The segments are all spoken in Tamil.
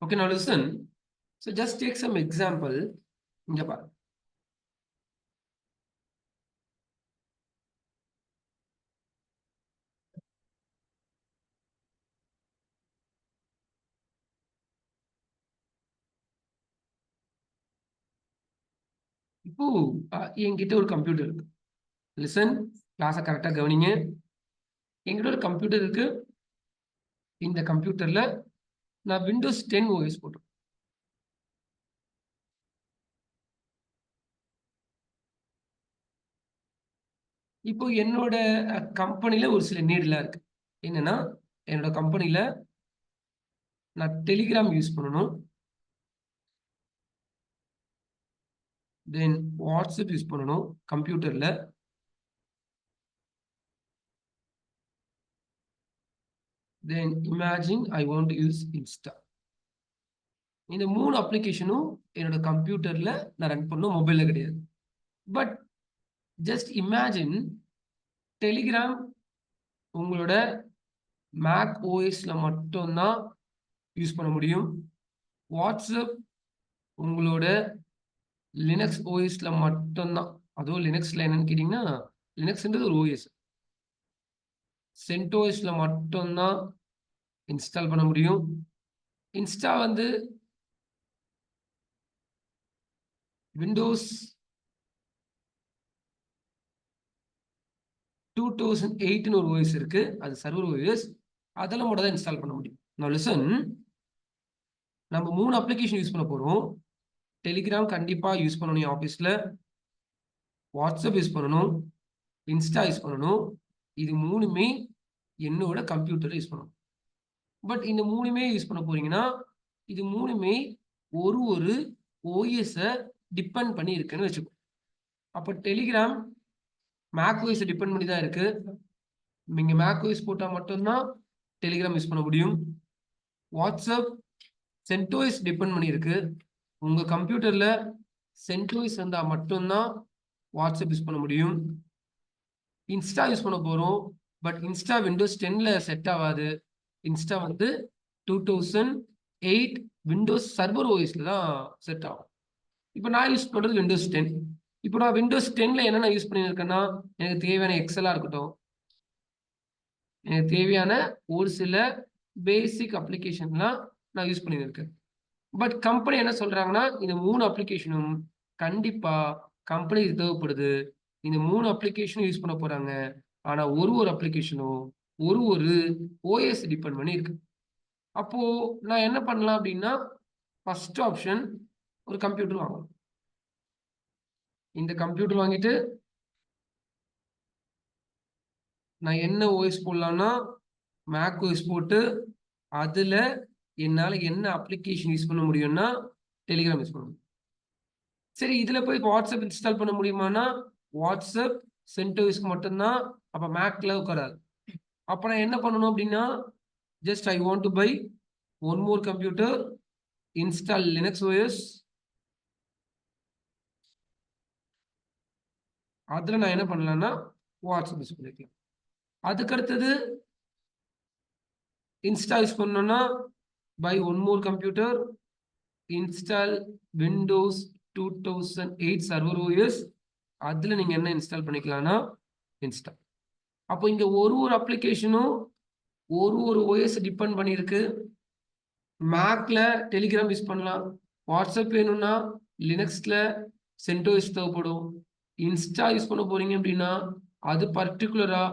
Okay, now listen. So just take some example. இங்க பாரு. இப்போ என்கிட்ட ஒரு கம்ப்யூட்டர் இருக்கு. லிசன், கிளாஸை கரெக்டா கவனிங்க. என்கிட்ட ஒரு கம்ப்யூட்டர் இருக்கு. இந்த கம்ப்யூட்டர்ல நான் விண்டோஸ் 10 ஓஎஸ் போட்டேன். இப்போ என்னோட கம்பெனில ஒரு சில நீட்லாம் இருக்கு. என்னன்னா, என்னோட கம்பெனில நான் டெலிகிராம் யூஸ் பண்ணணும். தென் வாட்ஸ்அப் யூஸ் பண்ணணும் கம்ப்யூட்டர்ல. Then imagine I want to use Insta. இந்த 3 அப்ளிகேஷனும் என்னோட கம்ப்யூட்டர்ல நான் ரன் பண்ணணும், மொபைல்ல கிடையாது. பட் ஜஸ்ட் இமேஜின் டெலிகிராம் உங்களோட மேக் ஓஎஸ்ல மட்டும்தான் யூஸ் பண்ண முடியும். வாட்ஸ்அப் உங்களோட லினக்ஸ் ஓஎஸ்ல மட்டும்தான். அதுவும் லினக்ஸ்ல என்னன்னு கேட்டீங்கன்னா, லினக்ஸ்ன்றது ஒரு ஓஎஸ். சென்டோஸ்ல மட்டும்தான் இன்ஸ்டால் பண்ண முடியும். இன்ஸ்டா வந்து விண்டோஸ் 2008ன்னு ஒரு ஓஎஸ் இருக்கு. அது சர்வர் ஓஎஸ். அதெல்லாம் மட்டும் தான் இன்ஸ்டால் பண்ண முடியும். நான் லிசன், நம்ம 3 அப்ளிகேஷன் யூஸ் பண்ண போறோம். டெலிகிராம் கண்டிப்பா யூஸ் பண்ணணும் ஆஃபீஸ்ல. வாட்ஸ்அப் யூஸ் பண்ணணும். இன்ஸ்டா யூஸ் பண்ணணும். இது 3மே என்னோட கம்ப்யூட்டர் யூஸ் பண்ணணும். பட் இந்த 3மே யூஸ் பண்ண போறீங்கன்னா, இது 3மே ஒரு ஓஎஸை டிபெண்ட் பண்ணி இருக்குன்னு வச்சுக்கோ. அப்போ டெலிகிராம் மேக் ஓஎஸை டிபெண்ட் பண்ணி தான் இருக்கு. நீங்க மேக் ஓஎஸ் போட்டா மட்டும்தான் டெலிகிராம் யூஸ் பண்ண முடியும். வாட்ஸ்அப் சென்டோஸ் டிபெண்ட் பண்ணி இருக்கு. உங்க கம்ப்யூட்டர்ல சென்டோஸ் இருந்தா மட்டும்தான் வாட்ஸ்அப் யூஸ் பண்ண முடியும். இன்ஸ்டா யூஸ் பண்ண போறோம். பட் இன்ஸ்டா விண்டோஸ் 10ல செட் ஆகாது. இன்ஸ்டா வந்து 2008 விண்டோஸ் சர்வர் ஓஎஸ்ல தான் செட் ஆகும். இப்போ நான் யூஸ் பண்றது விண்டோஸ் 10. இப்போ நான் விண்டோஸ் 10ல என்னென்ன யூஸ் பண்ணியிருக்கேன்னா, எனக்கு தேவையான எக்ஸலா இருக்கட்டும், எனக்கு தேவையான ஒரு சில பேசிக் அப்ளிகேஷன்லாம் நான் யூஸ் பண்ணியிருக்கேன். பட் கம்பெனி என்ன சொல்றாங்கன்னா, இந்த 3 அப்ளிகேஷனும் கண்டிப்பா கம்பெனிக்கு தேவைப்படுது. இந்த 3 அப்ளிகேஷனும் யூஸ் பண்ண போறாங்க. ஆனா ஒரு அப்ளிகேஷனும் ஒரு ஓஎஸ் டிபெண்ட் பண்ணி இருக்கு. அப்போ நான் என்ன பண்ணலாம் அப்படின்னா, ஃபர்ஸ்ட் ஆப்ஷன் ஒரு கம்ப்யூட்டர் வாங்கணும். இந்த கம்ப்யூட்டர் வாங்கிட்டு நான் என்ன ஓஎஸ் போடலாம்னா, மேக் ஓஎஸ் போட்டு அதுல என்னால என்ன அப்ளிகேஷன் யூஸ் பண்ண முடியும்னா, டெலிகிராம் யூஸ் பண்ண முடியும். சரி, இதுல போய் வாட்ஸ்அப் இன்ஸ்டால் பண்ண முடியுமானா, வாட்ஸ்அப் சென்டோஸ்க்கு மட்டும்தான். அப்ப மேக்ல உட்காராது. அப்ப நான் என்ன பண்ணணும் அப்படின்னா, just I want to buy one more computer, install Linux OS. அதுல நான் என்ன பண்ணலாம்னா, வாட்ஸ்அப் யூஸ் பண்ணிக்கலாம். அதுக்கு அடுத்தது இன்ஸ்டா யூஸ் பண்ணணும்னா, buy one more computer, install Windows 2008 server OS. அதுல நீங்க என்ன இன்ஸ்டால் பண்ணிக்கலாம்னா இன்ஸ்டா. அப்போ இங்க ஒரு அப்ளிகேஷனும் ஒரு ஓஎஸ் டிபெண்ட் பண்ணியிருக்கு. மேக்ல டெலிகிராம் யூஸ் பண்ணலாம். வாட்ஸ்அப் வேணும்னா லினக்ஸ்ல சென்டோஸ் தேவைப்படும். இன்ஸ்டா யூஸ் பண்ண போறீங்க அப்படின்னா அது பர்டிகுலரா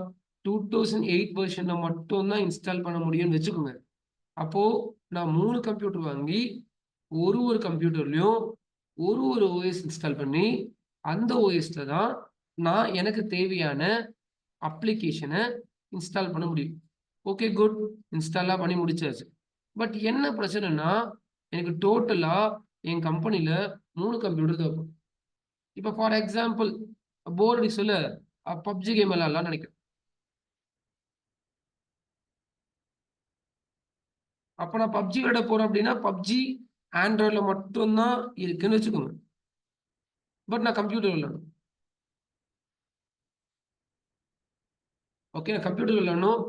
2008 வெர்ஷன்ல மட்டும்தான் இன்ஸ்டால் பண்ண முடியும்னு வச்சுக்கோங்க. அப்போ நான் 3 கம்ப்யூட்டர் வாங்கி ஒரு கம்ப்யூட்டர்லயும் ஒரு ஓஎஸ் இன்ஸ்டால் பண்ணி அந்த ஓஎஸ்ல தான் நான் எனக்கு தேவையான அப்ளிகேஷனை இன்ஸ்டால் பண்ண முடியும். Okay, good. இன்ஸ்டால்லாம் பண்ணி முடிச்சாச்சு. பட் என்ன பிரச்சனைனா, எனக்கு டோட்டலா என் கம்பெனில 3 கம்ப்யூட்டர் தேவைப்படும். இப்போ ஃபார் எக்ஸாம்பிள் போர்டு சொல்ல பப்ஜி கேம் விளையாடலாம்னு நினைக்கிறேன். அப்ப நான் பப்ஜி விளையாட போறேன் அப்படின்னா, பப்ஜி ஆண்ட்ராய்ட்ல மட்டும்தான் இருக்குன்னு வச்சுக்கோங்க. பட் நான் கம்ப்யூட்டர் விளையாடணும். ஓகே, நான் கம்ப்யூட்டர் விளையாடணும்.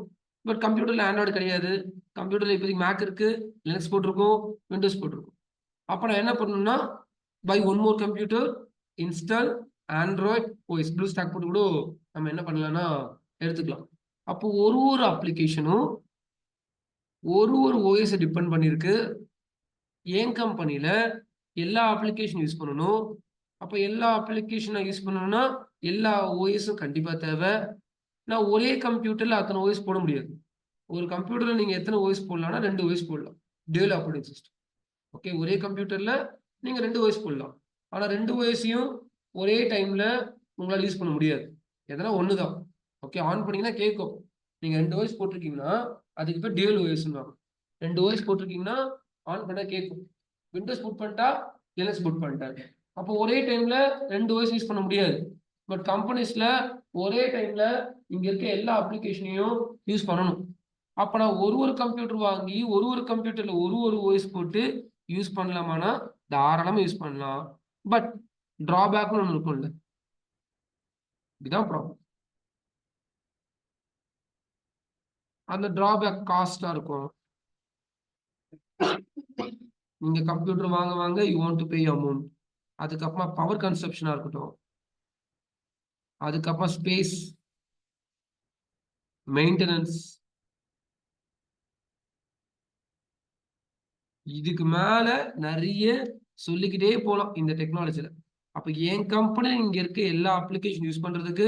பட் கம்ப்யூட்டர்ல ஆண்ட்ராய்டு கிடையாது. கம்ப்யூட்டர்ல இப்போதைக்கு மேக் இருக்கு, லினக்ஸ் போட்டிருக்கோம், விண்டோஸ் போட்டிருக்கோம். அப்போ நான் என்ன பண்ணணும்னா buy one more computer install Android OS Blue Stack போட்டு கூட நம்ம என்ன பண்ணலாம்னா எடுத்துக்கலாம். அப்போ ஒரு அப்ளிகேஷனும் ஒரு ஓஎஸ் டிபெண்ட் பண்ணியிருக்கு. என் கம்பெனியில எல்லா அப்ளிகேஷன் யூஸ் பண்ணணும். அப்போ எல்லா அப்ளிகேஷனை யூஸ் பண்ணணும்னா எல்லா ஓஎஸும் கண்டிப்பாக தேவை. நான் ஒரே கம்ப்யூட்டர்ல அத்தனை ஓஎஸ் போட முடியாது. ஒரு கம்ப்யூட்டர்ல நீங்க எத்தனை ஓஎஸ் போடலாம்னா 2 ஓஎஸ் போடலாம். Dual operating system. ஓகே, ஒரே கம்ப்யூட்டர்ல நீங்க 2 ஓஎஸ் போடலாம். ஆனா 2 ஓஎஸையும் ஒரே டைம்ல உங்களால யூஸ் பண்ண முடியாது. எதனா ஒன்று தான். ஓகே, ஆன் பண்ணீங்கன்னா கேட்கும். நீங்க 2 ஓஎஸ் போட்டிருக்கீங்கன்னா அதுக்கு பேர் டியூல் ஓஎஸ்ன்னு. 2 ஓஎஸ் போட்டிருக்கீங்கன்னா ஆன் பண்ணா கேட்கும். விண்டோஸ் புட் பண்ணிட்டா லினக்ஸ் புட் பண்ணிட்டாங்க. அப்போ ஒரே டைம்ல 2 ஓஎஸ் யூஸ் பண்ண முடியாது. பட் கம்பெனிஸ்ல ஒரே டைம்ல இங்க இருக்க எல்லா அப்ளிகேஷனையும் யூஸ் பண்ணணும். அப்ப நான் ஒரு கம்ப்யூட்டர் வாங்கி ஒரு கம்ப்யூட்டர்ல ஒரு ஓஎஸ் போட்டு யூஸ் பண்ணலாமானா தாராளமா யூஸ் பண்ணலாம். பட் டிராபேக்னு ஒன்று இருக்கும்ல, இதுதான் ப்ராப்ளம். அந்த டிராபேக் காஸ்டா இருக்கும். நீங்க கம்ப்யூட்டர் வாங்க வாங்க you want to pay amount. அதுக்கப்புறமா பவர் கன்சப்ஷனா இருக்கட்டும், அதுக்கப்புறம் ஸ்பேஸ், மெயின்டெனன்ஸ், இதுக்கு மேல நிறைய சொல்லிக்கிட்டே போலாம் இந்த டெக்னாலஜில. அப்ப என் கம்பெனி இங்க இருக்க எல்லா அப்ளிகேஷன் யூஸ் பண்றதுக்கு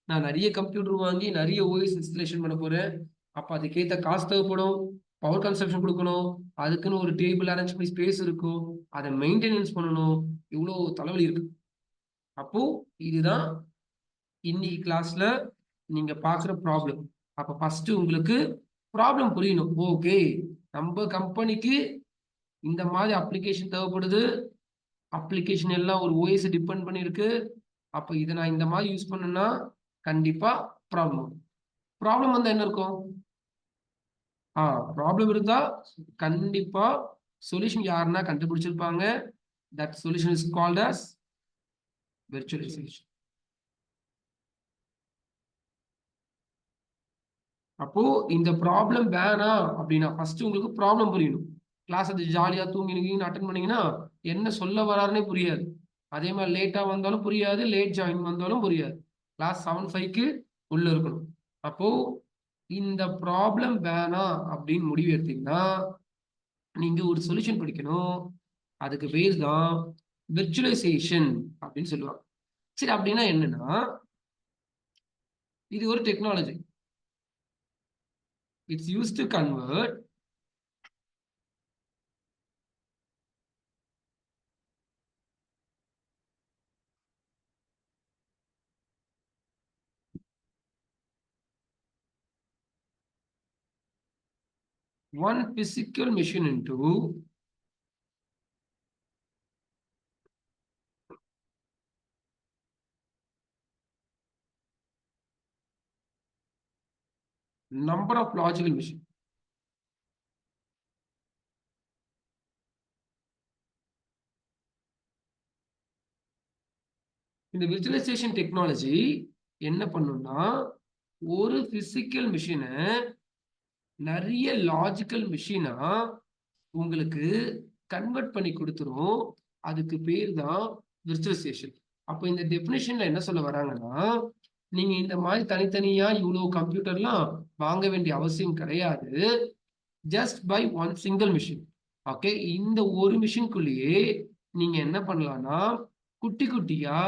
நான் நிறைய கம்ப்யூட்டர் வாங்கி நிறைய ஓஎஸ் இன்ஸ்டலேஷன் பண்ண போறேன். அப்ப அதுக்கேற்ற காசு தேவைப்படும், பவர் கன்சப்ஷன் கொடுக்கணும், அதுக்குன்னு ஒரு டேபிள் அரேஞ்ச் பண்ணி ஸ்பேஸ் இருக்கும், அதை மெயின்டெனன்ஸ் பண்ணணும், இவ்வளோ தலைவலி இருக்கு. அப்போ இதுதான் இன்னைக்கு கிளாஸ்ல நீங்க பாக்குற ப்ராப்ளம். அப்ப ஃபர்ஸ்ட் உங்களுக்கு ப்ராப்ளம் புரியணும். ஓகே, நம்ம கம்பெனிக்கு இந்த மாதிரி அப்ளிகேஷன் தேவைப்படுது, அப்ளிகேஷன் எல்லாம் ஒரு ஓஎஸ் டிபெண்ட் பண்ணிருக்கு. அப்ப இதை நான் இந்த மாதிரி யூஸ் பண்ணேன்னா கண்டிப்பா ப்ராப்ளம். ப்ராப்ளம் வந்தா என்ன இருக்கும்? ப்ராப்ளம் இருந்தா கண்டிப்பா சொல்யூஷன் யாருன்னா கண்டுபிடிச்சிருப்பாங்க. That solution is called as virtualization. அப்போ இந்த ப்ராப்ளம் வேணாம் அப்படின்னா ஃபர்ஸ்ட் உங்களுக்கு ப்ராப்ளம் புரியணும். கிளாஸ் அது ஜாலியா தூங்கி அட்டன் பண்ணீங்கன்னா என்ன சொல்ல வராருன்னே புரியாது. அதே மாதிரி லேட்டா வந்தாலும் புரியாது, லேட் ஜாயின் வந்தாலும் புரியாது. கிளாஸ் 7:05க்கு உள்ள இருக்கணும். அப்போ இந்த ப்ராப்ளம் வேணாம் அப்படின்னு முடிவு எடுத்தீங்கன்னா நீங்க ஒரு சொல்யூஷன் படிக்கணும். அதுக்கு பேர் தான் விர்ச்சுவலைசேஷன் அப்படின்னு சொல்லுவாங்க. சரி, அப்படின்னா என்னன்னா இது ஒரு technology. It's use to convert one physical machine into number of logical machine. இந்த விர்ச்சுவலைசேஷன் டெக்னாலஜி என்ன பண்ணும்னா ஒரு பிசிக்கல் மிஷினை நிறைய லாஜிக்கல் மிஷினா உங்களுக்கு கன்வெர்ட் பண்ணி கொடுத்துரும். அதுக்கு பேர் தான் விர்ச்சுவலைசேஷன். அப்போ இந்த டெஃபினிஷன்ல என்ன சொல்ல வராங்கன்னா நீங்க இந்த மாதிரி தனித்தனியா இவ்வளவு கம்ப்யூட்டர்லாம் வாங்க வேண்டிய அவசியம் கிடையாது. Just by one single machine. Okay, இந்த ஒரு மிஷின்குள்ளேயே நீங்க என்ன பண்ணலாம்னா குட்டி குட்டியா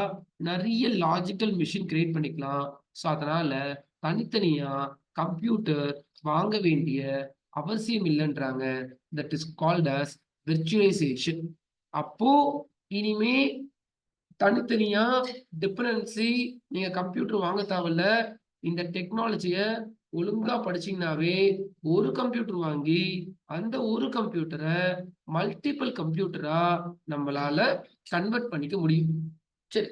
நிறைய லாஜிக்கல் மிஷின் கிரியேட் பண்ணிக்கலாம். ஸோ அதனால தனித்தனியா கம்ப்யூட்டர் வாங்க வேண்டிய அவசியம் இல்லைன்றாங்க. That is called as virtualisation. அப்போ இனிமே தனித்தனியா டிபெண்டன்சி நீங்க கம்ப்யூட்டர் வாங்க தேவையில்ல. இந்த டெக்னாலஜிய ஒழுங்கா படிச்சீங்கன்னாவே ஒரு கம்ப்யூட்டர் வாங்கி அந்த ஒரு கம்ப்யூட்டரை மல்டிபிள் கம்ப்யூட்டரா நம்மளால கன்வெர்ட் பண்ணிக்க முடியும். சரி,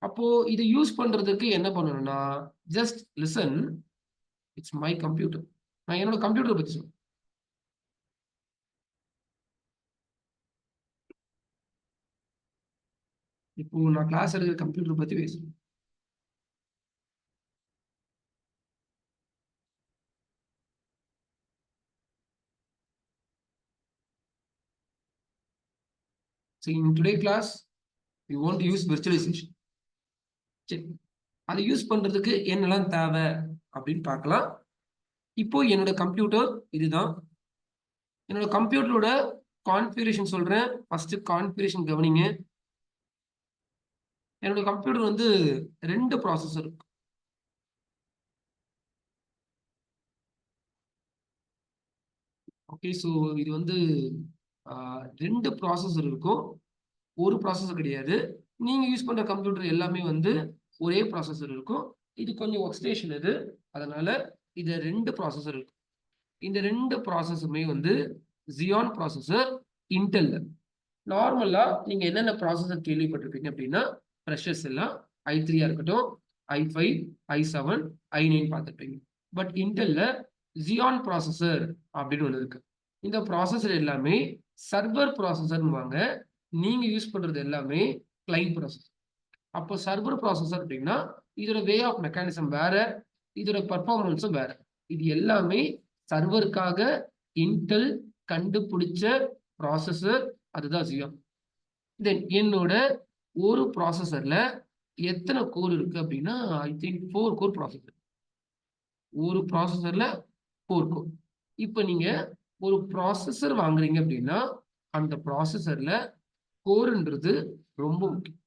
அப்போ இதை யூஸ் பண்றதுக்கு என்ன பண்ணணும்னா just listen. It's my computer. நான் என்னோட கம்ப்யூட்டர் பத்தி சொல்றேன். இப்போ நான் கிளாஸ் எடுக்கிற கம்ப்யூட்டர் பத்தி பேசுறேன். So in today class, we want to use virtualization. சரி, அதை யூஸ் பண்றதுக்கு என்னெல்லாம் தேவை அப்படின்னு பார்க்கலாம். இப்போ என்னோட கம்ப்யூட்டர் இதுதான். என்னோட கம்ப்யூட்டரோட கான்ஃபிகரேஷன் சொல்றேன். ஃபர்ஸ்ட் கான்ஃபிகரேஷன் கவனிங்க. என்னோட கம்ப்யூட்டர் வந்து 2 ப்ராசஸர் இருக்கு. ஓகே, ஸோ இது வந்து 2 ப்ராசஸர் இருக்கும். ஒரு ப்ராசஸர் கிடையாது. நீங்க யூஸ் பண்ற கம்ப்யூட்டர் எல்லாமே வந்து ஒரே ப்ராசஸர் இருக்கும். இது கொஞ்சம் ஒர்க் ஸ்டேஷன் இது, அதனால இது 2 ப்ராசஸர் இருக்கு. இந்த 2 ப்ராசஸருமே வந்து Xeon ப்ராசஸர், இன்டெல். நார்மலா நீங்க என்னென்ன ப்ராசஸர் கேள்விப்பட்டிருப்பீங்க அப்படின்னா, ப்ரெஷர்ஸ் எல்லாம் i3 இருக்கட்டும், i5, i7, i9 பார்த்துருப்பீங்க. பட் இன்டெல்ல Xeon ப்ராசஸர் அப்படின்னு ஒன்று இருக்கு. இந்த ப்ராசஸர் எல்லாமே சர்வர் ப்ராசஸர்னுவாங்க. நீங்க யூஸ் பண்றது எல்லாமே கிளைண்ட் ப்ராசஸர். அப்போ சர்வர் ப்ராசஸர் அப்படின்னா இதோட வே ஆஃப் மெக்கானிசம் வேற, இதோட பர்ஃபார்மன்ஸும் வேற. இது எல்லாமே சர்வருக்காக இன்டெல் கண்டுபிடிச்ச ப்ராசஸர், அதுதான் Xeon. தென் என்னோட ஒரு ப்ராசஸர்ல எத்தனை கோர் இருக்கு அப்படின்னா, ஐ திங்க் 4 கோர் ப்ராசஸர். ஒரு ப்ராசஸர்ல 4 கோர். இப்போ நீங்க ஒரு ப்ராசஸர் வாங்குறீங்க அப்படின்னா அந்த ப்ராசஸர்ல கோர்ன்றது ரொம்ப முக்கியம்.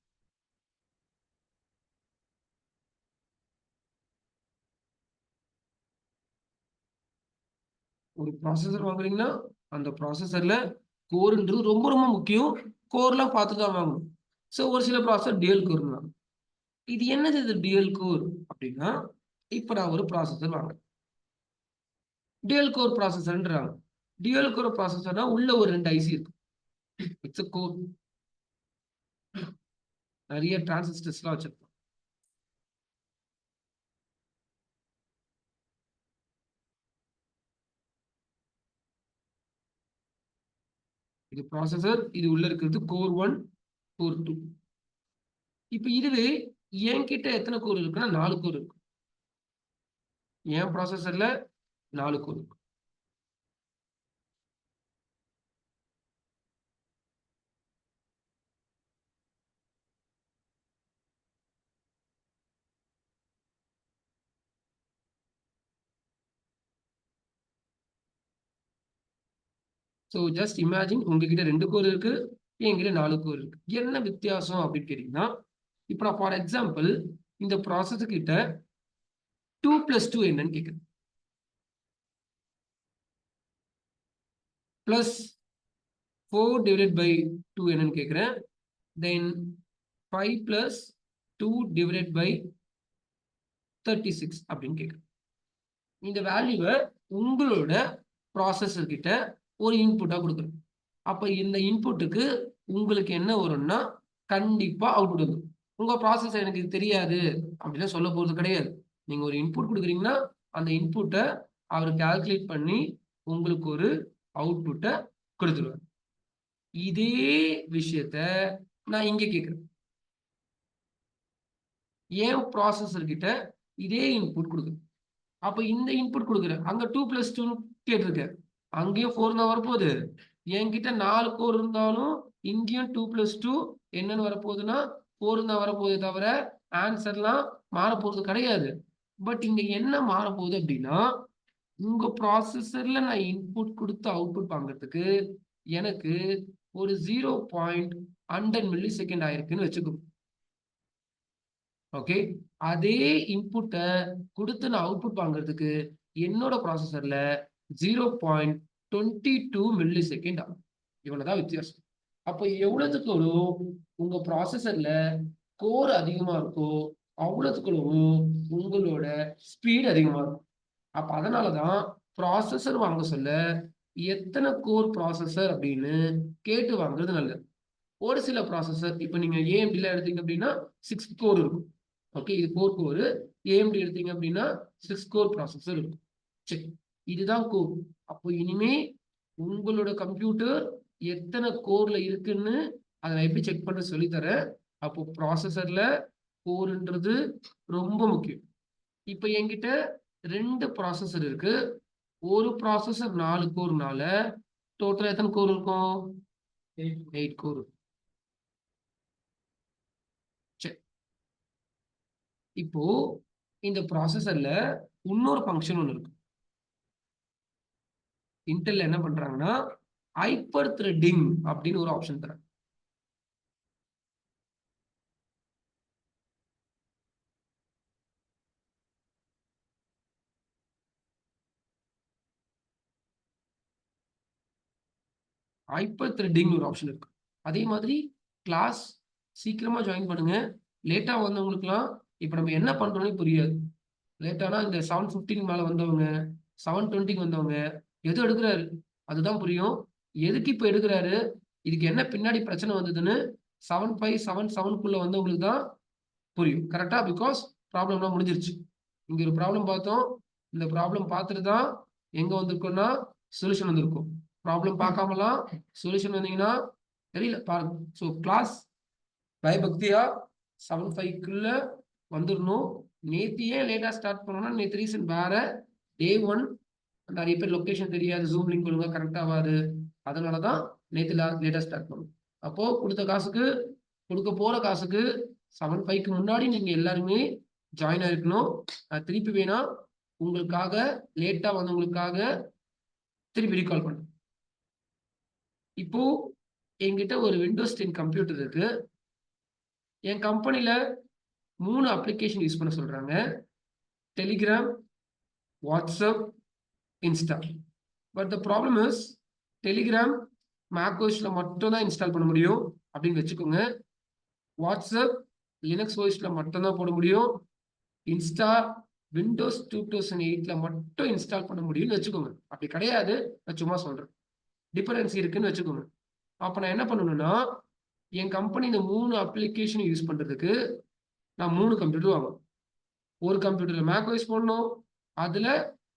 ஒரு ப்ராசஸர் வாங்குறீங்கன்னா அந்த ப்ராசஸர்ல கோர்ன்றது ரொம்ப ரொம்ப முக்கியம். கோர்லாம் பார்த்து தான் வாங்கணும். ஸோ ஒரு சில ப்ராசஸர் டியூயல் கோர்னா, இது என்னது இது டியூயல் கோர் அப்படின்னா, இப்போ நான் ஒரு ப்ராசஸர் வாங்குறேன், டியூயல் கோர் ப்ராசஸர்ன்றாங்க. டியூயல் கோர் ப்ராசஸர்னா உள்ள ஒரு 2 ஐசி இருக்கு. It's a core. நிறைய டிரான்சிஸ்டர்ஸ்லாம் வச்சிருக்கோம். இது ப்ராசஸர், இது உள்ள இருக்கிறது கோர் 1, கோர் 2. இப்போ இதுவே என்கிட்ட எத்தனை கோர் இருக்குன்னா 4 கோர் இருக்கு. என் ப்ராசஸர்ல 4 கோர் இருக்கு. ஸோ ஜஸ்ட் இமேஜின், உங்ககிட்ட 2 கோர் இருக்கு, என்கிட்ட 4 கோர் இருக்கு. என்ன வித்தியாசம் அப்படின்னு கேட்டீங்கன்னா, இப்போ நான் ஃபார் எக்ஸாம்பிள் இந்த ப்ராசஸர் கிட்ட 2 + 2 என்னன்னு கேட்குறேன், பிளஸ் 4/2 என்னன்னு கேட்குறேன், தென் 5 + 2/36 அப்படின்னு கேட்குறேன். இந்த வேல்யூவை உங்களோட ப்ராசஸர் கிட்ட ஒரு இன்புட்டா கொடுக்குறேன். அப்ப இந்த இன்புட்டுக்கு உங்களுக்கு என்ன வரும்னா கண்டிப்பா அவுட்புட் வரும். உங்க ப்ராசஸர் எனக்கு இது தெரியாது அப்படின்னா சொல்ல போறது கிடையாது. நீங்க ஒரு இன்புட் கொடுக்குறீங்கன்னா அந்த இன்புட்டை அவர் கால்குலேட் பண்ணி உங்களுக்கு ஒரு அவுட்புட்டை கொடுத்துருவார். இதே விஷயத்த நான் இங்க கேட்கிறேன், ஏன் ப்ராசஸர் கிட்ட இதே இன்புட் கொடுக்குறேன். அப்ப இந்த இன்புட் கொடுக்குறேன், அங்க 2 + 2 கேட்டிருக்கேன், அங்கேயும் 4 தான் வரப்போகுது. என்கிட்ட 4 கோர் இருந்தாலும் இங்கேயும் 2 + 2 என்னன்னு வரப்போகுதுன்னா 4 தான் வரப்போகுது, தவிர ஆன்சர்லாம் மாறப்போறது கிடையாது. பட் இங்க என்ன மாறப்போகுது அப்படின்னா, உங்க ப்ராசஸர்ல நான் இன்புட் கொடுத்து அவுட்புட் வாங்குறதுக்கு எனக்கு ஒரு 0.100 மில்லி செகண்ட் ஆயிருக்குன்னு வச்சுக்கோ. ஓகே, அதே இன்புட்டை கொடுத்து நான் அவுட்புட் வாங்குறதுக்கு என்னோட ப்ராசஸர்ல 0.22 மில்லி செகண்ட் ஆகும். இவ்வளவுதான் வித்தியாசம். அப்போ எவ்வளவுக்கு உங்க ப்ராசஸர்ல கோர் அதிகமா இருக்கோ அவ்வளவுக்கு உங்களோட ஸ்பீட் அதிகமா இருக்கும். அப்ப அதனாலதான் ப்ராசஸர் வாங்க சொல்ல எத்தனை கோர் ப்ராசஸர் அப்படின்னு கேட்டு வாங்குறது நல்லது. ஒரு சில ப்ராசஸர், இப்ப நீங்க ஏஎம்டில எடுத்தீங்க அப்படின்னா 6 கோர் இருக்கும். ஓகே, இது 4 கோர். ஏஎம்டி எடுத்தீங்க அப்படின்னா 6 கோர் ப்ராசஸர் இருக்கும். சரி, இதுதான் கோர். அப்போ இனிமே உங்களோட கம்ப்யூட்டர் எத்தனை கோர்ல இருக்குன்னு அதை நான் எப்படி செக் பண்ண சொல்லித்தரேன். அப்போ ப்ராசஸர்ல கோர்ன்றது ரொம்ப முக்கியம். இப்போ என்கிட்ட 2 ப்ராசஸர் இருக்கு. ஒரு ப்ராசஸர் 4 கோர்னால டோட்டல் எத்தனை கோர் இருக்கும்? 8 கோர். இப்போ இந்த ப்ராசஸர்ல இன்னொரு ஃபங்க்ஷன் ஒன்று இருக்கு. இன்டெல்ல என்ன பண்றாங்கன்னா ஹைப்பர் த்ரெட்டிங் அப்படின்னு ஒரு ஆப்ஷன் தராங்க. ஹைப்பர் த்ரெட்டிங் ஒரு ஆப்ஷன் இருக்கு. அதே மாதிரி கிளாஸ் சீக்கிரமா ஜாயின் பண்ணுங்க. லேட்டா வந்தவங்களுக்குலாம் இப்போ நம்ம என்ன பண்றோம்னே புரியாது. லேட்டானா இந்த 7:15 மேல வந்தவங்க, 7:20க்கு வந்தவங்க எது எடுக்கிறாரு அதுதான் புரியும். எதுக்கு இப்போ எடுக்கிறாரு, இதுக்கு என்ன பின்னாடி பிரச்சனை வந்ததுன்னு 7:5 7:7க்குள்ள வந்தவங்களுக்கு தான் புரியும். கரெக்டா? பிகாஸ் ப்ராப்ளம்லாம் முடிஞ்சிருச்சு. இங்க ஒரு ப்ராப்ளம் பார்த்தோம். இந்த ப்ராப்ளம் பார்த்துட்டு தான் எங்க வந்திருக்கோம்னா சொல்யூஷன் வந்திருக்கும். ப்ராப்ளம் பார்க்காமலாம் சொல்யூஷன் வந்தீங்கன்னா தெரியல பாருங்க. ஸோ கிளாஸ் பயபக்தியா 7:5க்குள்ள வந்துடணும். நேத்து ஏன் லேட்டா ஸ்டார்ட் பண்ணோம்னா நேத்து ரீசன் வேற. டே 1 நிறைய பேர் லொகேஷன் தெரியாது, ஜூம் லிங்க் ஒழுங்கா கரெக்ட் ஆகாது. அதனாலதான் நேத்து லேட்டா ஸ்டார்ட் பண்ணணும். அப்போ கொடுத்த காசுக்கு கொடுக்க போற காசுக்கு 7:5க்கு முன்னாடி நீங்க எல்லாருமே ஜாயின் ஆயிருக்கணும். திருப்பி வேணா உங்களுக்காக லேட்டா வந்தவங்களுக்காக திருப்பி ரீகால் பண்ணு. இப்போ என்கிட்ட ஒரு விண்டோஸ் 10 கம்ப்யூட்டர் இருக்கு. என் கம்பெனில 3 அப்ளிகேஷன் யூஸ் பண்ண சொல்றாங்க. Telegram, WhatsApp, Insta. But the problem is Telegram மேக்ஓஎஸ்ல மட்டும் தான் இன்ஸ்டால் பண்ண முடியும் அப்படின்னு வச்சுக்கோங்க. வாட்ஸ்அப் லினக்ஸ் ஓஎஸ்ல மட்டும் தான் போட முடியும். இன்ஸ்டா விண்டோஸ் 2008ல மட்டும் இன்ஸ்டால் பண்ண முடியும்னு வச்சுக்கோங்க. அப்படி கிடையாது, நான் சும்மா சொல்றேன். டிஃபரன்ஸ் இருக்குன்னு வச்சுக்கோங்க. அப்ப நான் என்ன பண்ணணும்னா என் கம்பெனி இந்த 3 அப்ளிகேஷன் யூஸ் பண்றதுக்கு நான் 3 கம்ப்யூட்டர் வாங்கணும். ஒரு கம்ப்யூட்டர்ல மேக்ஓஎஸ் போடணும், அதுல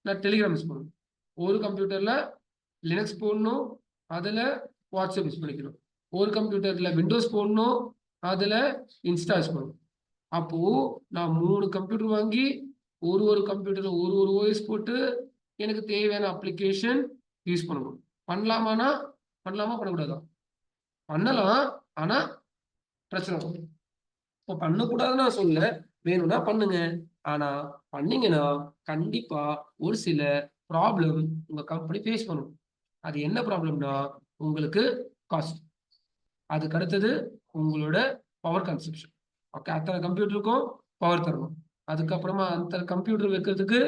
நான் டெலிகிராம் யூஸ் பண்ணணும். ஒரு கம்ப்யூட்டர்ல லினக்ஸ் போடணும், அதுல வாட்ஸ்அப் யூஸ் பண்ணிக்கணும். ஒரு கம்ப்யூட்டர்ல விண்டோஸ் போடணும், அதுல இன்ஸ்டா யூஸ் பண்ணணும். அப்போ நான் 3 கம்ப்யூட்டர் வாங்கி ஒரு கம்ப்யூட்டர்ல ஒரு ஓஎஸ் போட்டு எனக்கு தேவையான அப்ளிகேஷன் யூஸ் பண்ணணும். பண்ணலாமானா பண்ணலாமா பண்ணக்கூடாதா? பண்ணலாம். ஆனா பிரச்சனை வரும். இப்போ பண்ணக்கூடாதுன்னு நான் சொல்ல, வேணும்னா பண்ணுங்க. ஆனா பண்ணீங்கன்னா கண்டிப்பா ஒரு சில ப்ராப்ளம் உங்க கம்பெனி ஃபேஸ் பண்ணும். அது என்ன ப்ராப்ளம்னா உங்களுக்கு காஸ்ட், அதுக்கு அடுத்தது உங்களோட பவர் கன்சப்ஷன். ஓகே, அத்தனை கம்ப்யூட்டருக்கும் பவர் தரணும். அதுக்கப்புறமா அந்த கம்ப்யூட்டர் வைக்கிறதுக்கு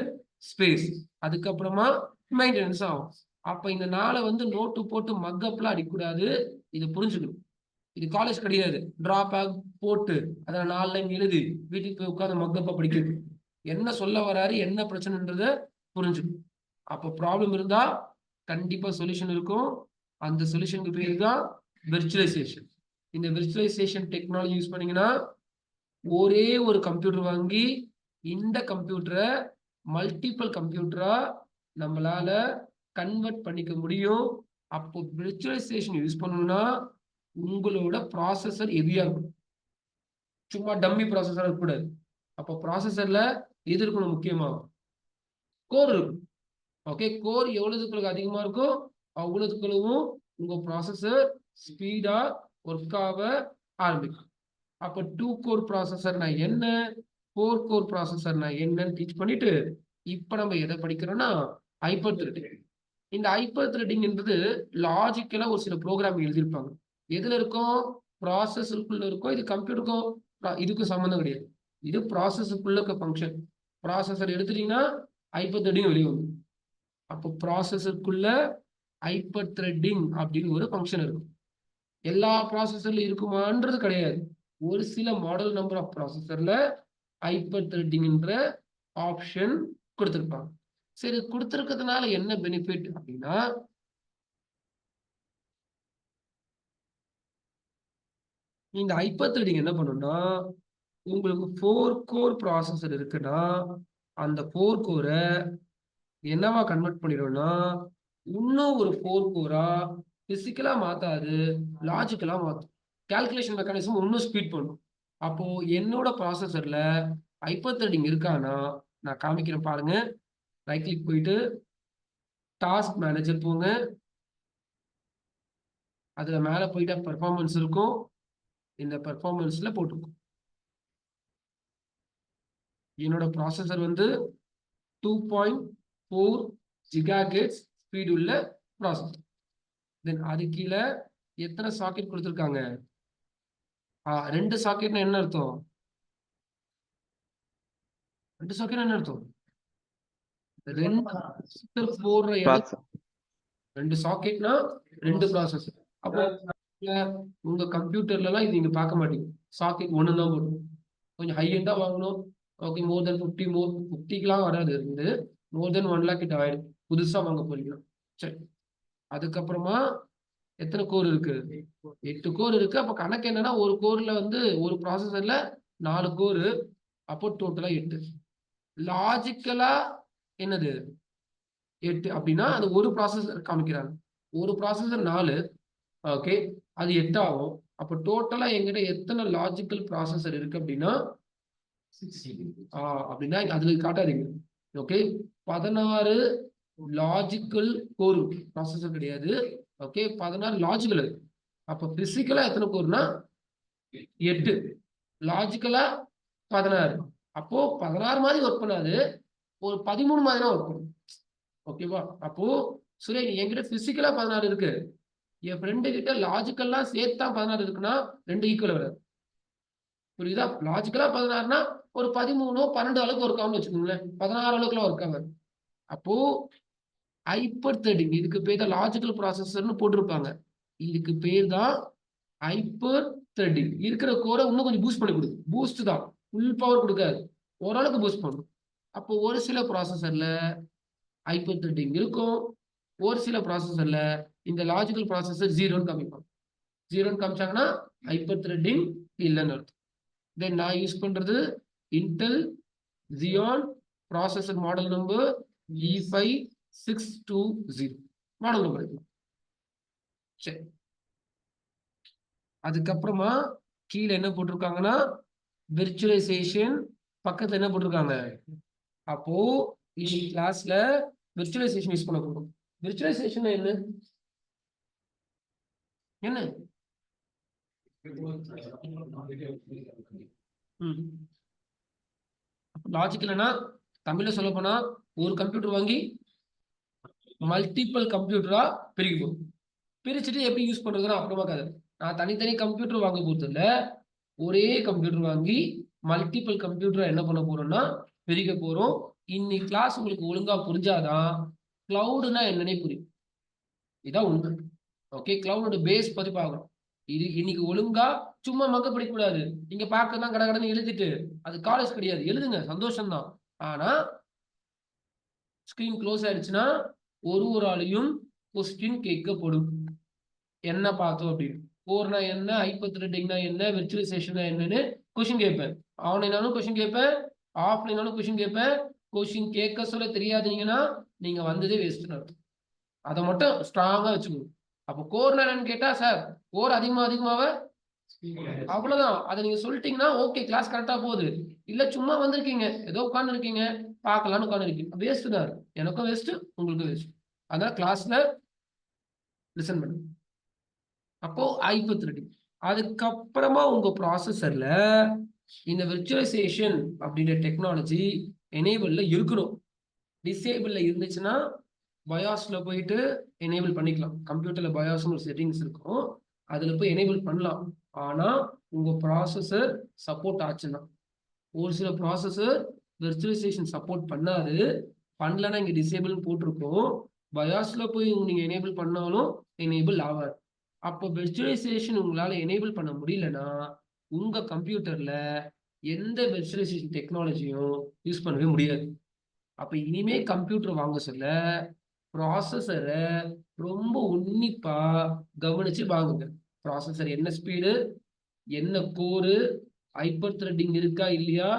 ஸ்பேஸ், அதுக்கப்புறமா மெயின்டெனன்ஸ் ஆகும். அப்ப இந்த நாளை வந்து நோட்டு போட்டு மக்கப்லாம் அடிக்கக்கூடாது. இதை புரிஞ்சுக்கணும். இது காலேஜ் கிடையாது டிராப் போட்டு அதை 4 லைன் எழுதி வீட்டுக்கு போய் உட்காந்து மக்கப்பா படிக்கிறது. என்ன சொல்ல வராரு, என்ன பிரச்சனைன்றத புரிஞ்சுக்கணும். அப்போ ப்ராப்ளம் இருந்தா கண்டிப்பா சொல்யூஷன் இருக்கும். அந்த சொல்யூஷனுக்கு பேரு தான் விர்ச்சுவலைசேஷன். இந்த விர்ச்சுவலைசேஷன் டெக்னாலஜி யூஸ் பண்ணீங்கன்னா ஒரே ஒரு கம்ப்யூட்டர் வாங்கி இந்த கம்ப்யூட்டரை மல்டிபிள் கம்ப்யூட்டரா நம்மளால கன்வெர்ட் பண்ணிக்க முடியும். அப்போ விர்ச்சுவலைசேஷன் யூஸ் பண்ணணும்னா உங்களோட ப்ராசஸர் ஹெவியா இருக்கும். சும்மா டம்மி ப்ராசஸர் இருக்கக்கூடாது. அப்போ ப்ராசஸர்ல எது இருக்கணும் முக்கியமா? கோர் இருக்கும். ஓகே, கோர் எவ்வளவுக்கு அதிகமா இருக்கோ அவ்வளவுக்கும் உங்க ப்ராசஸர் ஸ்பீடா ஒர்க் ஆக ஆரம்பிக்கும். அப்ப 2 கோர் ப்ராசஸர்னா என்ன, 4 கோர் ப்ராசஸர்னா என்னன்னு டீச் பண்ணிட்டு இப்ப நம்ம எதை படிக்கிறோம்னா ஹைப்பர் த்ரெட்டிங். இந்த ஹைப்பர் த்ரெட்டிங் என்பது லாஜிக்கலா ஒரு சில ப்ரோக்ராம் எழுதியிருப்பாங்க. எதுல இருக்கும்? ப்ராசஸருக்குள்ள இருக்கும். இது கம்ப்யூட்டருக்கும் இதுக்கும் சம்மந்தம் கிடையாது. இது ப்ராசஸருக்குள்ள இருக்க ஃபங்க்ஷன். ப்ராசஸர் எடுத்துட்டீங்கன்னா ஹைப்பர் த்ரெட்டிங் வெளியே வரும். அப்போ ப்ராசஸருக்குள்ள ஹைப்பர் த்ரெட்டிங் அப்படின்னு ஒரு ஃபங்க்ஷன் இருக்கும். எல்லா ப்ராசஸர்ல இருக்குமான்றது கிடையாது. ஒரு சில மாடல் நம்பர் ஆஃப் ப்ராசஸர்ல ஹைப்பர் த்ரெட்டிங்ன்ற ஆப்ஷன் கொடுத்திருப்பாங்க. சரி, கொடுத்திருக்கிறதுனால என்ன பெனிஃபிட் அப்படின்னா இந்த ஹைப்பர் த்ரெட்டிங் என்ன பண்ணும்னா உங்களுக்கு 4 கோர் ப்ராசஸர் இருக்குன்னா அந்த 4 கோரை என்னவா கன்வெர்ட் பண்ணிடும்னா இன்னும் ஒரு 4 கோரா பிசிக்கலா மாத்தாது, லாஜிக்கலா மாத்தும். கால்குலேஷன் மெக்கானிசம் இன்னும் ஸ்பீட் பண்ணும். அப்போ என்னோட ப்ராசஸர்ல ஹைப்பர் த்ரெட்டிங் இருக்கானா நான் காமிக்கிறேன் பாருங்க. ரைட் கிளிக் போயிட்டு டாஸ்க் மேனேஜர் போங்க. அதுல மேல போயிட்டா பெர்ஃபார்மன்ஸ் இருக்கும். இந்த பெர்ஃபார்மன்ஸ்ல போட்டுக்கும். என்னோட ப்ராசஸர் வந்து 2.4 ஜிகாஹெர்ட்ஸ் ஸ்பீடு உள்ள ப்ராசஸர். தென் அது கீழே எத்தனை சாக்கெட் கொடுத்துருக்காங்க? 2 சாக்கெட்னா என்ன அர்த்தம்? 2 சாக்கெட் என்ன அர்த்தம்? 2 போடுற இடம். 2 சாக்கெட்னா 2 ப்ராசஸர். அப்போ உங்க கம்ப்யூட்டர்ல எல்லாம் இது நீங்க பார்க்க மாட்டீங்க. சாக்கெட் 1 தான் போடும். கொஞ்சம் ஹை எண்டா வாங்கணும். ஓகே, மோர் தென் 50க்குலாம் வராது. இருந்து மோர் தென் 1 லேக் கிட்ட ஆயிடும் புதுசா வாங்க போறீங்கன்னா. சரி, அதுக்கப்புறமா எத்தனை கோர் இருக்கு? 8 கோர் இருக்கு. அப்ப கணக்கு என்னன்னா, ஒரு கோர்ல வந்து ஒரு ப்ராசஸர்ல 4 கோர், அப்போ டோட்டலா 8. லாஜிக்கலா என்னது 8 அப்படின்னா அது ஒரு ப்ராசஸர் காமிக்கிறாங்க. ஒரு ப்ராசஸர் 4, ஓகே, அது 8 ஆகும். அப்போ டோட்டலா எங்கிட்ட எத்தனை லாஜிக்கல் ப்ராசஸர் இருக்கு அப்படின்னா அப்படின்னா அதுல காட்டாதீங்க. ஓகே, 16 லாஜிக்கல் கோர் ப்ராசஸர் கிடையாது. Okay, 16 logical. அப்ப பிசிக்கலா எத்தனை கோர்னா 8, லாஜிக்கலா 16. அப்போ 16 மாதிரி ஒர்க் பண்ணாது, ஒரு 13 மாதிரி தான் ஒர்க் பண்ணும். ஓகேவா? அப்போ சூரிய என்கிட்ட பிசிக்கலா 16 இருக்கு, என் ஃப்ரெண்டு கிட்ட லாஜிக்கல்லாம் சேர்த்தா 16 இருக்குன்னா 2 ஈக்குவல் வராது. புரியுதா? லாஜிக்கலா 16னா ஒரு 13 12 அளவுக்கு ஒர்க் ஆகும்னு வச்சுக்கோங்களேன். 16 அளவுக்குலாம் ஒர்க் ஆகாது. அப்போ ஹைப்பர் த்ரெடிங், இதுக்கு பேர் தான் லாஜிக்கல் ப்ராசஸர்னு போட்டிருப்பாங்க. இதுக்கு பேர் தான் ஹைப்பர் த்ரெடிங். இருக்கிற கோரை இன்னும் கொஞ்சம் பூஸ்ட் பண்ணி கொடுக்கும். பூஸ்ட் தான், ஃபுல் பவர் கொடுக்காது, ஓரளவுக்கு பூஸ்ட் பண்ணும். அப்போ ஒரு சில ப்ராசஸர்ல ஹைப்பர் த்ரெடிங் இருக்கும், ஒரு சில ப்ராசஸர்ல இந்த லாஜிக்கல் ப்ராசஸர் 0ன்னு காமிப்பாங்க. 0ன்னு காமிச்சாங்கன்னா ஹைப்பர் த்ரெடிங் இல்லைன்னு அர்த்தம். தென் நான் யூஸ் பண்றது Intel Xeon processor model number E5620 model number. சரி, அதுக்கப்புறமா கீழே என்ன போட்டிருக்காங்கன்னா விர்ச்சுவலைசேஷன், பக்கத்துல என்ன போட்டிருக்காங்க? அப்போ இந்த கிளாஸ்ல விர்ச்சுவலைசேஷன் யூஸ் பண்ண போறோம். விர்ச்சுவலைசேஷன் என்ன என்ன? லாஜிக்கல்னா தமிழ்ல சொல்ல போனா ஒரு கம்ப்யூட்டர் வாங்கி மல்டிபிள் கம்ப்யூட்டரா பிரிக்கும். பிரிச்சுட்டு எப்படி யூஸ் பண்றதுன்னா அப்புறமா கதை. நான் தனித்தனி கம்ப்யூட்டர் வாங்க போறது இல்ல, ஒரே கம்ப்யூட்டர் வாங்கி மல்டிபிள் கம்ப்யூட்டரா என்ன பண்ண போறோம்னா பிரிக்க போறோம். இன்னைக்கு கிளாஸ் உங்களுக்கு ஒழுங்கா புரிஞ்சாதான் கிளவுடுனா என்னன்னே புரியும். இதான் உண்மை. ஓகே, கிளவுடோட பேஸ் பத்தி பார்க்கணும். இது இன்னைக்கு ஒழுங்கா சும்மா மக்க படிக்கக்கூடாது. நீங்க பார்க்கதான் கடகடன்னு எழுதிட்டு அது காலேஜ் கிடையாது. எழுதுங்க, சந்தோஷம் தான். ஆனா ஸ்கிரீன் க்ளோஸ் ஆயிடுச்சுன்னா ஒரு ஆளையும் கொஸ்டின் கேட்கப்படும். என்ன பார்த்தோம் அப்படின்னு, கோர்னா என்ன, ஹைப்பர் த்ரெடிங்னா என்ன, விர்ச்சுவலைசேஷனா என்னன்னு கொஸ்டின் கேட்பேன். ஆன்லைனாலும் கொஸ்டின் கேட்பேன், ஆஃப்லைனாலும் கொஸ்டின் கேட்பேன். கொஸ்டின் கேட்க சொல்ல தெரியாதீங்கன்னா நீங்க வந்ததே வேஸ்ட் அர்த்தம். அதை மட்டும் ஸ்ட்ராங்கா வச்சுக்கணும். அப்போ கோர்னா என்னன்னு கேட்டா, சார் கோர் அதிகமாவ அவ்வளவுதான். அதை நீங்க சொல்லிட்டீங்கன்னா ஓகே, கிளாஸ் கரெக்டா போகுது. இல்ல சும்மா வந்திருக்கீங்க, ஏதோ உட்கார்ந்து இருக்கீங்க, பார்க்கலாம்னு உட்கார்ந்து இருக்கீங்க, வேஸ்ட் தான். எனக்கும் வேஸ்ட், உங்களுக்கும் வேஸ்ட். அதான் கிளாஸ்ல லிசன் பண்ணுங்க. அப்போ ஹைப்பர் த்ரெடிங். அதுக்கப்புறமா உங்க ப்ராசஸர்ல இந்த விர்ச்சுவலைசேஷன் அப்படின்ற டெக்னாலஜி எனேபிள்ல இருக்கணும். டிசேபிள்ல இருந்துச்சுன்னா பயாஸ்ல போயிட்டு எனேபிள் பண்ணிக்கலாம். கம்ப்யூட்டர்ல பயாஸ்னு ஒரு செட்டிங்ஸ் இருக்கும், அதுல போய் எனேபிள் பண்ணலாம். ஆனா உங்க ப்ராசஸர் சப்போர்ட் ஆச்சுன்னா, ஒரு சில ப்ராசஸர் விர்ச்சுவலைசேஷன் சப்போர்ட் பண்ணாது. பண்ணலன்னா இங்க டிசேபிள் போட்டிருக்கோம், பயாஸ்ல போய் நீங்க எனேபிள் பண்ணாலும் எனேபிள் ஆகாது. அப்போ விர்ச்சுவலைசேஷன் உங்களால எனேபிள் பண்ண முடியலன்னா உங்க கம்ப்யூட்டர்ல எந்த விர்ச்சுவலைசேஷன் டெக்னாலஜியும் யூஸ் பண்ணவே முடியாது. அப்ப இனிமே கம்ப்யூட்டர் வாங்க சொல்ல ப்ராசஸரை ரொம்ப உன்னிப்பா கவனிச்சு வாங்குங்க. ப்ராசஸர் என்ன ஸ்பீடு, என்ன கோரு, ஹைப்பர் த்ரெட்டிங் இருக்கா இல்லையா,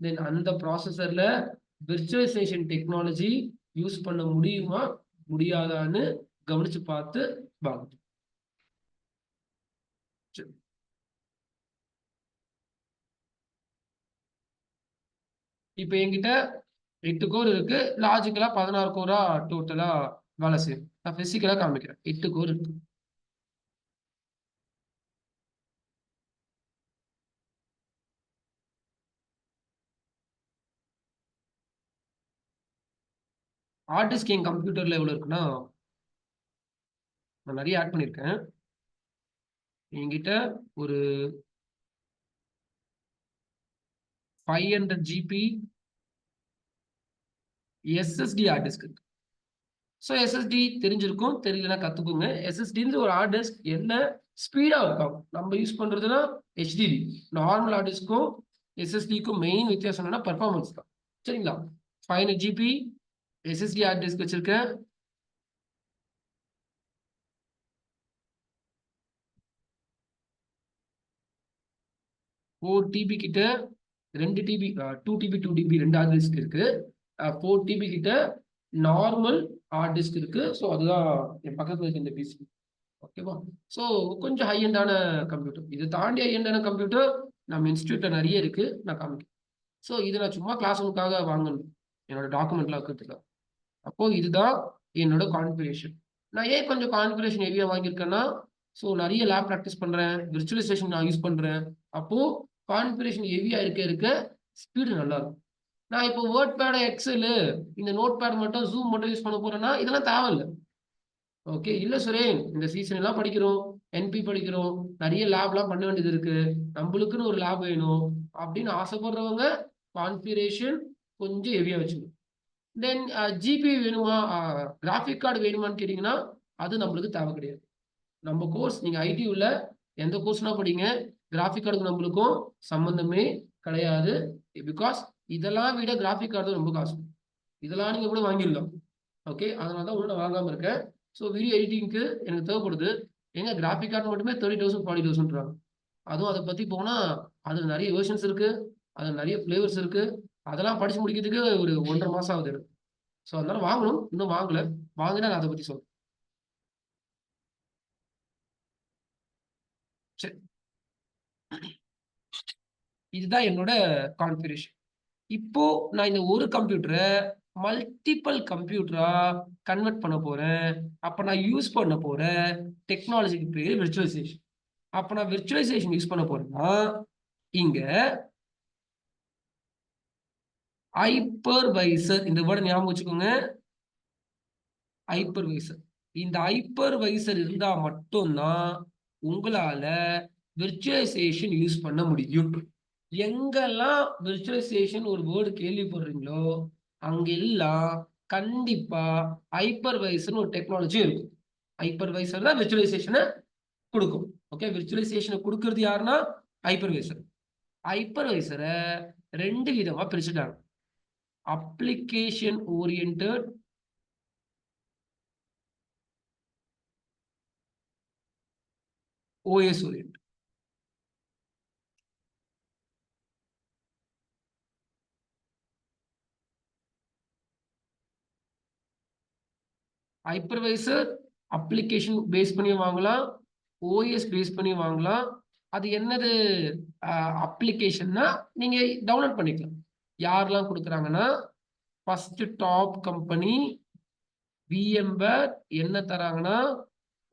தென் அந்த ப்ராசஸர்ல விர்ச்சுவலைசேஷன் டெக்னாலஜி யூஸ் பண்ண முடியுமா முடியாதான்னு கவனிச்சு பார்த்து வாங்க. இப்ப என்கிட்ட 8 கோர் இருக்கு, லாஜிக்கலா 16 கோரா டோட்டலா வேலை செய்யும். நான் பிசிக்கலா காமிக்கிறேன். 8 கோர் இருக்கு. ஹார்ட் டிஸ்க் என் கம்ப்யூட்டர்ல எவ்வளவு இருக்குன்னா, நான் நிறைய ஆட் பண்ணியிருக்கேன். என்கிட்ட ஒரு 500 ஜிபி எஸ்எஸ்டி ஹார்ட் டிஸ்க் இருக்கு. ஸோ எஸ்எஸ்டி தெரிஞ்சிருக்கும், தெரியலனா கத்துக்கோங்க. எஸ்எஸ்டின்ற ஒரு ஹார்ட் டிஸ்க் என்ன ஸ்பீடா இருக்கும். நம்ம யூஸ் பண்றதுன்னா HDD. நார்மல் ஹார்ட் டிஸ்க்கும் எஸ்எஸ்டிக்கும் மெயின் வித்தியாசம் என்னன்னா பெர்ஃபார்மன்ஸ் தான். சரிங்களா? 500 ஜிபி எஸ்எஸ்டி ஹார்ட் டிஸ்க் வச்சிருக்கேன். ஃபோர் டிபி கிட்ட 2 TB 2 TB 2 TB 2 hard disk இருக்கு. 4 டிபி கிட்ட நார்மல் ஹார்ட் டிஸ்க் இருக்கு. ஸோ அதுதான் என் பக்கத்துல இருக்க இந்த பிசி. ஓகேவா? ஸோ கொஞ்சம் ஹை எண்டான கம்ப்யூட்டர். இது தாண்டி ஹை எண்டான கம்ப்யூட்டர் நம்ம இன்ஸ்டியூட்ல நிறைய இருக்கு. நான் காமிக்கிறேன். ஸோ இது நான் சும்மா கிளாஸ் ரூமுக்காக வாங்கணும், என்னோட டாக்குமெண்ட்லாம் இருக்கிறதுக்கு. அப்போ இதுதான் என்னோட கான்ஃபிகரேஷன். நான் ஏன் கொஞ்சம் கான்ஃபிகரேஷன் ஹெவியா வாங்கியிருக்கேன்னா, ஸோ நிறைய லேப் ப்ராக்டிஸ் பண்றேன், விர்ச்சுவலைசேஷன் நான் யூஸ் பண்றேன். அப்போ கான்ஃபிகரேஷன் ஹெவியா இருக்க ஸ்பீடு நல்லா இருக்கும். நான் இப்போ வேர்ட் பேட், எக்ஸல், இந்த நோட் பேட் மட்டும் ஜூம் மட்டும் யூஸ் பண்ண போறேன்னா இதெல்லாம் தேவையில்லை. ஓகே, இல்ல சுரேன், இந்த சீசன் எல்லாம் படிக்கிறோம், என்பி படிக்கிறோம், நிறைய லேப்லாம் பண்ண வேண்டியது இருக்கு, நம்மளுக்குன்னு ஒரு லேப் வேணும் அப்படின்னு ஆசைப்படுறவங்க கான்ஃபிகரேஷன் கொஞ்சம் ஹெவியா வச்சுக்கணும். தென் ஜிபி வேணுமா, கிராஃபிக் கார்டு வேணுமான்னு கேட்டீங்கன்னா அது நம்மளுக்கு தேவை கிடையாது. நம்ம கோர்ஸ், நீங்க ஐடி உள்ள எந்த கோர்ஸ்னா படிங்க, கிராஃபிக் கார்டுக்கு நம்மளுக்கும் சம்பந்தமே கிடையாது. பிகாஸ் இதெல்லாம் விட கிராஃபிக் கார்டு ரொம்ப காசு. இதெல்லாம் நீங்க கூட வாங்கிடலாம். ஓகே, அதனால தான் உள்ள வாங்காம இருக்கேன். ஸோ வீடியோ எடிட்டிங்க்கு எனக்கு தேவைப்படுது. எங்க கிராஃபிக் கார்டு மட்டுமே 30,000 40,000ன்றாங்க. அதுவும் அதை பத்தி போனா அதுல நிறைய வெர்ஷன்ஸ் இருக்கு, அதுல நிறைய ஃபிளேவர்ஸ் இருக்கு. அதெல்லாம் படிச்சு முடிக்கிறதுக்கு ஒரு 1.5 மாசம் ஆகுது எனக்கு. ஸோ அதனால வாங்கணும், இன்னும் வாங்கல. வாங்கினா நான் அதை பத்தி சொல்றேன். சரி, இதுதான் என்னோட கான்ஃபிகரேஷன். இப்போ நான் இந்த ஒரு கம்ப்யூட்டரை மல்டிபிள் கம்ப்யூட்டரா கன்வெர்ட் பண்ண போறேன். அப்ப நான் யூஸ் பண்ண போற டெக்னாலஜிக்கு பேர் விர்ச்சுவலைசேஷன். அப்ப நான் விர்ச்சுவலைசேஷன் யூஸ் பண்ண போறேன்னா இங்க ஹைப்பர்வைசர், இந்த வேர்டை ஞாபகம் வச்சுக்கோங்க. ஹைப்பர்வைசர். இந்த ஹைப்பர்வைசர் இருந்தா மட்டும்தான் உங்களால விர்ச்சுவலைசேஷன் யூஸ் பண்ண முடியும். எங்கெல்லாம் விர்ச்சுவலைசேஷன் ஒரு வேர்டு கேள்விப்படுறீங்களோ அங்கெல்லாம் கண்டிப்பா ஹைப்பர்வைசர் ஒரு டெக்னாலஜி இருக்கும். ஹைப்பர்வைசர் தான் விர்ச்சுவலைசேஷனை கொடுக்கும். ஓகே, விர்ச்சுவலைசேஷனை கொடுக்கிறது யாருன்னா ஹைப்பர்வைசர். ஹைப்பர்வைசரை 2 விதமா பிரிச்சுட்டாங்க. Application oriented, OS oriented. Hypervisor application base பண்ணி வாங்கலாம், OS பேஸ் பண்ணி வாங்கலாம். அது என்னது அப்ளிகேஷன்னா நீங்க டவுன்லோட் பண்ணிக்கலாம். யாரெல்லாம் கொடுக்குறாங்கன்னா ஃபர்ஸ்ட் டாப் கம்பெனி VMware என்ன தராங்கன்னா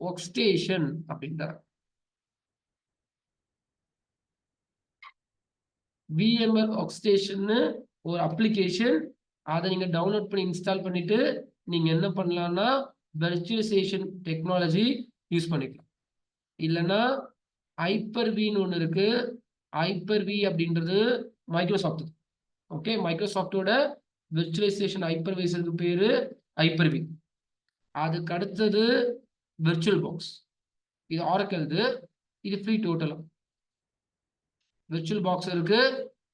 ஒர்க் ஸ்டேஷன் அப்படின்றாங்க. VMware ஒர்க் ஸ்டேஷன் ஒரு அப்ளிகேஷன். அதை நீங்க டவுன்லோட் பண்ணி இன்ஸ்டால் பண்ணிட்டு நீங்க என்ன பண்ணலாம்னா விர்ச்சுவலைசேஷன் டெக்னாலஜி யூஸ் பண்ணிக்கலாம். இல்லைன்னா ஹைப்பர்-வின்னு ஒன்று இருக்கு. ஹைப்பர்-வி அப்படின்றது மைக்ரோசாஃப்ட். ஓகே, மைக்ரோசாஃப்டோட விர்ச்சுவலைசேஷன் ஹைப்பர்வைசருக்கு பேரு ஹைப்பர்-வி. அதுக்கு அடுத்தது விர்ச்சுவல் பாக்ஸ். இது ஆரக்கிள்து, இது ஃப்ரீ டோட்டலா. விர்ச்சுவல் பாக்ஸ் இருக்கு.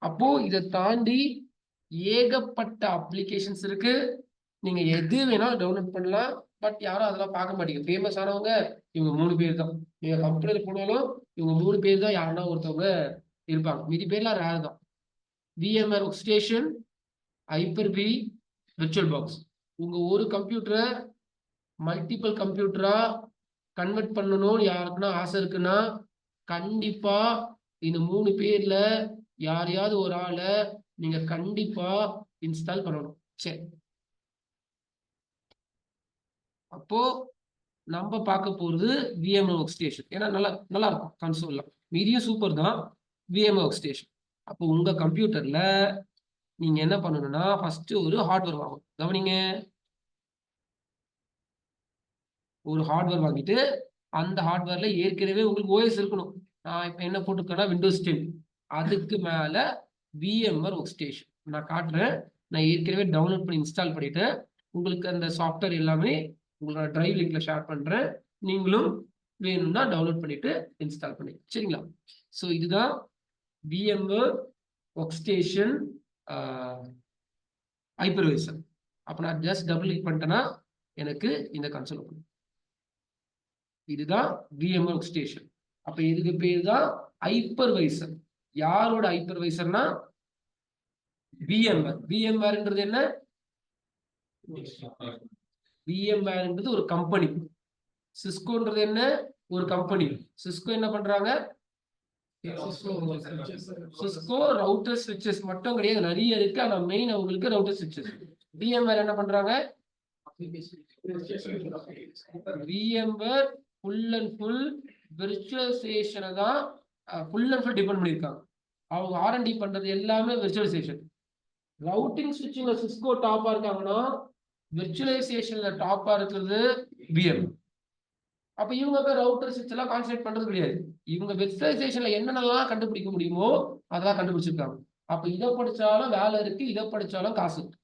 அப்போ இதை தாண்டி ஏகப்பட்ட அப்ளிகேஷன்ஸ் இருக்கு. நீங்க எது வேணாலும் டவுன்லோட் பண்ணலாம். பட் யாரும் அதெல்லாம் பார்க்க மாட்டீங்க. ஃபேமஸ் ஆனவங்க இவங்க 3 பேர் தான். நீங்க கம்ப்யூட்டர் போனாலும் இவங்க 3 பேர் தான் யாருன்னா ஒருத்தவங்க இருப்பாங்க. மீதி பேர்லாம் ரேர் தான். VMware work station, Hyper-V, virtual box. உங்க ஒரு கம்ப்யூட்டரை மல்டிபிள் கம்ப்யூட்டரா கன்வெர்ட் பண்ணணும்னு யாருக்குன்னா ஆசை இருக்குன்னா கண்டிப்பா இந்த 3 பேர்ல யாரையாவது ஒரு ஆளை நீங்க கண்டிப்பா இன்ஸ்டால் பண்ணணும். சரி, அப்போ நம்ம பார்க்க போறது VMware ஒர்க் ஸ்டேஷன். ஏன்னா நல்லா இருக்கும் கன்சோல்லாம். மீதியும் சூப்பர் தான். VMware work station. அப்போ உங்க கம்ப்யூட்டர்ல நீங்க என்ன பண்ணணும்னா ஃபர்ஸ்ட் ஒரு ஹார்ட்வேர் வாங்கணும். கவனிங்க, ஒரு ஹார்ட்வேர் வாங்கிட்டு அந்த ஹார்ட்வேர்ல ஏற்கனவே உங்களுக்கு ஓஎஸ் இருக்கணும். நான் இப்போ என்ன போட்டிருக்கேன்னா விண்டோஸ் 10. அதுக்கு மேல VMware ஒர்க் ஸ்டேஷன் நான் காட்டுறேன். நான் ஏற்கனவே டவுன்லோட் பண்ணி இன்ஸ்டால் பண்ணிட்டு உங்களுக்கு அந்த சாஃப்ட்வேர் எல்லாமே உங்களோட டிரைவ் லிங்க்ல ஷேர் பண்றேன். நீங்களும் வேணும்னா டவுன்லோட் பண்ணிட்டு இன்ஸ்டால் பண்ணி சரிங்களா. ஸோ இதுதான் VMware ஒர்க் ஸ்டேஷன் ஹைப்பர்வைசர். அப்போ நான் ஜஸ்ட் டபுள் கிளிக் பண்ணிட்டேன்னா எனக்கு இந்த கன்சோல் ஓப்பன். இதுதான் VMware ஒர்க் ஸ்டேஷன். அப்ப இதுக்கு பேர் தான் ஹைப்பர்வைசர். யாரோட ஹைப்பர்வைசர்னா VMware. VMwareன்றது என்ன? VMwareன்றது ஒரு கம்பெனி. சிஸ்கோன்றது என்ன? ஒரு கம்பெனி. சிஸ்கோ என்ன பண்றாங்க? சிஸ்கோ ரவுட்டர் ஸ்விட்சஸ் மட்டும் கிடையாது, நிறைய இருக்கு. ஆனா மெயின் அவங்களுக்கு ரவுட்டர் ஸ்விட்சஸ். VMware என்ன பண்றாங்க? VMware ஃபுல் அண்ட் ஃபுல் விர்ச்சுவலைசேஷனை தான் ஃபுல் அண்ட் ஃபுல் டிபெண்ட் பண்ணியிருக்காங்க. அவங்க R&D பண்றது எல்லாமே விர்ச்சுவலைசேஷன். ரவுட்டிங் ஸ்விட்சிங்ல சிஸ்கோ டாப்பா இருக்காங்கன்னா விர்ச்சுவலைசேஷன்ல டாப்பா இருக்கிறது VM. அப்ப இவங்க ரவுட்டர் ஸ்விட்ச் எல்லாம் கான்சென்ட்ரேட் பண்றது கிடையாது. இவங்க விர்ச்சுவலைசேஷன்ல என்னென்னலாம் கண்டுபிடிக்க முடியுமோ அதெல்லாம் கண்டுபிடிச்சிருக்காங்க. அப்ப இதை படிச்சாலும் வேலை இருக்கு, இதை படிச்சாலும் காசு இருக்கு,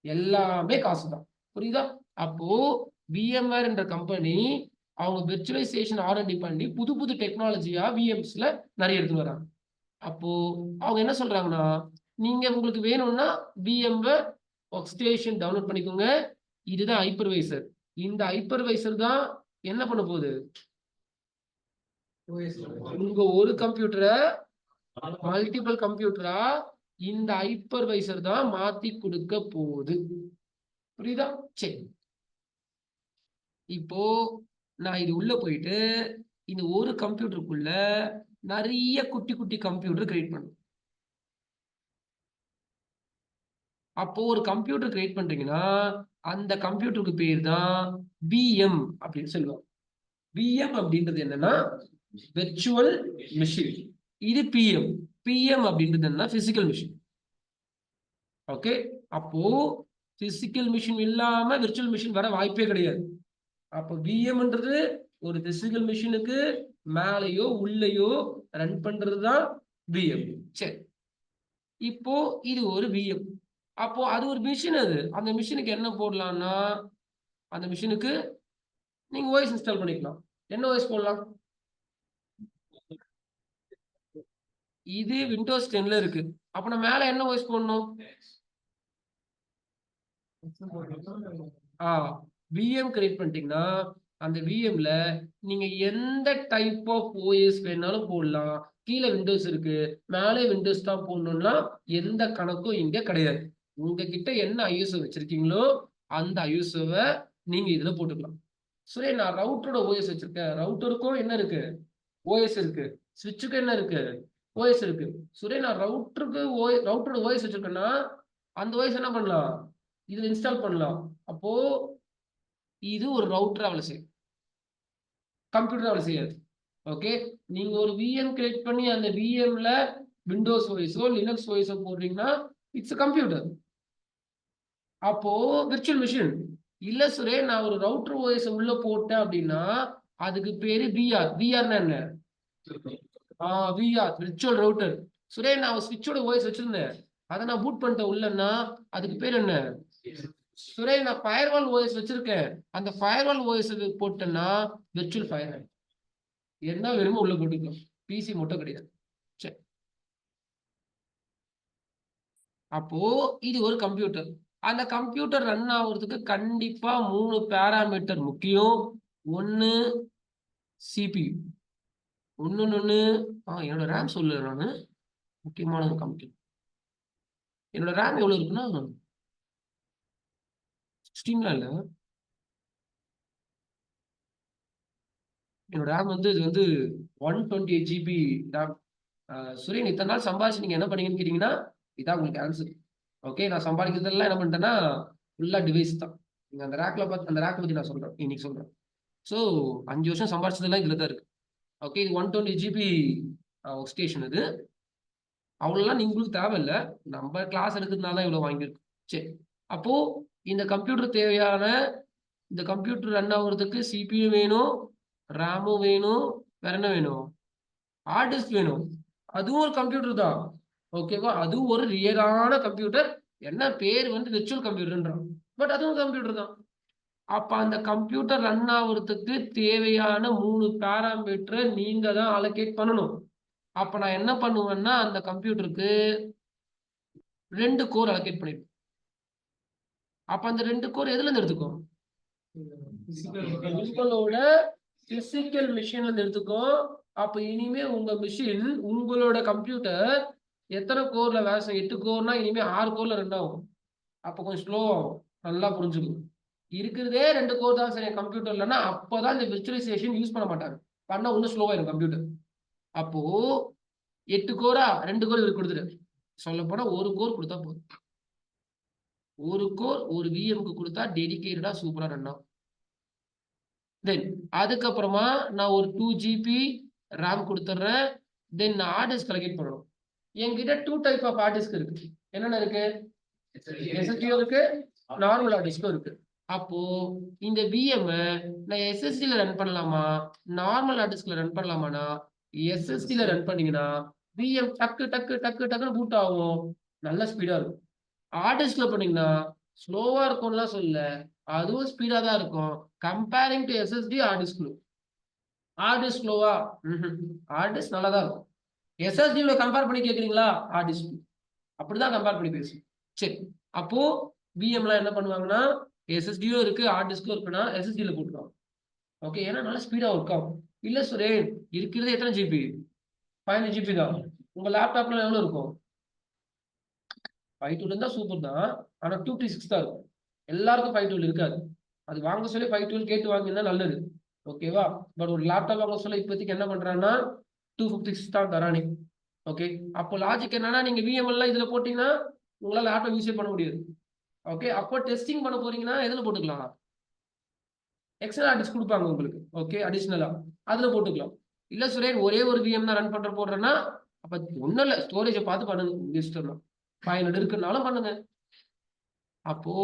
எல்லாமே காசு தான். புரியுதா? அப்போ VMware என்ற கம்பெனி அவங்க விர்ச்சுவலைசேஷன் R&D பண்ணி புது புது டெக்னாலஜியா VMsல நிறைய எடுத்து வராங்க. அப்போ அவங்க என்ன சொல்றாங்கன்னா, நீங்க உங்களுக்கு வேணும்னா VMware ஒர்க் ஸ்டேஷன் டவுன்லோட் பண்ணிக்கோங்க. இதுதான் ஹைப்பர்வைசர். இந்த ஹைப்பர்வைசர் தான் என்ன பண்ண போகுது? உங்க ஒரு கம்ப்யூட்டரை மல்டிபிள் கம்ப்யூட்டரா இந்த ஹைப்பர்வைசர் தான் மாத்தி கொடுக்க போகுது. புரியுதா? சரி, இப்போ நான் இது உள்ள போயிட்டு இந்த ஒரு கம்ப்யூட்டருக்குள்ள நிறைய குட்டி குட்டி கம்ப்யூட்டர் கிரியேட் பண்ணும். அப்போ ஒரு கம்ப்யூட்டர் கிரியேட் பண்றீங்கன்னா அந்த கம்ப்யூட்டருக்கு பேர் தான் VM அப்படின்னு சொல்லுவாங்க. VM அப்படின்றது என்னன்னா விர்ச்சுவல் மிஷின். இது PM அப்படின்றது என்ன? Physical machine. ஓகே, அப்போ பிசிக்கல் மிஷின் இல்லாம விர்ச்சுவல் மிஷின் வர வாய்ப்பே கிடையாது. அப்போ VMன்றது ஒரு பிசிக்கல் மிஷினுக்கு மேலேயோ உள்ளேயோ ரன் பண்றது தான் VM. சரி, இப்போ இது ஒரு VM. அப்போ அது ஒரு மிஷின். அது அந்த மிஷினுக்கு என்ன போடலாம்னா அந்த மிஷினுக்கு நீங்க OS இன்ஸ்டால் பண்ணிக்கலாம். என்ன OS போடலாம்? இது விண்டோஸ் 10ல இருக்கு. அப்ப நான் மேல என்ன OS போடணும்? VM கிரியேட் பண்ணிட்டீங்கன்னா அந்த VMல நீங்க எந்த டைப் ஆஃப் OS வேணாலும் போடலாம். கீழே விண்டோஸ் இருக்கு, மேலே விண்டோஸ் தான் போடணும்னா எந்த கணக்கும் இங்க கிடையாது. உங்ககிட்ட என்ன ISO வச்சிருக்கீங்களோ அந்த ISOவை நீங்க இதுல போட்டுக்கலாம். சரி, நான் ரவுட்டரோட OS வச்சிருக்கேன். ரவுட்டருக்கும் என்ன இருக்கு? OS இருக்கு. ஸ்விட்சுக்கு என்ன இருக்கு? OS இருக்கு. சரி, நான் ரவுட்டரோட OS வச்சிருக்கேன்னா அந்த OS என்ன பண்ணலாம்? இதுல இன்ஸ்டால் பண்ணலாம். அப்போ இது ஒரு ரவுட்டரா வேலை செய்யும், கம்ப்யூட்டர் வேலை செய்யாது. ஓகே, நீங்க ஒரு VM கிரியேட் பண்ணி அந்த VMல விண்டோஸ் OSஓ லினக்ஸ் OSஓ போடுறீங்கன்னா இட்ஸ் கம்ப்யூட்டர். அப்போ விர்ச்சுவல் மிஷின் இல்ல சுரே, நான் ஒரு ரவுட்டர் OS உள்ள போட்டேன் அப்படின்னா அதுக்கு பேரு VR. VRனா என்ன? VR virtual router. சுரே, நான் ஸ்விட்சோட OS வச்சிருந்தேன், அதை நான் பூட் பண்ணிட்டேன் உள்ளன்னா அதுக்கு பேர் என்ன? சுரே, நான் ஃபயர்வால் OS வச்சிருக்கேன், அந்த ஃபயர்வால் OS போட்டேன்னா விர்ச்சுவல் ஃபயர்வால். என்ன வேணுமோ உள்ள போட்டுக்கலாம், PC மட்டும் கிடையாது. சரி, அப்போ இது ஒரு கம்ப்யூட்டர். அந்த கம்ப்யூட்டர் ரன் ஆகுறதுக்கு கண்டிப்பா 3 பேராமீட்டர் முக்கியம். ஒன்னு CPU, ஒன்னு என்னோட ரேம் சொல்லு. நானு முக்கியமான ஒரு கம்ப்யூட்டர். என்னோட ரேம் எவ்வளவு இருக்குன்னா 16 இல்ல, என்னோட ரேம் வந்து இது வந்து 128 GB ரேம். சுரேன், இத்தனை நாள் சம்பாதிச்சு நீங்க என்ன பண்ணீங்கன்னு கேட்டீங்கன்னா இதான் உங்களுக்கு ஆன்சர். ஓகே, நான் சம்பாதிக்கிறதெல்லாம் என்ன பண்ணிட்டேன்னா ஃபுல்லா டிவைஸ் தான். நீங்க அந்த ரேக்ல பார்த்து அந்த ரேக் பத்தி நான் சொல்றேன், இன்னைக்கு சொல்றேன். ஸோ 5 வருஷம் சம்பாதிச்சதெல்லாம் இதுல தான் இருக்கு. ஓகே, இது 120 GB ஒர்க் ஸ்டேஷன். இது அவ்வளோலாம் உங்களுக்கு தேவையில்லை, நம்ம கிளாஸ் எடுக்கிறதுனால தான் இவ்வளோ வாங்கியிருக்கோம். சரி, அப்போ இந்த கம்ப்யூட்டர் தேவையான இந்த கம்ப்யூட்டர் ரன் ஆகுறதுக்கு CPU வேணும், ரேமும் வேணும், வேற என்ன வேணும், ஹார்ட் டிஸ்க் வேணும். அதுவும் ஒரு கம்ப்யூட்டர் தான். ஓகேவா? அதுவும் ஒரு ரியலான கம்ப்யூட்டர். என்ன பேர் வந்து விர்ச்சுவல் கம்ப்யூட்டர்ன்றான். பட் அதுவும் கம்ப்யூட்டர் தான். அப்ப அந்த கம்ப்யூட்டர் ரன் ஆகுறதுக்கு தேவையான 3 பாராமீட்டரை நீங்க தான் அலோகேட் பண்ணணும். அப்ப நான் என்ன பண்ணுவேன்னா அந்த கம்ப்யூட்டருக்கு 2 கோர் அலோகேட் பண்ணிருப்பேன். அப்ப அந்த 2 கோர் எதுல இருந்து எடுத்துக்கும், உங்களோட பிசிக்கல் மிஷின்ல இருந்து எடுத்துக்கும். அப்ப இனிமே உங்க மிஷின், உங்களோட கம்ப்யூட்டர் எத்தனை கோர்ல வேலை செய்யும்? 8 கோர்னா இனிமே 6 கோர்ல ரன் ஆகும். அப்ப கொஞ்சம் ஸ்லோ ஆகும். நல்லா புரிஞ்சுக்கணும். இருக்கிறதே 2 கோர் தான் சரி கம்ப்யூட்டர்லன்னா அப்பதான் இந்த விர்ச்சுவலைசேஷன் யூஸ் பண்ண மாட்டாங்க. பண்ணா இன்னும் ஸ்லோவாயிரும் கம்ப்யூட்டர். அப்போ 8 கோரா 2 கோர் இவருக்கு கொடுத்துரு. சொல்ல போனா 1 கோர் கொடுத்தா போதும். 1 கோர் ஒரு விஎம்க்கு கொடுத்தா டெடிகேட்டடா சூப்பரா ரன் ஆகும். தென் அதுக்கப்புறமா நான் ஒரு 2 ஜிபி ரேம் கொடுத்துட்றேன். தென் நான் ஹார்ட் டிஸ்க் அலோகேட் பண்ணணும். என்கிட்ட 2 டைப் ஆஃப் ஹார்ட் டிஸ்க் இருக்கு. என்னென்ன இருக்கு? எஸ்எஸ்டியும் இருக்கு, நார்மல் ஹார்ட் டிஸ்க்கும் இருக்கு. அப்போ இந்த விஎம் நான் எஸ்எஸ்டில ரன் பண்ணலாமா, நார்மல் ஹார்ட் டிஸ்க்ல ரன் பண்ணலாமானா, எஸ்எஸ்டில ரன் பண்ணீங்கன்னா விஎம் டக்கு டக்கு டக்கு டக்குன்னு பூட் ஆகும், நல்ல ஸ்பீடா இருக்கும். ஹார்ட் டிஸ்க்ல பண்ணீங்கன்னா ஸ்லோவா இருக்கும்லாம் சொல்லல, அதுவும் ஸ்பீடா தான் இருக்கும். Comparing to SST hard disk. Hard disk ஸ்லோவா? ஹார்ட் டிஸ்க் நல்லா தான் இருக்கும். எஸ்எஸ்டியோட கம்பேர் பண்ணி கேக்குறீங்களா? ஹார்ட் டிஸ்க் அப்படிதான் கம்பேர் பண்ணி பேசு. சரி, அப்போ விஎம்லாம் என்ன பண்ணுவாங்கன்னா எஸ்எஸ்டியும் இருக்கு ஹார்ட் டிஸ்க்கும் இருக்குன்னா எஸ்எஸ்டில போட்டுருவாங்க. ஓகே, ஏன்னா நல்லா ஸ்பீடா ஒர்க் ஆகும். இல்ல சுரேன் இருக்கிறது எத்தனை ஜிபி? 15 ஜிபி தான். உங்க லேப்டாப்ல எவ்வளவு இருக்கும்? 512 இருந்தா சூப்பர் தான். ஆனா 256 தான் இருக்கும். எல்லாருக்கும் 512 இருக்காது. அது வாங்க சொல்லி 512 கேட்டு வாங்கினா நல்லது. ஓகேவா? பட் ஒரு லேப்டாப் வாங்க சொல்ல இப்போதைக்கு என்ன பண்றான்னா 256 தான் தரானே. ஓகே, அப்போ லாஜிக் என்னன்னா நீங்க விஎம் எல்லாம் இதுல போட்டீங்கன்னா உங்களால லேப்டாப் யூஸே பண்ண முடியாது. ஓகே, அப்போ டெஸ்டிங் பண்ண போறீங்கன்னா எதுல போட்டுக்கலாம்? எக்ஸ்டர்னல் ஹார்ட் டிஸ்க் கொடுப்பாங்க உங்களுக்கு. ஓகே, அடிஷனலா அதுல போட்டுக்கலாம். இல்ல சுரேன் ஒரே ஒரு விஎம் தான் ரன் பண்ற போடுறேன்னா அப்ப ஒண்ணும் இல்ல, ஸ்டோரேஜை பார்த்து பண்ணுங்க. இஷ்டம் 500 இருக்குனாலும் பண்ணுங்க. அப்போ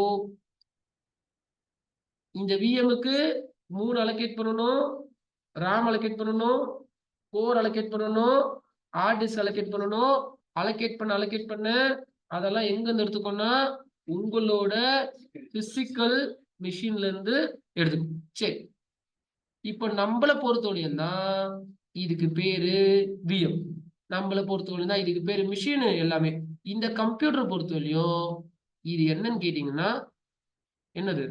இந்த விஎம்க்கு 3 அலோகேட் பண்ணணும், RAM அலோகேட் பண்ணணும், கோர் அலோகேட் பண்ணணும், ஹார்ட் டிஸ்க் அலோகேட் பண்ணணும். அலோகேட் பண்ண அதெல்லாம் எங்க இருந்து எடுத்துக்கோன்னா உங்களோட பிசிக்கல் மிஷின்ல இருந்து எடுத்துக்கணும். சரி, இப்ப நம்மளை பொறுத்தவரையும் தான் இதுக்கு பேரு விஎம். நம்மளை பொறுத்தவரையும் தான் இதுக்கு பேரு மிஷின் எல்லாமே. இந்த கம்ப்யூட்டர் பொறுத்தவரையும் இது என்னன்னு கேட்டீங்கன்னா என்னது?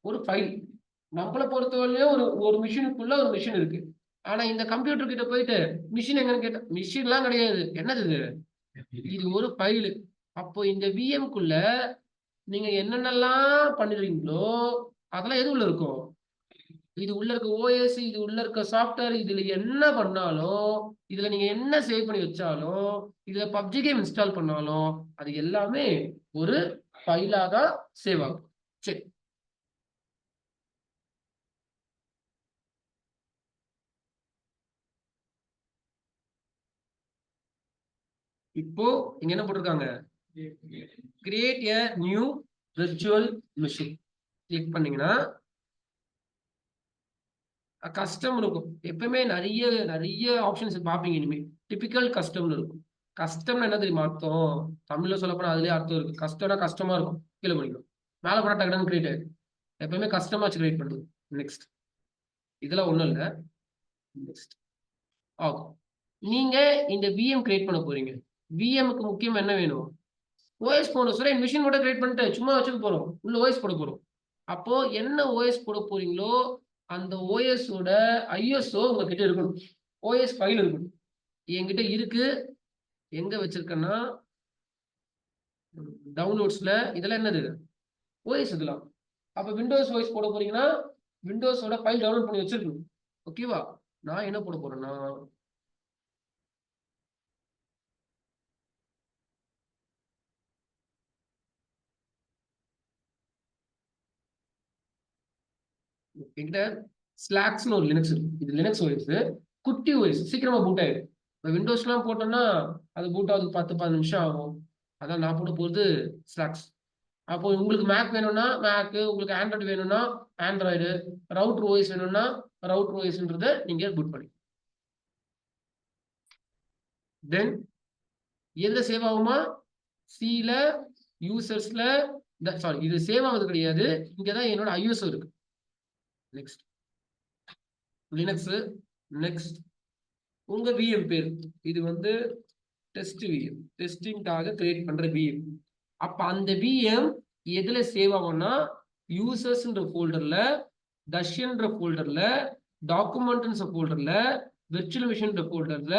ஒரு ஃபைல். நம்மளை பொறுத்தவரையிலும் ஒரு மிஷினுக்குள்ள ஒரு மிஷின் இருக்கு. ஆனா இந்த கம்ப்யூட்டர் கிட்ட போயிட்டு மிஷின் எங்கன்னு கேட்டா மிஷின்லாம் கிடையாது. என்னது இது? இது ஒரு ஃபைல். அப்போ இந்த விஎம்குள்ள நீங்க என்னென்னலாம் பண்ணிடுறீங்களோ அதெல்லாம் எது உள்ள இருக்கும்? இது உள்ள இருக்க ஓஎஸ், இது உள்ள இருக்க சாஃப்ட்வேர், இதுல என்ன பண்ணாலும், இதுல நீங்க என்ன சேவ் பண்ணி வச்சாலும், இதுல பப்ஜி கேம் இன்ஸ்டால் பண்ணாலும் அது எல்லாமே ஒரு ஃபைலா தான் சேவ் ஆகும். சரி, இப்போ இங்க என்ன போட்டிருக்காங்க? Create a new virtual machine click பண்ணீங்கன்னா கஸ்டம் இருக்கும். எப்பவுமே நிறைய நிறைய ஆப்ஷன்ஸ் பார்ப்பீங்க. இனிமே டிபிக்கல் கஸ்டம்னு இருக்கும். கஸ்டம்னு என்ன தெரியுமா அர்த்தம்? தமிழ்ல சொல்ல போனா அதுலயே அர்த்தம் இருக்கு. கஸ்டம்னா கஷ்டமா இருக்கும். கீழே பண்ணிக்கணும். மேல போனா டக்குனு கிரியேட் ஆயிடும். எப்பவுமே கஸ்டமா வச்சு கிரியேட் பண்ணுறது. நெக்ஸ்ட், இதெல்லாம் ஒண்ணும் இல்ல. நெக்ஸ்ட், ஆகும். நீங்க இந்த விஎம் கிரியேட் பண்ண போறீங்க. விஎம்க்கு முக்கியம் என்ன வேணும்? ஓஎஸ் போடணும். சரி, மிஷின் கூட கிரியேட் பண்ணிட்டு சும்மா வச்சுக்க போறோம். உள்ள ஓஎஸ் போட போறோம். அப்போ என்ன ஓஎஸ் போட போறீங்களோ அந்த ஓஎஸ் ஓட ஐஎஸ்ஓ உங்ககிட்ட இருக்கணும். ஓஎஸ் ஃபைல் இருக்கணும். என்கிட்ட இருக்கு. எங்க வச்சிருக்கேன்னா டவுன்லோட்ஸ்ல. இதெல்லாம் என்னது? ஓஎஸ் இதெல்லாம். அப்ப விண்டோஸ் ஓஎஸ் போட போறீங்கன்னா விண்டோஸோட ஃபைல் டவுன்லோட் பண்ணி வச்சிருக்கணும். ஓகேவா? நான் என்ன போட போறேன்னா என்கிட்ட ஸ்லாக்ஸ்னு ஒரு லினக்ஸ் இருக்கு. இது லினக்ஸ் ஓஎஸ், குட்டி ஓஎஸ், சீக்கிரமா பூட் ஆயிடும். இப்போ விண்டோஸ்லாம் போட்டோம்னா அது பூட் ஆகுது 10-15 நிமிஷம் ஆகும். அதான் நான் போட போகிறது ஸ்லாக்ஸ். அப்போ உங்களுக்கு மேக் வேணும்னா மேக், உங்களுக்கு ஆண்ட்ராய்டு வேணும்னா ஆண்ட்ராய்டு, ரவுட்டர் ஓஎஸ் வேணும்னா ரவுட்டர் ஓஎஸ்ன்றதை நீங்க புட் பண்ணி. தென் எதுல சேவ் ஆகுமா? சில யூசர்ஸ்ல, சாரி இது சேவ் ஆகுது கிடையாது, இங்கதான் என்னோட ஐஎஸ்ஓ இருக்கு. Next Linux. நெக்ஸ்ட் உங்க விஎம் பேர், இது வந்து டெஸ்ட் விஎம், டெஸ்டிங்காக கிரியேட் பண்ற விஎம். அப்ப அந்த விஎம் எதுல சேவ் ஆகும்னா யூசர்ஸ்ன்ற ஃபோல்டர்ல, தஷ்யன்ற ஃபோல்டர்ல, டாக்குமெண்ட்ன்ற ஃபோல்டர்ல, விர்ச்சுவல் மிஷின்ற ஃபோல்டர்ல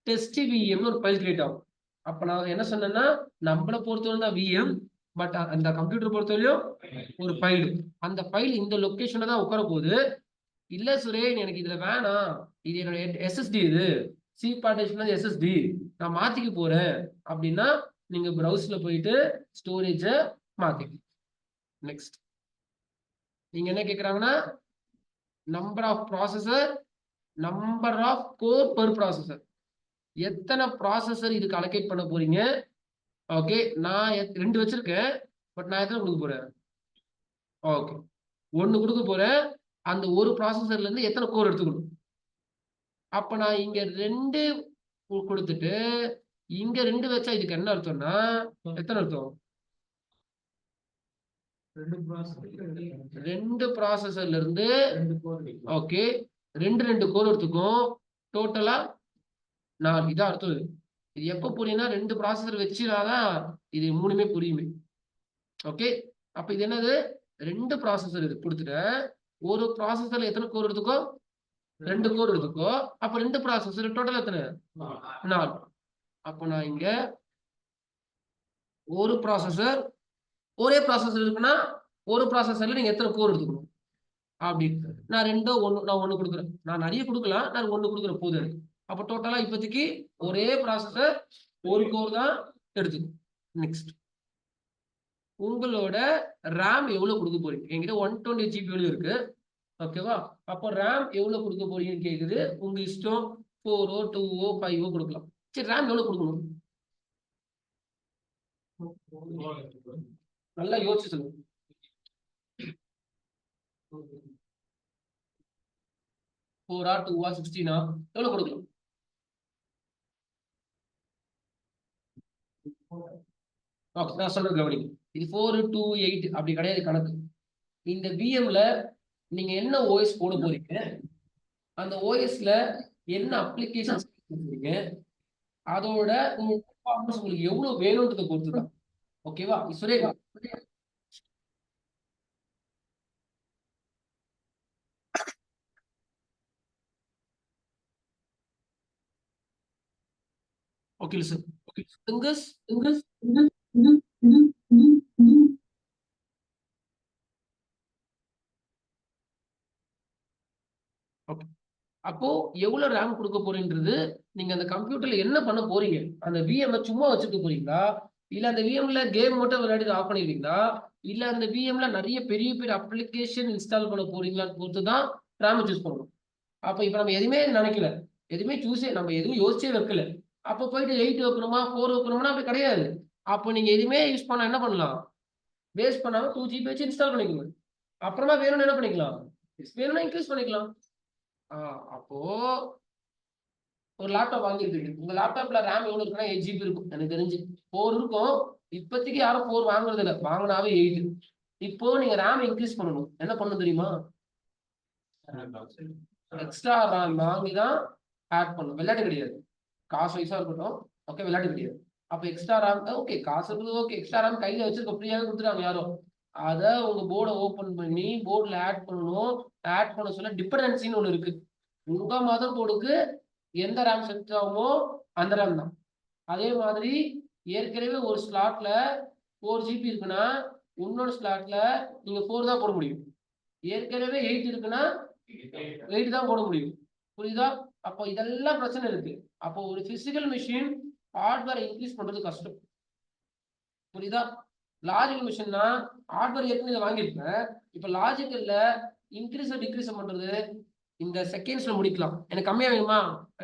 டெஸ்ட் விஎம்னு ஒரு ஃபைல் கிரியேட் ஆகும். அப்ப நான் என்ன சொன்னேன்னா நம்மளை பொறுத்தவரை தான் விஎம், பட் அந்த கம்ப்யூட்டர் பொறுத்தவரையும் ஒரு ஃபைல். அந்த ஃபைல் இந்த லொகேஷன்ல தான் உட்கார போகுது. இல்ல சுரேன் எனக்கு இதுல வேணாம், இது என்னோட எஸ்எஸ்டி, இது சி பார்ட்டிஷன் எஸ்எஸ்டி, நான் மாத்திக்க போறேன் அப்படின்னா நீங்க ப்ரௌஸ்ல போயிட்டு ஸ்டோரேஜ மாத்திக்கலாம். நெக்ஸ்ட் நீங்க என்ன கேக்குறாங்கன்னா number of processor, number of core per processor, எத்தனை ப்ராசஸர் இதுக்கு அலோகேட் பண்ண போறீங்க. ஓகே, நான் 2 வச்சிருக்கேன், பட் நான் எத்தனை கொடுக்க போறேன்? ஓகே, 1 கொடுக்க போறேன். அந்த ஒரு ப்ராசஸர்ல இருந்து எத்தனை கோர் எடுத்துக்கணும்? அப்ப நான் இங்க 2 கொடுத்துட்டு இங்க 2 வச்சா இதுக்கு என்ன அர்த்தம்னா எத்தனை அர்த்தம்? 2 ப்ராசஸர்ல இருந்து ஓகே 2 கோர் எடுத்துக்கும். டோட்டலா 4. இதான் அர்த்தம். இது எப்ப புரியும்னா 2 ப்ராசஸர் வச்சுனாதான் இது 3மே புரியுமே. ஓகே, அப்ப இது என்னது? 2 ப்ராசஸர் இது கொடுத்துட்டேன். ஒரு ப்ராசஸர்ல எத்தனை கோர் எடுத்துக்கோ? 2 கோர் எடுத்துக்கோ. அப்ப 2 ப்ராசஸர் டோட்டல் எத்தனை? 4. அப்ப நான் இங்க ஒரு ப்ராசஸர், ஒரே ப்ராசஸர் இருக்குன்னா ஒரு ப்ராசஸர்ல நீங்க எத்தனை கோர் எடுத்துக்கணும் அப்படின்னு. நான் 2 1 நான் 1 கொடுக்குறேன். நான் நிறைய கொடுக்கலாம், நான் 1 கொடுக்குறேன் போது. அப்ப டோட்டலா இப்போதைக்கு ஒரே ப்ராசஸர் ஒரு கோர் தான் எடுத்துக்கும். நெக்ஸ்ட் உங்களோட ரேம் எவ்வளவு கொடுக்க போறீங்க? என்கிட்ட 120 GB இருக்கு. ஓகேவா? அப்போ ரேம் எவ்வளவு கொடுக்க போறீங்கன்னு கேக்குது. உங்க இஷ்டம், 4 2 5 கொடுக்கலாம். சரி, ரேம் எவ்வளவு கொடுக்கணும்? நல்லா யோசிச்சு சொல்லுங்க. 4 2 16 எவ்வளவு கொடுக்கலாம்? ஓகே, நான் சொல்றது கவனிங்க. இது 4 2 8 அப்படி கிடையாது கணக்கு. இந்த விஎம்ல நீங்க என்ன ஓஎஸ் போட போறீங்க, அந்த ஓஎஸ்ல என்ன அப்ளிகேஷன்ஸ் போறீங்க, அதோட உங்களுக்கு எவ்வளவு வேணும்ன்றதை பொறுத்துதான். ஓகேவா? Surekha okay sir. Okay things okay. அப்போ எவ்வளவு ரேம் கொடுக்க போறீன்றது நீங்க அந்த கம்ப்யூட்டர்ல என்ன பண்ண போறீங்க, அந்த விஎம் சும்மா வச்சுக்க போறீங்களா, இல்ல அந்த விஎம்ல கேம் மட்டும் விளையாடி ஆஃப் பண்ணிடுவீங்களா, இல்ல அந்த விஎம்ல நிறைய பெரிய பெரிய அப்ளிகேஷன் இன்ஸ்டால் பண்ண போறீங்களான்னு பொறுத்து தான் ரேம் சூஸ் பண்ணணும். அப்ப இப்ப நம்ம எதுவுமே நினைக்கல, எதுவுமே நம்ம எதுவும் யோசிச்சே வைக்கல. அப்ப போயிட்டு 8 வைக்கணுமா 4 வைக்கணும்னா அப்படி கிடையாது. அப்போ நீங்க எதுவுமே யூஸ் பண்ண என்ன பண்ணலாம், வேஸ்ட் பண்ணாம 2 GB வச்சு இன்ஸ்டால் பண்ணிக்கோங்க. அப்புறமா வேணும்னு என்ன பண்ணிக்கலாம், வேணும்னா இன்க்ரீஸ் பண்ணிக்கலாம். அப்போ ஒரு லேப்டாப் வாங்கிருக்கீங்க, உங்க லேப்டாப்ல ரேம் எவ்வளவு இருக்குன்னா 8 GB இருக்கும். எனக்கு தெரிஞ்சு 4 இருக்கும். இப்போதைக்கு யாரும் 4 வாங்குறது இல்லை, வாங்கினாவே 8. இப்போ நீங்க ரேம் இன்க்ரீஸ் பண்ணணும், என்ன பண்ணணும் தெரியுமா? எக்ஸ்ட்ரா ரேம் வாங்கி தான் ஆட் பண்ணணும். விளையாட்டு கிடையாது, காசு வைஸா இருக்கட்டும். ஓகே, விளையாட்டு கிடையாது. அப்ப எக்ஸ்ட்ரா ரேம் ஓகே, காசு இருக்குது ஓகே, எக்ஸ்ட்ரா ரேம் கையில வச்சிருக்க ஃப்ரீயாவே கொடுத்துட்டாங்க யாரோ, அதை உங்க போர்டை ஓபன் பண்ணி போர்டில் ஆட் பண்ணணும். ஆட் பண்ண சொல்ல டிபெண்டன்சின்னு ஒன்று இருக்கு. உங்க மதர் போர்டுக்கு எந்த ரேம் செட் ஆகுமோ அந்த ரேம் தான். அதே மாதிரி ஏற்கனவே ஒரு ஸ்லாட்ல 4 GB இருக்குன்னா இன்னொரு ஸ்லாட்ல நீங்க 4 தான் போட முடியும். ஏற்கனவே 8 இருக்குன்னா 8 தான் போட முடியும். புரியுதா? அப்போ இதெல்லாம் பிரச்சனை இருக்கு. அப்போ ஒரு பிசிக்கல் மிஷின் ஹார்ட்வேர் இன்க்ரீஸ் பண்றது கஷ்டம். புரியுதா? லாஜிக்கல் மிஷின்னா ஹார்ட்வேர் ஏற்கனவே வாங்கியிருப்பேன். இப்ப லாஜிக்கல்ல இன்க்ரீஸ் டிக்ரீஸ் பண்றது இந்த செகண்ட்ஸ்ல முடிக்கலாம். எனக்கு கம்மியா வேணுமா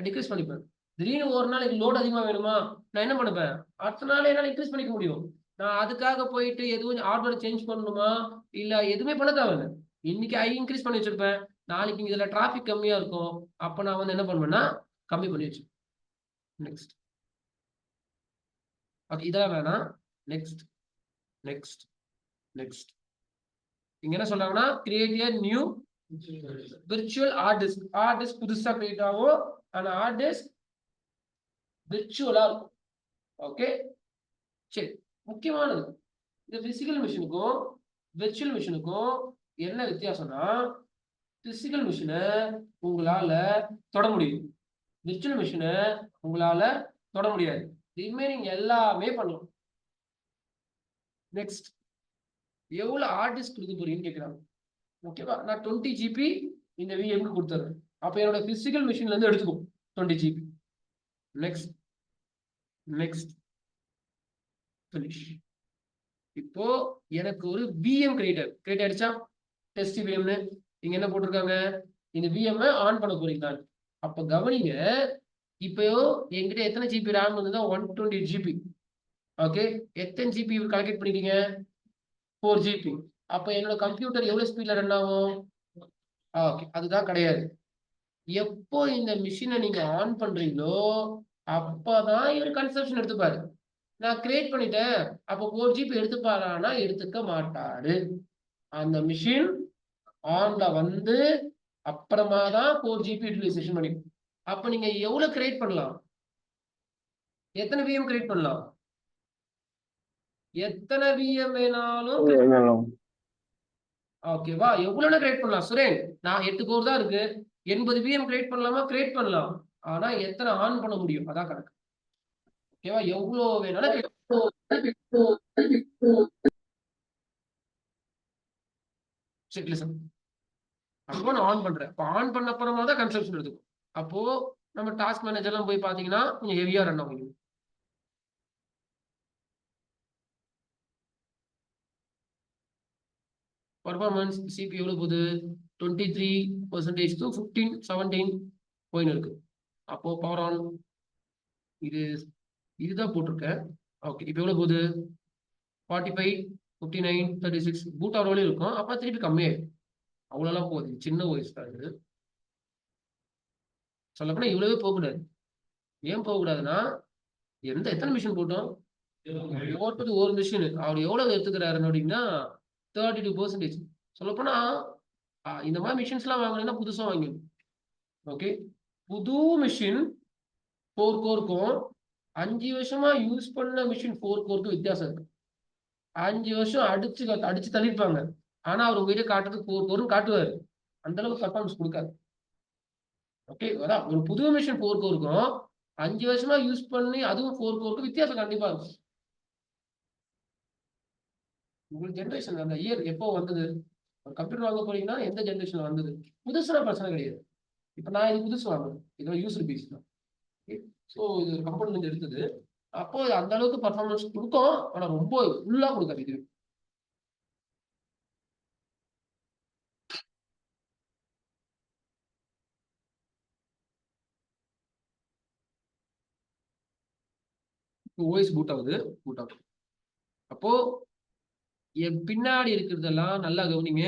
டிக்ரீஸ் பண்ணிப்பேன். திடீர்னு ஒரு நாள் எனக்கு லோட் அதிகமா வேணுமா நான் என்ன பண்ணுவேன், அடுத்த நாள் என்னால இன்க்ரீஸ் பண்ணிக்க முடியும். நான் அதுக்காக போயிட்டு எதுவும் ஹார்ட்வேர் சேஞ்ச் பண்ணணுமா இல்ல எதுவுமே பண்ண தேவையில்ல. இன்னைக்கு ஐ இன்க்ரீஸ் பண்ணி வச்சிருப்பேன், நாளைக்கு இதுல டிராபிக் கம்மியா இருக்கும், அப்ப நான் வந்து என்ன பண்ணுவேன்னா கம்மி பண்ணி வச்சிருப்பேன். நெக்ஸ்ட். ஓகே, இதெல்லாம் வேணாம். Next next next. இங்க என்ன சொல்றாங்கன்னா create a new virtual hard disk. Hard disk புதுசா கிரியேட் ஆகும், ஆனா ஹார்ட் டிஸ்க் விர்ச்சுவலா இருக்கும். ஓகே, சரி. முக்கியமானது, இந்த பிசிக்கல் மிஷினுக்கும் விர்ச்சுவல் மிஷினுக்கும் என்ன வித்தியாசம்னா, பிசிக்கல் மிஷினை உங்களால தொட முடியும், விர்ச்சுவல் மிஷினை உங்களால தொட முடியாது. ரிமைனிங் எல்லாமே பண்ணலாம். நெக்ஸ்ட், எவ்வளவு ஹார்ட் டிஸ்க் கொடுக்க போறீங்கன்னு கேட்கிறாங்க. ஓகேவா, நான் 20 ஜிபி இந்த விஎம்க்கு கொடுத்துறேன். அப்ப என்னோட பிசிக்கல் மிஷின்ல இருந்து எடுத்துக்கும் 20 ஜிபி. Next next finish. இப்போ எனக்கு ஒரு விஎம் கிரியேட் ஆயிடுச்சா, டெஸ்ட் விஎம்னு. இங்க என்ன போட்டிருக்காங்க, இந்த விஎம் ஆன் பண்ண போறீங்க. அப்ப கவனிங்க, இப்போ என்கிட்ட எத்தனை ஜிபி ரேம் வந்து 120 ஜிபி. ஓகே, எத்தனை ஜிபி கால்குலேட் பண்ணிட்டீங்க, 4 ஜிபி. அப்ப என்னோட கம்ப்யூட்டர் எவ்வளவு ஸ்பீட்ல ரன் ஆகும்? ஓகே, அதுதான் கிடையாது. எப்போ இந்த மிஷினை நீங்க ஆன் பண்றீங்களோ அப்பதான் இவர் கன்சப்ஷன் எடுத்துப்பாரு. நான் கிரியேட் பண்ணிட்டேன் அப்போ 4 ஜிபி எடுத்துப்பாரானா எடுத்துக்க மாட்டாரு. அந்த மிஷின் ஆன்ல வந்து அப்புறமா தான் 4 ஜிபி யூட்டிலைசேஷன் பண்ணிக்கும். அப்ப நீங்க எவ்வளவு கிரியேட் பண்ணலாம், எத்தனை விஎம் கிரியேட் பண்ணலாம், எத்தனை விஎம் வேணாலும். ஓகேவா, எவ்வளவு கிரியேட் பண்ணலாம் சுரேன்? நான் 8 கோர் தான் இருக்கு, 80 விஎம் கிரியேட் பண்ணலாமா? கிரியேட் பண்ணலாம். ஆனா எத்தனை ஆன் பண்ண முடியும் அதான் கணக்கு. ஓகேவா, எவ்வளவு வேணாலும். சரி லிசன். அப்போ நான் ஆன் பண்றேன். அப்போ ஆன் பண்ண அப்புறமா தான் கன்சப்ஷன் எடுத்துக்கும். அப்போ நம்ம டாஸ்க் மேனேஜர்லாம் போய் பாத்தீங்கன்னா கொஞ்சம் ஹெவியா ரன் ஆகும். பர்ஃபார்மன்ஸ் சிபி எவ்வளவு போகுது, 23% to 15 17 போயின்னு இருக்கு. அப்போ பவர் ஆன் இதுதான் போட்டிருக்கேன். ஓகே, இப்போ எவ்வளவு போகுது, 45 59 36 பூட் ஆர் இருக்கும். அப்ப திருப்பி கம்மியாயிடும். அவ்வளோலாம் போகுது, சின்ன வயசு தான் இது. சொல்லப்போனா இவ்வளவே போகக்கூடாது. ஏன் போகக்கூடாதுன்னா, எத்தனை மிஷின் போட்டோம், போட்டது ஒரு மிஷின். அவர் எவ்வளவு எடுத்துக்கிறாருன்னு அப்படின்னா 32%. சொல்லப்போனா இந்த மாதிரி மிஷின்ஸ் எல்லாம் வாங்கணும்னா புதுசா வாங்கணும். ஓகே, புது மிஷின் 4 கோருக்கும் 5 வருஷமா யூஸ் பண்ண மிஷின் 4 கோருக்கு வித்தியாசம் இருக்கு. 5 வருஷம் அடிச்சு தள்ளிருப்பாங்க, ஆனா அவர் உங்ககிட்ட காட்டுறது 4 கோரும் காட்டுவாரு, அந்த அளவுக்கு பர்ஃபார்மன்ஸ் கொடுக்காது. ஓகே, அதான் ஒரு புது மிஷின் 4 கோருக்கும் 5 வருஷமா யூஸ் பண்ணி அதுவும் 4 கோருக்கு வித்தியாசம் கண்டிப்பா இருக்கும். உங்களுக்கு ஜென்ரேஷன் அந்த இயர் எப்போ வந்தது, ஒரு கம்ப்யூட்டர் வாங்க போறீங்கன்னா எந்த ஜென்ரேஷன் வந்தது, புதுசுனா பிரச்சனை கிடையாது. இப்ப நான் இது புதுசு வாங்குறேன், இதோட யூசர் பேஸ் தான். ஸோ இது ஒரு கம்பெனி இருந்து எடுத்தது. அப்போ அந்த அளவுக்கு பர்ஃபார்மன்ஸ் கொடுக்கும், ஆனா ரொம்ப ஃபுல்லா கொடுக்காது. இது ஓஎஸ் பூட் ஆகுது. அப்போ என் பின்னாடி இருக்கிறதெல்லாம் நல்லா கவனிங்க.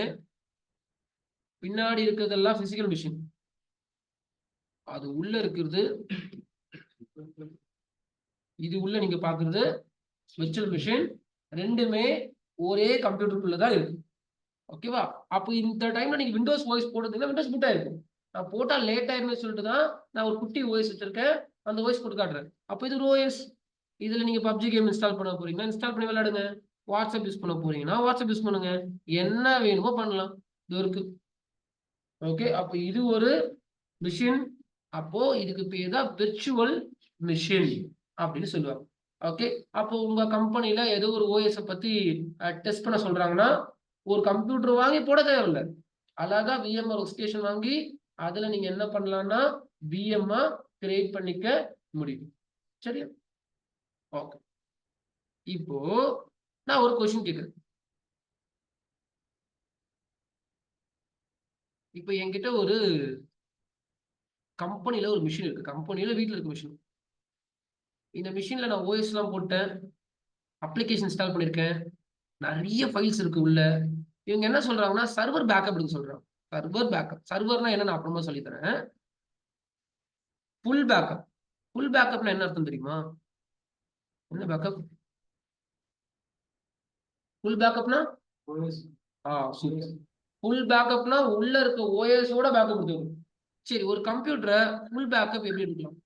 பின்னாடி இருக்கிறதெல்லாம் பிசிக்கல் மிஷின், அது உள்ள இருக்கிறது, இது உள்ள நீங்க பாக்குறது விர்ச்சுவல் மிஷின். ரெண்டுமே ஒரே கம்ப்யூட்டருக்குள்ளதான் இருக்கு. ஓகேவா, அப்போ இந்த டைம்ல நீங்க விண்டோஸ் ஓஎஸ் போடுறதுன்னா விண்டோஸ் பூட் ஆயிருக்கும். நான் போட்டா லேட் ஆயிருன்னு சொல்லிட்டு தான் நான் ஒரு குட்டி ஓஎஸ் வச்சிருக்கேன், அந்த ஓஎஸ் போட்டு காட்டுறேன். அப்போ இது ஒரு ஓஎஸ். இதுல நீங்க பப்ஜி கேம் இன்ஸ்டால் பண்ண போறீங்கன்னா இன்ஸ்டால் பண்ணி விளையாடுங்க. வாட்ஸ்அப் யூஸ் பண்ண போறீங்கன்னா வாட்ஸ்அப் யூஸ் பண்ணுங்க. என்ன வேணுமோ பண்ணலாம், இது இருக்கு. ஓகே, அப்போ இது ஒரு மிஷின். அப்போ இதுக்கு பேர் தான் விர்ச்சுவல் மிஷின் அப்படின்னு சொல்லுவாங்க. ஓகே, அப்போ உங்க கம்பெனில ஏதோ ஒரு ஓஎஸ் பத்தி டெஸ்ட் பண்ண சொல்றாங்கன்னா ஒரு கம்ப்யூட்டர் வாங்கி போட தேவையில்லை, அழகா விஎம் ஒரு ஸ்டேஷன் வாங்கி அதுல நீங்க என்ன பண்ணலாம்னா விஎம் கிரியேட் பண்ணிக்க முடியும். சரியா? ஓகே, இப்போ நான் ஒரு கொஸ்டின் கேட்கிறேன். இப்போ என்கிட்ட ஒரு கம்பெனில ஒரு மிஷின் இருக்கு, கம்பெனில வீட்டுல இருக்க மிஷின். இந்த மிஷின்ல நான் ஓஎஸ் எல்லாம் போட்டேன், அப்ளிகேஷன் இன்ஸ்டால் பண்ணியிருக்கேன், நிறைய ஃபைல்ஸ் இருக்கு உள்ள. இவங்க என்ன சொல்றாங்கன்னா சர்வர் பேக்கப் எடுக்க சொல்றாங்க. சர்வர் பேக்கப், சர்வர்னா என்ன நான் அப்புறமா சொல்லி தரேன். ஃபுல் பேக்கப், ஃபுல் பேக்கப்னா என்ன அர்த்தம் தெரியுமா? என்ன பேக்கப்? ஃபுல் பேக்கப்னா சூப்பர். ஃபுல் பேக்கப்னா உள்ள இருக்க ஓஎஸ் ஓட பேக்கப் எடுத்துக்கணும். சரி, ஒரு கம்ப்யூட்டரை ஃபுல் பேக்கப் எப்படி எடுக்கலாம்?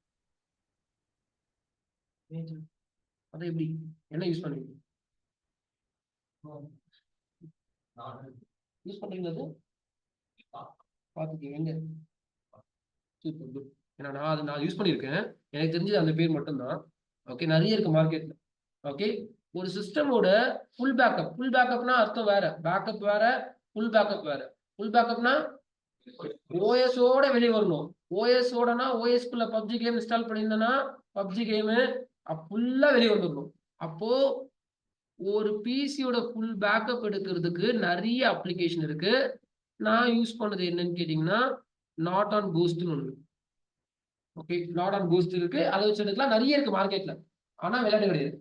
அது எப்படி, என்ன யூஸ் பண்ணுவீங்க? யூஸ் பண்றீங்க அது பாத்துக்கீங்க எங்க? Super good. ஏன்னா நான் யூஸ் பண்ணியிருக்கேன், எனக்கு தெரிஞ்சது அந்த பேர் மட்டும்தான். ஓகே, நிறைய இருக்கு மார்க்கெட்ல. ஓகே, ஒரு சிஸ்டமோட ஃபுல் பேக்கப், ஃபுல் பேக்கப்னா அர்த்தம் வேற, பேக்கப் வேற, ஃபுல் பேக்கப் வேற. ஃபுல் பேக்கப்னா ஓஎஸ் ஓட வெளியே வரணும். ஓஎஸ் ஓடனா ஓஎஸ் குள்ள பப்ஜி கேம் இன்ஸ்டால் பண்ணியிருந்தேன்னா பப்ஜி கேமு ஃபுல்லா வெளியே வந்துடணும். அப்போ ஒரு பிசியோட ஃபுல் பேக்கப் எடுக்கிறதுக்கு நிறைய அப்ளிகேஷன் இருக்கு. நான் யூஸ் பண்ணது என்னன்னு கேட்டீங்கன்னா நாட் ஆன் பூஸ்ட்னு ஒன்று. ஓகே, நாட் ஆன் பூஸ்ட் இருக்கு, அதை வச்சு எடுக்கலாம், நிறைய இருக்கு மார்க்கெட்ல. ஆனா விளையாட்டு கிடையாது,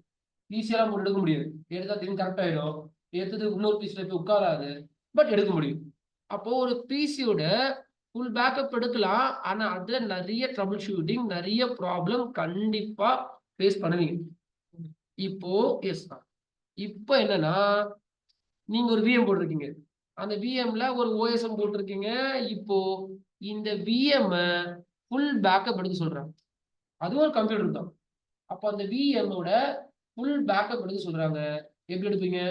ஈஸியெல்லாம் போட்டு எடுக்க முடியாது. எடுத்தா திடீர்னு கரெக்ட் ஆயிடும், எடுத்தது இன்னொரு பீஸ்ல போய் உட்காராது, பட் எடுக்க முடியும். அப்போ ஒரு பிசியோட ஃபுல் பேக்கப் எடுக்கலாம், ஆனா அதுல நிறைய ட்ரபிள் ஷூட்டிங், நிறைய ப்ராப்ளம் கண்டிப்பா ஃபேஸ் பண்ணுவீங்க. இப்போ எஸ், இப்போ என்னன்னா நீங்க ஒரு விஎம் போட்டிருக்கீங்க, அந்த விஎம்ல ஒரு ஓஎஸ்எம் போட்டிருக்கீங்க. இப்போ இந்த விஎம் ஃபுல் பேக்கப் எடுக்க சொல்றாங்க, அதுவும் ஒரு கம்ப்யூட்டர் தான். அப்போ அந்த விஎம் ஓட ஃபுல் பேக்கப் எடுக்க சொல்றாங்க, எப்படி எடுப்பீங்க?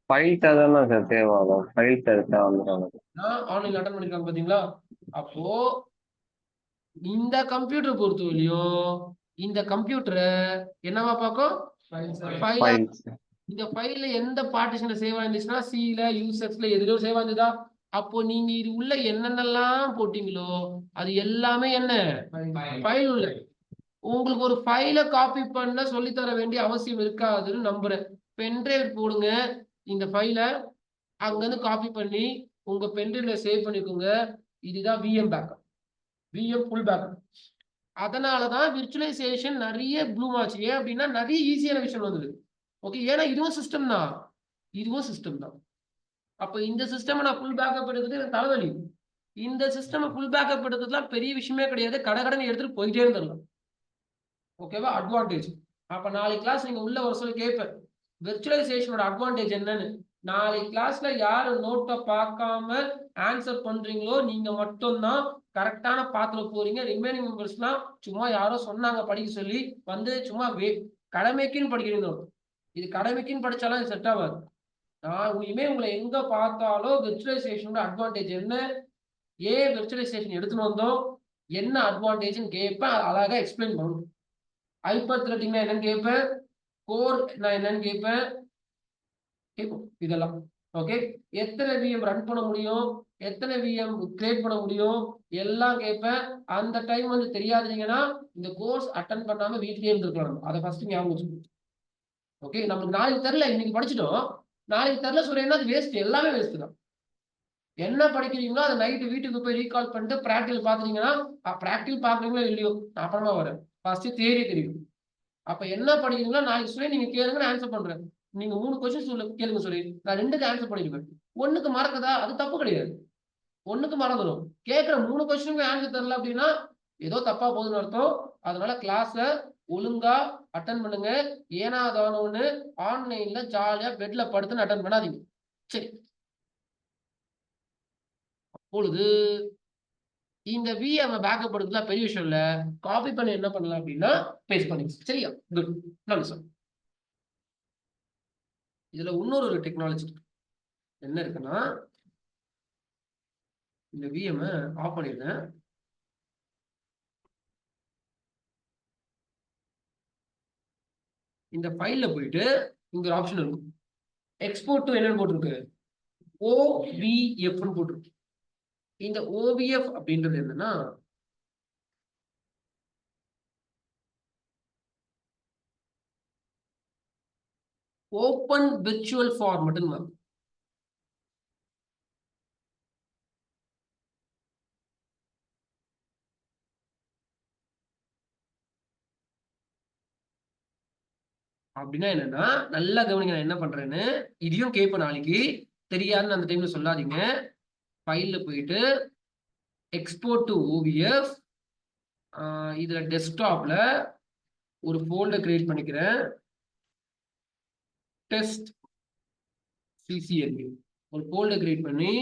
ஃபைல்ஸ் அதெல்லாம் சார் தேவையாகும், ஃபைல்ஸ் எடுத்தா வந்துடும். ஆன்லைன் அட்டன் பண்ணிருக்காங்க பாத்தீங்களா? அப்போ இந்த கம்ப்யூட்டர் பொறுத்தவரையும் இந்த கம்ப்யூட்டரை என்னவா பார்க்கும்? ஃபைலா. ஃபைல்ஸ். இந்த ஃபைல்ல எந்த பார்ட்டிஷன்ல சேவ் ஆயிருந்துச்சுன்னா சில யூசர்ஸ்ல எதுலயோ சேவ் ஆயிருந்ததா? அப்போ நீங்க இது உள்ள என்னென்னலாம் போட்டீங்களோ அது எல்லாமே என்ன ஃபைல் உள்ள. உங்களுக்கு ஒரு ஃபைலை காப்பி பண்ண சொல்லித்தர வேண்டிய அவசியம் இருக்காதுன்னு நம்புறேன். பென்டிரைவ் போடுங்க, இந்த ஃபைலை அங்கிருந்து காப்பி பண்ணி உங்க பென்டிரைவ்ல சேவ் பண்ணிக்கோங்க. இதுதான் VM backup, VM full backup. அதனாலதான் விர்ச்சுவலைசேஷன் நிறைய ப்ளூம் ஆச்சு. ஏன் அப்படின்னா நிறைய ஈஸியான விஷயம் வந்தது. ஓகே, ஏன்னா இதுவும் சிஸ்டம் தான், இதுவும் சிஸ்டம் தான். அப்ப இந்த சிஸ்டம் நான் ஃபுல் பேக்கப் எடுக்கிறது எனக்கு தலைவலி. இந்த சிஸ்டம் ஃபுல் பேக்கப் எடுக்கிறதுலாம் பெரிய விஷயமே கிடையாது, கடகடன்னு எடுத்துட்டு போயிட்டே இருந்துடலாம். ஓகேவா, அட்வான்டேஜ். அப்ப நாளைக்கு கிளாஸ் நீங்க உள்ள ஒரு சொல்லி கேட்பேன் விர்ச்சுவலைசேஷனோட அட்வான்டேஜ் என்னன்னு. நாளைக்கு கிளாஸ்ல யாரு நோட்டை பார்க்காம ஆன்சர் பண்றீங்களோ நீங்க மட்டும்தான் கரெக்டான பாத்துல போறீங்க. ரிமைனிங் மெம்பர்ஸ்லாம் சும்மா யாரோ சொன்னாங்க படிக்க சொல்லி வந்து சும்மா கடமைக்குன்னு படிக்கிறீங்க. இது கடமைக்குன்னு படிச்சாலும் இது செட் ஆகாது. நான் இனிமே உங்களை எங்க பார்த்தாலும் விர்ச்சுவலைசேஷனோட அட்வான்டேஜ் என்ன, ஏன் விர்ச்சுவலைசேஷன் எடுத்துன்னு வந்தோம், என்ன அட்வான்டேஜ்னு கேட்பேன், அழகா எக்ஸ்பிளைன் பண்ணணும். ஹைப்பர் த்ரெட்டிங்னா என்னன்னு கேட்பேன், கோர் நான் என்னன்னு கேட்பேன், கேட்போம் இதெல்லாம். ஓகே, எத்தனை விஎம் ரன் பண்ண முடியும், எத்தனை விஎம் கிரியேட் பண்ண முடியும், எல்லாம் கேட்பேன். அந்த டைம் வந்து தெரியாதுங்கன்னா இந்த கோர்ஸ் அட்டன் பண்ணாம வீட்லயே இருந்திருக்கலாம். அதை ஃபர்ஸ்ட் ஞாபகம் வச்சுக்கணும். ஓகே, நமக்கு நாளைக்கு தெரியல, இன்னைக்கு படிச்சிட்டோம், நாளைக்கு தெரியல சொல்றீங்கன்னா அது வேஸ்ட், எல்லாமே வேஸ்ட் தான். என்ன படிக்கிறீங்களோ அதை நைட்டு வீட்டுக்கு போய் ரீகால் பண்ணிட்டு ப்ராக்டிகல் பாத்துட்டீங்கன்னா, ப்ராக்டிகல் பாக்குறீங்களோ இல்லையோ நான் அப்புறமா வரேன், ஃபர்ஸ்ட் தியரி தெரியும். அப்ப என்ன படிக்கிறீங்களோ நாளைக்கு சொல்லி நீங்க கேளுங்க, நான் ஆன்சர் பண்றேன். நீங்க 3 கொஸ்டின் சொல்ல கேளுங்க சொல்லி நான் 2க்கு ஆன்சர் பண்ணிருப்பேன். 1க்கு மறக்குதா, அது தப்பு கிடையாது, 1க்கு மறந்துடும். கேட்கிற 3 கொஸ்டினுக்கு ஆன்சர் தெரியல அப்படின்னா ஏதோ தப்பா போகுதுன்னு அர்த்தம். அதனால கிளாஸ ஒழுங்கா அட்டன் பண்ணுங்க. ஏன்னா அதான ஒண்ணு ஆன்லைன்ல ஜாலியா பெட்ல படுத்துன்னு அட்டன் பண்ணாதீங்க. சரி, அப்பொழுது இந்த விஎம் பேக்கப் எடுக்கலாம் பெரிய விஷயம் இல்ல, காப்பி பண்ணி என்ன பண்ணலாம் அப்படின்னா பேஸ்ட் பண்ணி. சரியா, குட், நல்ல சார். இதுல இன்னொரு ஒரு டெக்னாலஜி என்ன இருக்குன்னா, இந்த விஎம் ஆஃப் பண்ணிடுறேன். இந்த ஃபைல்ல போயிட்டு இங்க ஒரு ஆப்ஷன் இருக்கும், எக்ஸ்போர்ட் டு என்னன்னு போட்டிருக்கு, ஓவிஎஃப்னு போட்டிருக்கு. இந்த ஓவிஎஃப் அப்படின்றது என்னன்னா ஓப்பன் விர்ச்சுவல் ஃபார்மட்னு. அப்படின்னா என்னன்னா, நல்லா கவனிங்க நான் என்ன பண்றேன்னு. இதையும் கேட்பேன் நாளைக்கு. தெரியாதுன்னு அந்த டைம்ல சொல்லாதீங்க. ஃபைல்ல போயிட்டு எக்ஸ்போர்ட் டு ஓவிஎஃப், இதுல டெஸ்க்டாப்ல ஒரு ஃபோல்டர் கிரியேட் பண்ணிக்கிறேன். டெஸ்ட் சிசிஎல்வி ஒரு ஃபோல்டர் கிரியேட் பண்ணி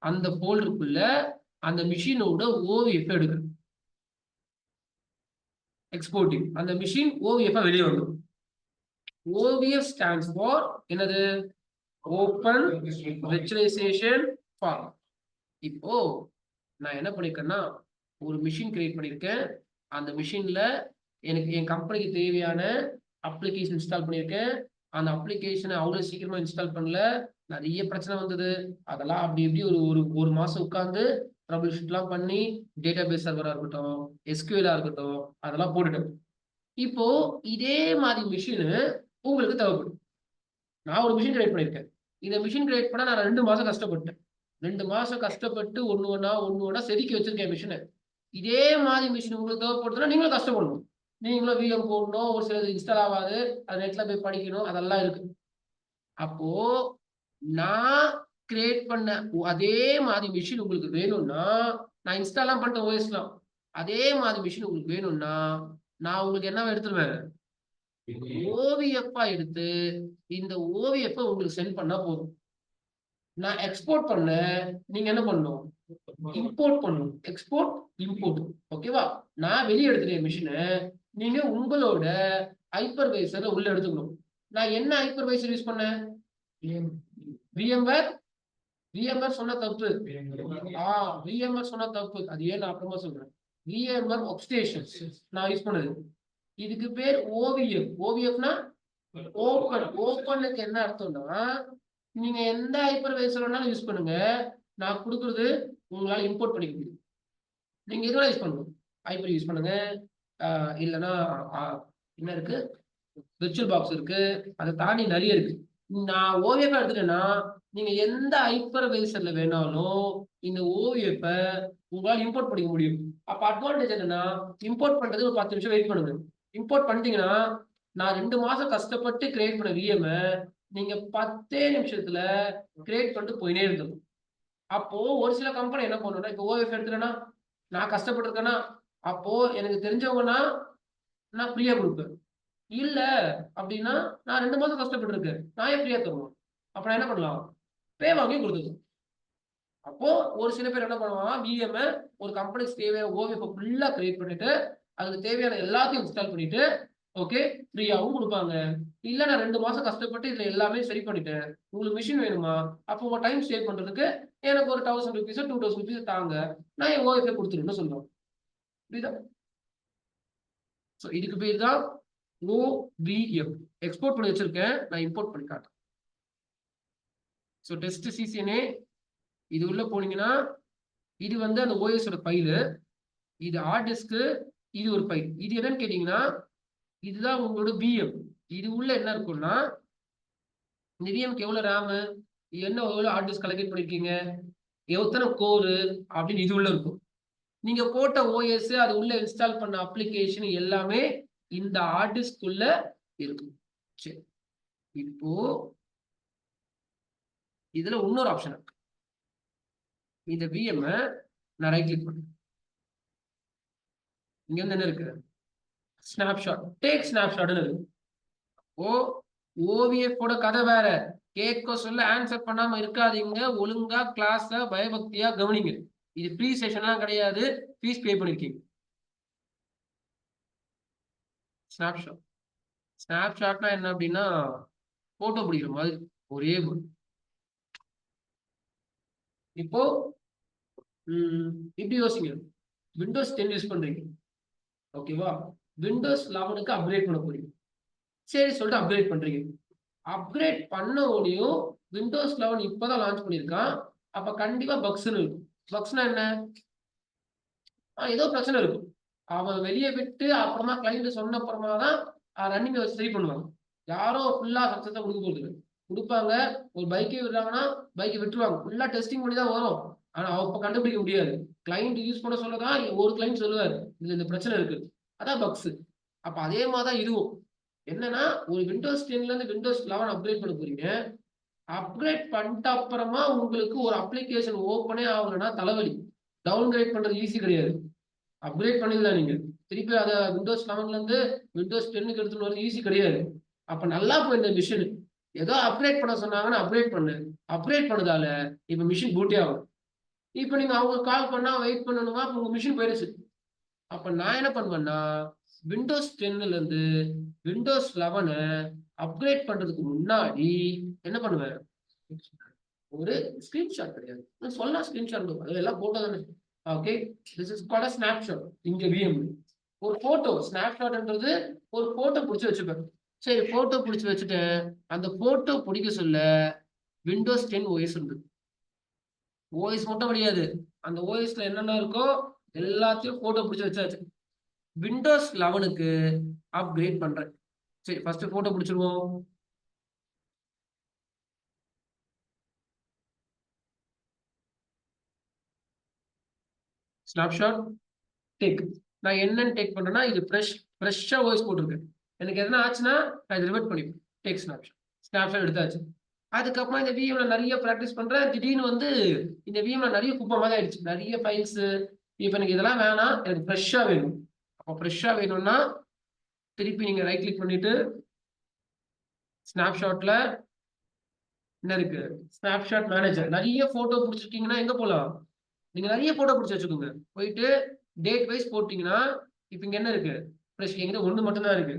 அந்த ஃபோல்டருக்குள்ள அந்த மிஷினோட ஓவிஎஃப் எடுக்கிறேன். எக்ஸ்போர்ட்டிங் அந்த மிஷின் ஓவிஎஃப் வெளியே வந்துடும். OVF stands for என்னது? Open virtualization form. இப்போ நான் என்ன பண்ணிருக்கேன்னா ஒரு மிஷின் கிரியேட் பண்ணியிருக்கேன். அந்த மிஷின்ல எனக்கு என் கம்பெனிக்கு தேவையான அப்ளிகேஷன் இன்ஸ்டால் பண்ணியிருக்கேன். அந்த அப்ளிகேஷனை அவ்வளோ சீக்கிரமா இன்ஸ்டால் பண்ணல. நிறைய பிரச்சனை வந்தது. அதெல்லாம் அப்படி இப்படி ஒரு மாசம் உட்காந்து ட்ரபிள் ஷூட்லாம் பண்ணி டேட்டாபேஸ் சர்வரா இருக்கட்டும், SQL-ஆ இருக்கட்டும், அதெல்லாம் போட்டுட்டேன். இப்போ இதே மாதிரி மிஷின் உங்களுக்கு தேவைப்படும். நான் ஒரு மிஷின் கிரியேட் பண்ணியிருக்கேன். இந்த மிஷின் கிரியேட் பண்ண நான் 2 மாசம் கஷ்டப்பட்டேன். 2 மாசம் கஷ்டப்பட்டு ஒண்ணு ஒண்ணா செதுக்கி வச்சிருக்கேன் மிஷினை. இதே மாதிரி மிஷின் உங்களுக்கு தேவைப்படுதுன்னா நீங்களும் கஷ்டப்படணும். நீங்களும் VM போடணும், ஒரு சிலது இன்ஸ்டால் ஆகாது, அது நெட்ல போய் படிக்கணும், அதெல்லாம் இருக்கு. அப்போ நான் கிரியேட் பண்ண அதே மாதிரி மிஷின் உங்களுக்கு வேணும்னா, நான் இன்ஸ்டால்லாம் பண்ணிட்டேன் OSலாம். அதே மாதிரி மிஷின் உங்களுக்கு வேணும்னா நான் உங்களுக்கு என்னவா எடுத்துருவேன்? ஓவிஎஃப்பா எடுத்து இந்த ஓவிஎஃப் உங்களுக்கு சென்ட் பண்ணா போதும். நான் எக்ஸ்போர்ட் பண்ண நீங்க என்ன பண்ணணும்? இம்போர்ட் பண்ணணும். Export import. ஓகேவா? நான் வெளியே எடுத்துட்டேன் மிஷினை. நீங்க உங்களோட ஹைப்பர்வைசர்ல உள்ள எடுத்துக்கணும். நான் என்ன ஹைப்பர்வைசர் யூஸ் பண்ணேன்? VMware. VMware சொன்ன தப்பு. VMware சொன்ன தப்பு. அது ஏன் நான் அப்புறமா சொல்றேன். VMware ஒர்க்ஸ்டேஷன் நான் யூஸ் பண்ணது. இதுக்கு பேர் OVF. OVFனா ஓப்பன். ஓப்பனுக்கு என்ன அர்த்தம்னா நீங்க எந்த ஹைப்பர்வைசர் வேணாலும் யூஸ் பண்ணுங்க. நான் கொடுக்குறது உங்களால இம்போர்ட் பண்ணிக்க முடியும். நீங்க எதுவும் யூஸ் பண்ணணும். ஹைப்பர் யூஸ் பண்ணுங்க. இல்லைன்னா என்ன இருக்கு? விர்ச்சுவல் பாக்ஸ் இருக்கு. அதை தாண்டி நிறைய இருக்கு. நான் OVF எடுத்துட்டேன்னா நீங்க எந்த ஹைப்பர்வைசர்ல வேணாலும் இந்த OVF உங்களால இம்போர்ட் பண்ணிக்க முடியும். அப்ப அட்வான்டேஜ் என்னன்னா இம்போர்ட் பண்றது ஒரு 10 நிமிஷம் வெயிட் பண்ணுங்க. இம்போர்ட் பண்ணிட்டீங்கன்னா நான் 2 மாசம் கஷ்டப்பட்டு கிரியேட் பண்ண VM நீங்க 10 நிமிஷத்துல கிரியேட் பண்ணிட்டு போயினே இருக்கணும். அப்போ ஒரு சில கம்பெனி என்ன பண்ணுன்னா, இப்போ OVF எடுத்துட்டேன்னா நான் கஷ்டப்பட்டிருக்கேன்னா அப்போ எனக்கு தெரிஞ்சவங்கன்னா நான் ஃப்ரீயா கொடுப்பேன். இல்ல அப்படின்னா நான் 2 மாசம் கஷ்டப்பட்டிருக்கேன், நான் ஏன் ஃப்ரீயா தருவோம்? அப்ப நான் என்ன பண்ணலாம்? பே வாங்கி கொடுத்துருக்கேன். அப்போ ஒரு சில பேர் என்ன பண்ணுவாங்க, VM ஒரு கம்பெனிக்கு தேவையான OVF ஃபுல்லா கிரியேட் பண்ணிட்டு அதுக்கு தேவையான எல்லாத்தையும் இன்ஸ்டால் பண்ணிட்டு ஓகே ஃப்ரீயாவும் கொடுப்பாங்க. இல்ல நான் 2 மாசம் கஷ்டப்பட்டு இதுல எல்லாமே சரி பண்ணிட்டேன், உங்களுக்கு மிஷின் வேணுமா? அப்போ உங்க டைம் சேவ் பண்றதுக்கு எனக்கு ஒரு 1000 rupees 2000 rupees தாங்க, நான் என் OVF கொடுத்துருன்னு சொல்லுவேன். புரியுதா? இதுக்கு பேர் தான் OVF. எக்ஸ்போர்ட் பண்ணி வச்சிருக்கேன், நான் இம்போர்ட் பண்ணி காட்டுறேன். டெஸ்ட் CCNA இது உள்ள போனீங்கன்னா இது வந்து அந்த OS ஓட ஃபைலு, இது ஹார்ட் டிஸ்க், இது ஒரு ஃபைல். இது என்னன்னு கேட்டீங்கன்னா இதுதான் உங்களோட VM. இது உள்ள என்ன இருக்கும்னா இந்த VMக்கு எவ்வளவு RAM, என்ன எவ்வளவு ஹார்ட் டிஸ்க் கலெக்ட் பண்ணிருக்கீங்க, எத்தனை கோர் அப்படின்னு இது உள்ள இருக்கும். நீங்க போட்ட OS அது உள்ள இன்ஸ்டால் பண்ண அப்ளிகேஷன் எல்லாமே இந்த ஹார்ட் டிஸ்க் உள்ள இருக்கும். சரி, இப்போ இதுல இன்னொரு ஆப்ஷன் இருக்கு. இந்த VM நான் ரைட் கிளிக் பண்ணேன். இங்க வந்து என்ன இருக்கு? ஸ்னாப்ஷாட். டேக் ஸ்னாப்ஷாட்னு இருக்கு. OVF ஓட கதை வேற. கேட்க சொல்ல ஆன்சர் பண்ணாம இருக்காதீங்க. ஒழுங்கா கிளாஸ பயபக்தியா கவனிங்க. இது ஃப்ரீ செஷன்லாம் கிடையாது, ஃபீஸ் பே பண்ணிருக்கீங்க. ஸ்னாப்ஷாட். ஸ்னாப்ஷாட்னா என்ன அப்படின்னா போட்டோ பிடிக்கிற மாதிரி ஒரே இப்போ இப்படி யோசிங்க. விண்டோஸ் 10 யூஸ் பண்றீங்க, ஓகேவா? விண்டோஸ் 11க்கு அப்கிரேட் பண்ண போறீங்க. சரி சொல்லிட்டு அப்கிரேட் பண்றீங்க. அப்கிரேட் பண்ண உடனேயும் விண்டோஸ் 11 இப்பதான் லான்ச் பண்ணியிருக்கான். அப்ப கண்டிப்பா பக்ஸ்னு இருக்கும். பக்ஸ்னா என்ன? ஏதோ பிரச்சனை இருக்கும். அவன் வெளியே விட்டு அப்புறமா கிளைண்ட் சொன்ன அப்புறமா தான் ரன்னிங் வச்சு சரி பண்ணுவாங்க. யாரும் ஃபுல்லா சக்சஸா கொடுக்க போகுது கொடுப்பாங்க. ஒரு பைக்கே விடுறாங்கன்னா பைக்கை விட்டுருவாங்க, ஃபுல்லா டெஸ்டிங் பண்ணி தான் வரும். ஆனா அப்ப கண்டுபிடிக்க முடியாது. கிளைண்ட் யூஸ் பண்ண சொல்லதான் ஒரு கிளைண்ட் சொல்லுவாரு இதுல இந்த பிரச்சனை இருக்கு, அதான் பக்ஸ். அப்ப அதே மாதிரிதான் இதுவும். என்னன்னா ஒரு விண்டோஸ் 10ல இருந்து விண்டோஸ் 11 அப்கிரேட் பண்ண போறீங்க. அப்கிரேட் பண்ணிட்ட அப்புறமா உங்களுக்கு ஒரு அப்ளிகேஷன் ஓப்பனே ஆகலைன்னா தலைவலி. டவுன்கிரேட் பண்றது ஈஸி கிடையாது. அப்கிரேட் பண்ணிடலாம் நீங்க. திருப்பி அதை விண்டோஸ் 11ல இருந்து விண்டோஸ் 10க்கு எடுத்துட்டு வரது ஈஸி கிடையாது. அப்ப நல்லா போயிருந்த மிஷின் ஏதோ அப்கிரேட் பண்ண சொன்னாங்கன்னா அப்கிரேட் பண்ணு. அப்கிரேட் பண்ணதால இப்ப மிஷின் பூட்டே ஆகும். இப்ப நீங்க அவங்க கால் பண்ணா வெயிட் பண்ணணுமா, உங்க மிஷின் போயிருச்சு. அப்ப நான் என்ன பண்ணுவேன்னா விண்டோஸ் 10ல இருந்து விண்டோஸ் 11 அப்கிரேட் பண்றதுக்கு முன்னாடி என்ன பண்ணுவேன், ஒரு ஸ்கிரீன்ஷாட் கிடையாது சொல்லலாம், ஸ்கிரீன்ஷாட் அதெல்லாம் போட்டோ தானே. Okay, this is called snapshot. இங்க விஎம் ஒரு போட்டோ ஸ்னாப்ஷாட்ன்றது ஒரு போட்டோ பிடிச்சி வச்சுப்பேன். சரி, போட்டோ பிடிச்சி வச்சுட்டேன். அந்த போட்டோ பிடிக்க சொல்ல விண்டோஸ் 10 ஓஎஸ் உண்டு. ஓஎஸ் மட்டும் கிடையாது, அந்த ஓஎஸ்ல என்னென்ன இருக்கோ எல்லாத்தையும் போட்டோ பிடிச்சி வச்சாச்சு. விண்டோஸ் 11க்கு அப்கிரேட் பண்றேன். சரி, ஃபர்ஸ்ட் போட்டோ பிடிச்சிருவோம். Snapshot take. நான் என்னன்னு டேக் பண்றேன்னா இது ஃப்ரெஷ்ஷா ஓஎஸ் போட்டிருக்கேன். எனக்கு எதனா ஆச்சுன்னா நான் இதை ரிவர்ட் பண்ணிப்பேன். Take snapshot. ஸ்னாப்ஷாட் எடுத்தாச்சு. அதுக்கப்புறம் இந்த விஎம்ல நிறைய ப்ராக்டிஸ் பண்றேன். திடீர்னு வந்து இந்த விஎம்ல நிறைய குப்பை மாதிரி ஆயிடுச்சு, நிறைய ஃபைல்ஸ். இப்போ எனக்கு இதெல்லாம் வேணாம், எனக்கு ஃப்ரெஷ்ஷா வேணும். அப்போ ஃப்ரெஷ்ஷா வேணும்னா திருப்பி நீங்க ரைட் கிளிக் பண்ணிட்டு ஸ்னாப்ஷாட்ல என்ன இருக்கு, ஸ்னாப்ஷாட் மேனேஜர். நிறைய போட்டோ பிடிச்சிருக்கீங்கன்னா எங்க போலாம், நீங்க நிறைய போட்டோ பிடிச்சி வச்சுக்கோங்க. போயிட்டு டேட் வைஸ் போட்டீங்கன்னா இப்போ இங்க என்ன இருக்கு, ஃப்ரெஷ். எங்கிட்ட ஒன்று மட்டும் தான் இருக்கு.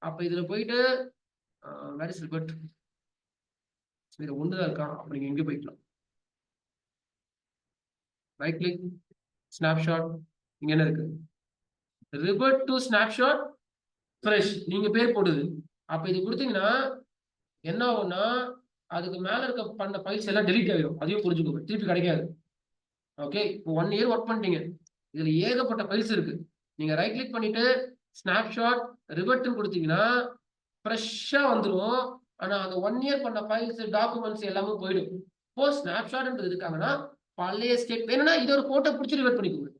அப்போ இதுல போயிட்டு வேர் இஸ் ரிபர்ட், இது ஒன்று தான் இருக்கா. அப்போ நீங்க எங்க போய்க்கலாம், ரைட் கிளிக் ஸ்னாப்ஷாட். இங்க என்ன இருக்கு, ரிவர்ட் டு ஸ்னாப்ஷாட் ஃப்ரெஷ். நீங்க பேர் போடுது. அப்ப இது கொடுத்தீங்கன்னா என்ன ஆகும்னா அதுக்கு மேல இருக்க பண்ண ஃபைல்ஸ் எல்லாம் டெலீட் ஆயிடும். அதையும் புரிஞ்சுக்கோங்க, திருப்பி கிடைக்காது. ஓகே, இப்போ 1 இயர் ஒர்க் பண்ணிட்டீங்க, இதுல ஏகப்பட்ட ஃபைல்ஸ் இருக்கு. நீங்க ரைட் கிளிக் பண்ணிட்டு ஸ்னாப்ஷாட் ரிவர்ட்னு கொடுத்தீங்கன்னா ஃப்ரெஷ்ஷா வந்துடும். ஆனா அந்த 1 இயர் பண்ண ஃபைல்ஸ் டாக்குமெண்ட்ஸ் எல்லாமே போயிடும். இப்போ ஸ்னாப்ஷாட்ன்றது இருக்காங்கன்னா பழைய ஸ்டேட் வேணும்னா இது ஒரு போட்டோ பிடிச்சி ரிவர்ட் பண்ணிக்கோங்க.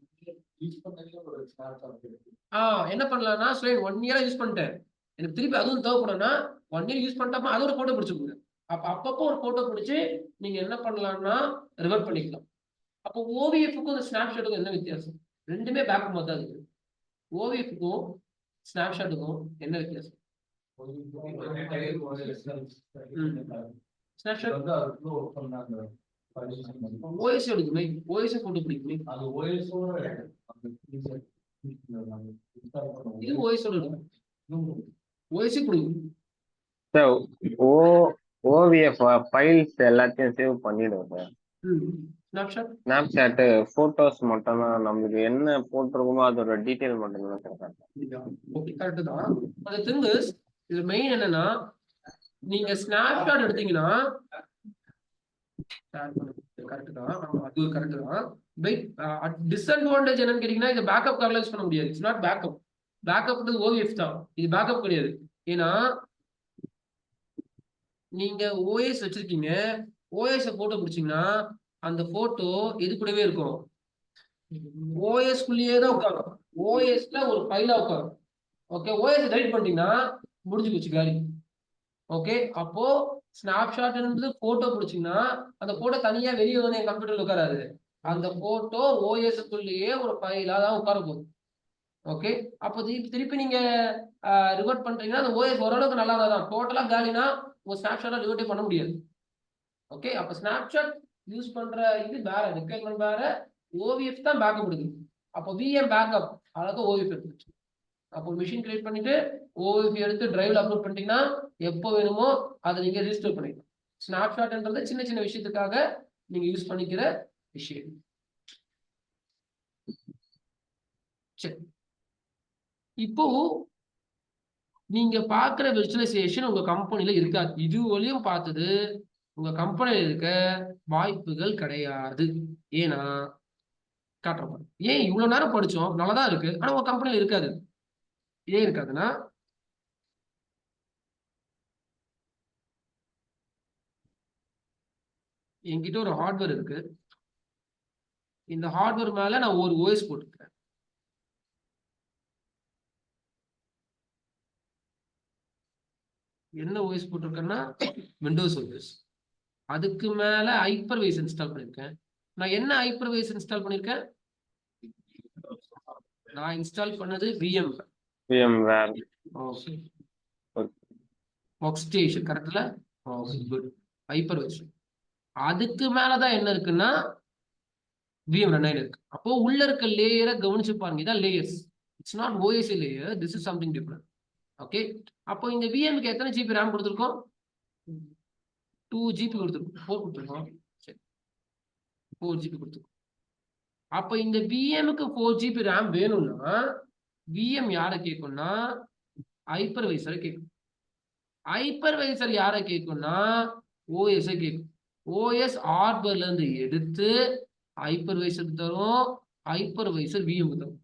என்ன பண்ணலாம்னா சரி 1 இயரா யூஸ் பண்ணிட்டேன், எனக்கு திருப்பி அதுவும் தேவைப்படும்னா 1 இயர் யூஸ் பண்ணிட்டப்ப அதோட போட்டோ பிடிச்சிக்கோங்க. அப்பப்போ ஒரு போட்டோ பிடிச்சி நீங்க என்ன பண்ணலாம்னா ரிவர்ட் பண்ணிக்கலாம். அப்போ ஓவிஎஃப்க்கும் இந்த ஸ்னாப்ஷாட்டுக்கும் என்ன வித்தியாசம், ரெண்டுமே பேக்கப் தான் இருக்கு. ஓவிஎஃப்க்கும் ஸ்னாப்ஷாட்டுக்கும் என்ன வித்தியாசம், ஸ்னாப்ஷாட் ஓஎஸ் எடுக்குமே, ஓஎஸ் போட்டு பிடிக்குமே, இது ஓஎஸ் எடுக்கும், ஓஎஸ் பிடிக்கும். சார் ஓவிஎஃப் ஃபைல்ஸ் எல்லாத்தையும் சேவ் பண்ணிடுவோம் சார். ஸ்னாப்ஷாட் ஸ்னாப்சாட் போட்டோஸ் மட்டும் தான், நம்மளுக்கு என்ன போட்டிருக்கோமோ அதோட டீட்டெயில் மட்டும் தான் சார். ஓகே, கரெக்ட் தான். அந்த திங் இஸ் இது மெயின் என்னன்னா நீங்க ஸ்னாப்ஷாட் எடுத்தீங்கன்னா கரெக்ட் தான், அது கரெக்ட் தான். டிஸ்அட்வான்டேஜ் என்னன்னு கேட்டீங்கன்னா இது பேக்கப் கார்ல யூஸ் பண்ண முடியாது. It's not backup. Backup OVF தான், இது பேக்கப் கிடையாது. ஏன்னா நீங்க ஓஎஸ் வச்சிருக்கீங்க, ஓஎஸ் போட்டோ பிடிச்சீங்கன்னா அந்த போட்டோ எது கூடவே இருக்கும், ஓஎஸ் குள்ளேயே தான் உட்காரும். ஓஎஸ்ல ஒரு ஃபைலா உட்காரும். ஓகே, ஓஎஸ் டெலிட் பண்ணிட்டீங்கன்னா முடிஞ்சு போச்சு காலி. ஓகே, அப்போ ஸ்னாப்ஷாட்ன்றது போட்டோ பிடிச்சிங்கன்னா அந்த போட்டோ தனியா வெளியே வந்து என் கம்ப்யூட்டர்ல உட்காராது. அந்த போட்டோ ஓஎஸ்க்குள்ளேயே ஒரு ஃபைலா தான் உட்கார போகுது. ஓகே, அப்போ திருப்பி நீங்க ரிவர்ட் பண்றீங்கன்னா அந்த ஓஎஸ் ஓரளவுக்கு நல்லா தான், டோட்டலா காலினா ஒரு ஸ்னாப்ஷாட்டா ரிவர்ட்டே பண்ண முடியாது. ஓகே, அப்போ ஸ்னாப்ஷாட் யூஸ் பண்ற இது வேற, ரிக்வயர்மெண்ட் வேற, ஓவிஎஃப் தான் பேக்கப் கொடுக்குது. அப்போ விஎம் பேக்கப் அதாவது ஓவிஎஃப் எடுத்துச்சு. அப்போ மிஷின் கிரியேட் பண்ணிட்டு ஓவிஎஃப் எடுத்து டிரைவ்ல அப்லோட் பண்ணிட்டீங்கன்னா எப்போ வேணுமோ அதை நீங்க ரிஜிஸ்டர் பண்ணிக்கலாம். ஸ்னாப்ஷாட்ன்றது சின்ன சின்ன விஷயத்துக்காக நீங்க யூஸ் பண்ணிக்கிற விஷயம். சரி, இப்போ நீங்க பாக்குற விர்ச்சுவலைசேஷன் உங்க கம்பெனில இருக்காது. இது வரையும் பார்த்தது உங்க கம்பெனில இருக்க வாய்ப்புகள் கிடையாது. ஏன்னா காட்டுறோம், ஏன் இவ்வளவு நேரம் படிச்சோம் நல்லதான் இருக்கு ஆனா உங்க கம்பெனில இருக்காது. ஏன் இருக்காதுன்னா என்கிட்ட ஒரு ஹார்ட்வேர் இருக்கு, இந்த ஹார்ட்வேர் மேல நான் ஒரு ஓஎஸ் போட்டிருக்கேன். என்ன ஓஎஸ் போட்டிருக்கேன்னா விண்டோஸ் ஓஎஸ். அதுக்கு மேல ஹைப்பர்வைஸ் இன்ஸ்டால் பண்ணிருக்கேன். நான் என்ன ஹைப்பர்வைஸ் இன்ஸ்டால் பண்ணிருக்கேன்? நான் இன்ஸ்டால் பண்ணது VMware. ஓகே, ஒர்க் ஸ்டேஷன் கரெக்ட்ல. Okay good. ஹைப்பர்வைஸ் அதுக்கு மேலதான் என்ன இருக்குன்னா VM ரன் ஆயிட்டு இருக்கு. அப்போ உள்ள இருக்க லேயரை கவனிச்சு பாருங்க. இதான் layers. It's not ஓஎஸ்ஏ layer, this is something different. Okay, அப்போ இந்த விஎம்க்கு எத்தனை ஜிபி ரேம் கொடுத்துருக்கோம்? 2 GB கொடுத்துருக்கோம். 4 கொடுத்துருக்கோம். சரி, 4 GB கொடுத்துருக்கோம். அப்போ இந்த விஎம்க்கு 4 GB ரேம் வேணும்னா விஎம் யாரை கேட்கும்னா ஹைப்பர்வைசரை கேட்கும். ஹைப்பர்வைசர் யாரை கேட்கும்னா ஓஎஸ் கேட்கும். ஓஎஸ் ஹார்ட்வேர்ல இருந்து எடுத்து ஹைப்பர்வைசர் தரும், ஹைப்பர்வைசர் விஎம் தரும்.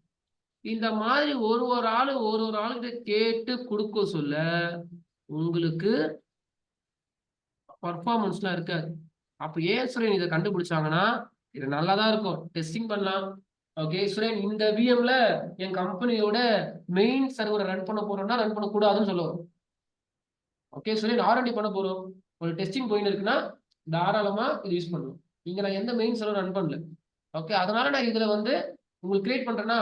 இந்த மாதிரி ஒரு ஆளுகிட்ட கேட்டு கொடுக்க சொல்ல உங்களுக்கு பர்ஃபார்மன்ஸ்லாம் இருக்காது. அப்ப ஏன் சுரேன் இதை கண்டுபிடிச்சாங்கன்னா இது நல்லாதான் இருக்கும், டெஸ்டிங் பண்ணலாம். ஓகே சுரேன், இந்த விஎம்ல என் கம்பெனியோட மெயின் சர்வரை ரன் பண்ண போறோம்னா ரன் பண்ண கூடாதுன்னு சொல்லுவோம். ஓகே சுரேன், R&D பண்ண போறோம், ஒரு டெஸ்டிங் போயின்னு இருக்குன்னா தாராளமா இது யூஸ் பண்ணுவோம். இங்க நான் எந்த மெயின் சர்வர் ரன் பண்ணல. ஓகே, அதனால நான் இதுல வந்து உங்களுக்கு கிரியேட் பண்றேன்னா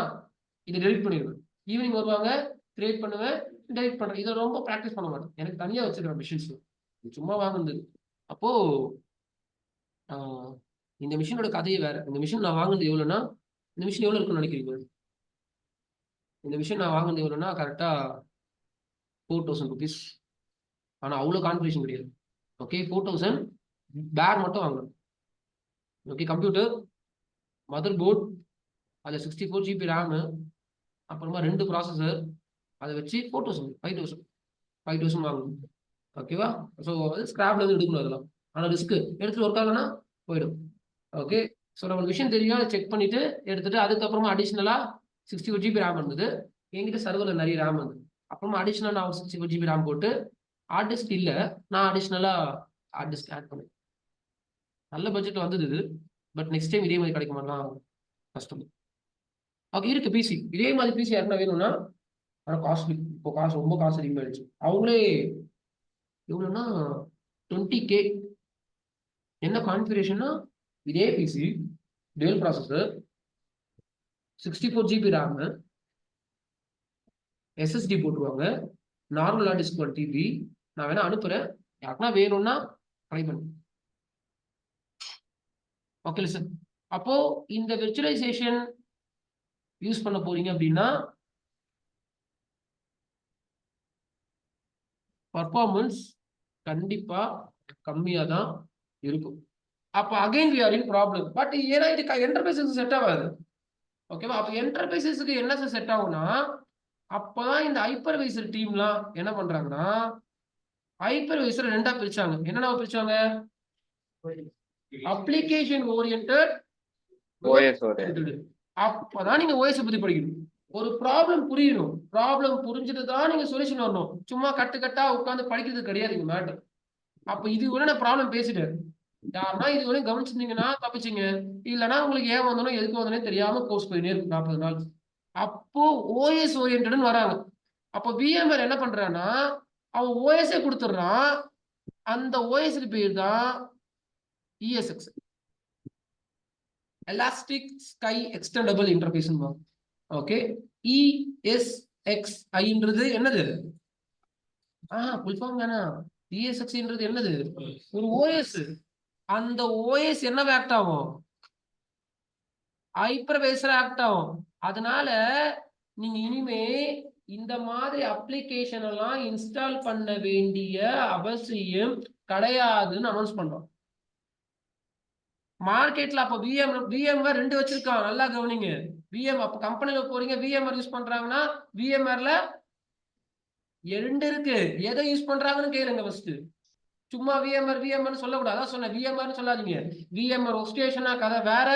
இதை டெலிட் பண்ணிடுவேன். ஈவினிங் வருவாங்க, கிரியேட் பண்ணுவேன், டெலிட் பண்றேன். இதை ரொம்ப ப்ராக்டிஸ் பண்ண மாட்டேன். எனக்கு தனியா வச்சிருக்கேன் மிஷின்ஸ், சும்மா வாங்குனது. அப்போ இந்த மிஷினோட கதையை வேற. இந்த மிஷின் நான் வாங்குனது எவ்வளோன்னா, இந்த மிஷின் எவ்வளோ இருக்குன்னு நினைக்கிறீங்க? இந்த மிஷின் நான் வாங்குனது எவ்வளோன்னா கரெக்டா 4000 rupees. ஆனா அவ்வளோ கான்ஃபிகரேஷன் கிடையாது. ஓகே, 4000 பேக் மட்டும் வாங்கணும். ஓகே, கம்ப்யூட்டர், மதர் போர்ட், அதில் 64 GB ரேமு, அப்புறமா 2 ப்ராசஸர், அதை வச்சு 5000 வாங்கணும். ஓகேவா? ஸோ அது ஸ்கிராப்ல இருந்து எடுக்கணும் அதெல்லாம். ஆனால் ரிஸ்க் எடுத்துட்டு ஒர்க் ஆகலன்னா போயிடும். ஓகே, ஸோ நம்ம விஷயம் தெரியும், செக் பண்ணிட்டு எடுத்துட்டு அதுக்கப்புறமா அடிஷ்னலா 64 GB ரேம் இருந்தது. என்கிட்ட சர்வரில் நிறைய ரேம் இருந்தது. அப்புறமா அடிஷ்னலாக நான் 64 GB ரேம் போட்டு ஹார்ட் டிஸ்க் இல்லை, நான் அடிஷ்னலாக ஹார்ட் டிஸ்க் ஆட் பண்ணேன். நல்ல பட்ஜெட் வந்தது இது. பட் நெக்ஸ்ட் டைம் இதே மாதிரி கிடைக்குமாலாம் கஷ்டம். ஓகே, இருக்கு பிசி. இதே மாதிரி பிசி யாருன்னா வேணும்னா, ஆனால் காஸ்ட்லி. இப்போ ரொம்ப காசு அதிகமாகிடுச்சு. அவங்களே எவ்வளோன்னா 20K. என்ன கான்ஃபிகரேஷன்னா இதே PC, Dell processor, 64 GB RAM, SSD போட்டுருவாங்க, நார்மல் ஹார்ட் டிஸ்க் 1 TB. நான் வேணா அனுப்புறேன், யாருன்னா வேணும்னா ட்ரை பண்ணு. ஓகே சார், அப்போ இந்த விர்ச்சுவலைசேஷன் யூஸ் பண்ண போறீங்க அப்படின்னா பர்ஃபார்மன்ஸ் கண்டிப்பா கம்மியா தான் இருக்கும். அப்போ again we are in problem. But ஏன்னா இது என்டர்பிரைசஸ் செட் ஆகாது. ஓகேவா? அப்போ என்டர்பிரைசஸ்க்கு என்ன செட் ஆகும்னா, அப்பதான் இந்த ஹைப்பர்வைசர் டீம்லாம் என்ன பண்றாங்கன்னா ஹைப்பர்வைசர் ரெண்டா பிரிச்சாங்க. என்னென்ன பிரிச்சாங்க? Application oriented, OS. அப்பதான் நீங்க ஓஎஸ் பத்தி படிக்கணும். ஒரு ப்ராப்ளம் புரியணும். ப்ராப்ளம் புரிஞ்சுட்டு தான் நீங்க சொல்யூஷன் வரணும். சும்மா கட்டா உட்காந்து படிக்கிறது கிடையாது இங்க மேட்டர். அப்ப இது கூட நான் ப்ராப்ளம் பேசிட்டேன். யாருன்னா இது வரையும் கவனிச்சிருந்தீங்கன்னா தப்பிச்சிங்க. இல்லைன்னா உங்களுக்கு ஏன் வந்தோம் எதுக்கு வந்தோனே தெரியாம கோர்ஸ் போயினே இருக்கு 40 நாள். அப்போ ஓஎஸ் ஓரியன்டட்னு வராங்க. அப்போ VMware என்ன பண்றான்னா அவன் ஓஎஸ்ஏ கொடுத்துடுறான். அந்த ஓஎஸ்க்கு பேர் தான் ESX, elastic sky extendable interface. Okay, ESXi என்னது? ஃபுல் ஃபார்ம் தானே. ESXன்றது என்னது? ஒரு ஓஎஸ். அந்த ஓஎஸ் என்ன ஆக்ட் ஆகும்? ஹைப்பர்வைசர் ஆக்ட் ஆகும். அதனால நீங்க இனிமே இந்த மாதிரி அப்ளிகேஷன் எல்லாம் இன்ஸ்டால் பண்ண வேண்டிய அவசியம் கிடையாதுன்னு அனௌன்ஸ் பண்றோம் மார்க்கெட்ல. அப்ப VMware 2 வச்சிருக்கான், நல்லா கவனிங்க. அப்ப கம்பெனில போறீங்க, VMware யூஸ் பண்றாங்கன்னா VMwareல 2 இருக்கு. எதை யூஸ் பண்றாங்கன்னு கேளுங்க ஃபர்ஸ்ட். சும்மா VMware சொல்லக்கூடாது. அதான் சொன்னேன், VMware சொல்லாதீங்க. VMware ஒர்க் ஸ்டேஷனா கதை வேற,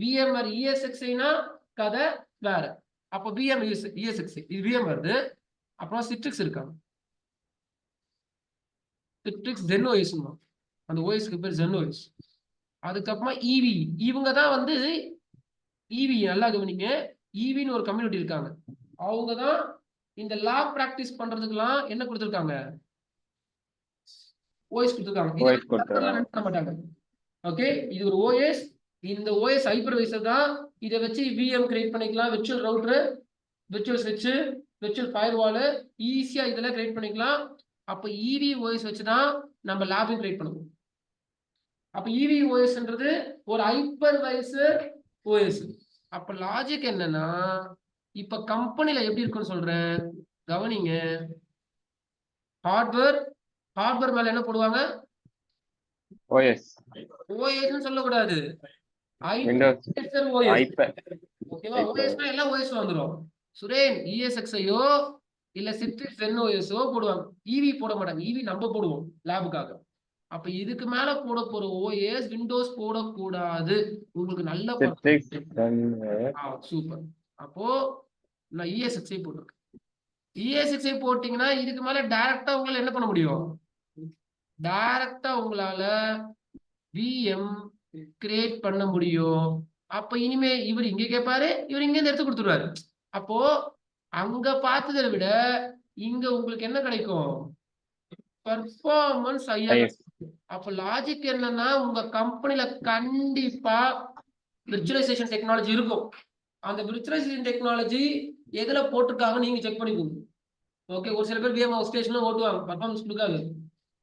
VMware ESXனா கதை வேற. அப்போ ESX இது VMware. அப்புறம் சிட்ரிக்ஸ் இருக்காங்க, சிட்ரிக்ஸ் ZenOS, அந்த ஓஎஸ்க்கு பேர் ZenOS. அதுக்கப்புறமா EV, இவங்க தான் வந்து EV, நல்லா கவனிங்க. EVன்னு ஒரு கம்யூனிட்டி இருக்காங்க. அவங்க தான் இந்த லா பிராக்டிஸ் பண்றதுக்கெல்லாம் என்ன கொடுத்துருக்காங்க? ஓஎஸ் கொடுத்துருக்காங்க. OS கொடுத்துருக்காங்க. ரன் பண்ண மாட்டாங்க. ஓகே, இது ஒரு ஓஎஸ். இந்த ஓஎஸ் ஹைப்பர்வைசர் தான். இதை வச்சு விஎம் கிரியேட் பண்ணிக்கலாம், விர்ச்சுவல் ரவுட்டர், விர்ச்சுவல் ஸ்விட்ச், விர்ச்சுவல் ஃபயர்வால் ஈஸியா இதெல்லாம் கிரியேட் பண்ணிக்கலாம். அப்ப இவி ஓஎஸ் வச்சு தான் நம்ம லேபையும் கிரியேட் பண்ணுவோம். அப்ப இவி ஓஎஸ்ன்றது ஒரு ஹைப்பர்வைசர் ஓஎஸ். அப்ப லாஜிக் என்னன்னா, இப்ப கம்பெனில எப்படி இருக்குன்னு சொல்றேன், கவனிங்க. ஹார்ட்வேர் மேல என்ன போடுவாங்க? OS. ஓஎஸ்னு சொல்லக்கூடாது, Windows. ஓகேவா? ஓஎஸ்னா எல்லாம் ஓஎஸ் வந்துரும். சுரேன் ESXஐயோ இல்ல சிட்ரிக்ஸ் ZenOS-ஓ போடுவாங்க, இவி போட மாட்டாங்க. இவி நம்ம போடுவோம் லேபுக்காக. அப்ப இதுக்கு மேல போட போற ஓஎஸ் விண்டோஸ் போடக்கூடாது. உங்களுக்கு நல்ல சூப்பர். அப்போ நான் ESXஐ போட்டிருக்கேன். ESXஐ போட்டீங்கன்னா இதுக்கு மேல டைரக்டா உங்களால என்ன பண்ண முடியும்? டைரக்டா உங்களால விஎம் கிரியேட் பண்ண முடியும். அப்ப இனிமே இவர் இங்க கேட்பாரு, இவர் இங்க இருந்து எடுத்து கொடுத்துருவாரு. அப்போ அங்க பார்த்ததை விட இங்க உங்களுக்கு என்ன கிடைக்கும்? பெர்ஃபார்மன்ஸ் ஐயா. அப்ப லாஜிக் என்னன்னா, உங்க கம்பெனில கண்டிப்பா விர்ச்சுவலைசேஷன் டெக்னாலஜி இருக்கும். அந்த விர்ச்சுவலைசேஷன் டெக்னாலஜி எதுல போட்டிருக்காங்க நீங்க செக் பண்ணிக்கோங்க. ஓகே, ஒரு சில பேர் விஎம் ஒர்க் ஸ்டேஷன்ல ஓட்டுவாங்க, பெர்ஃபார்மன்ஸ் கொடுக்காது.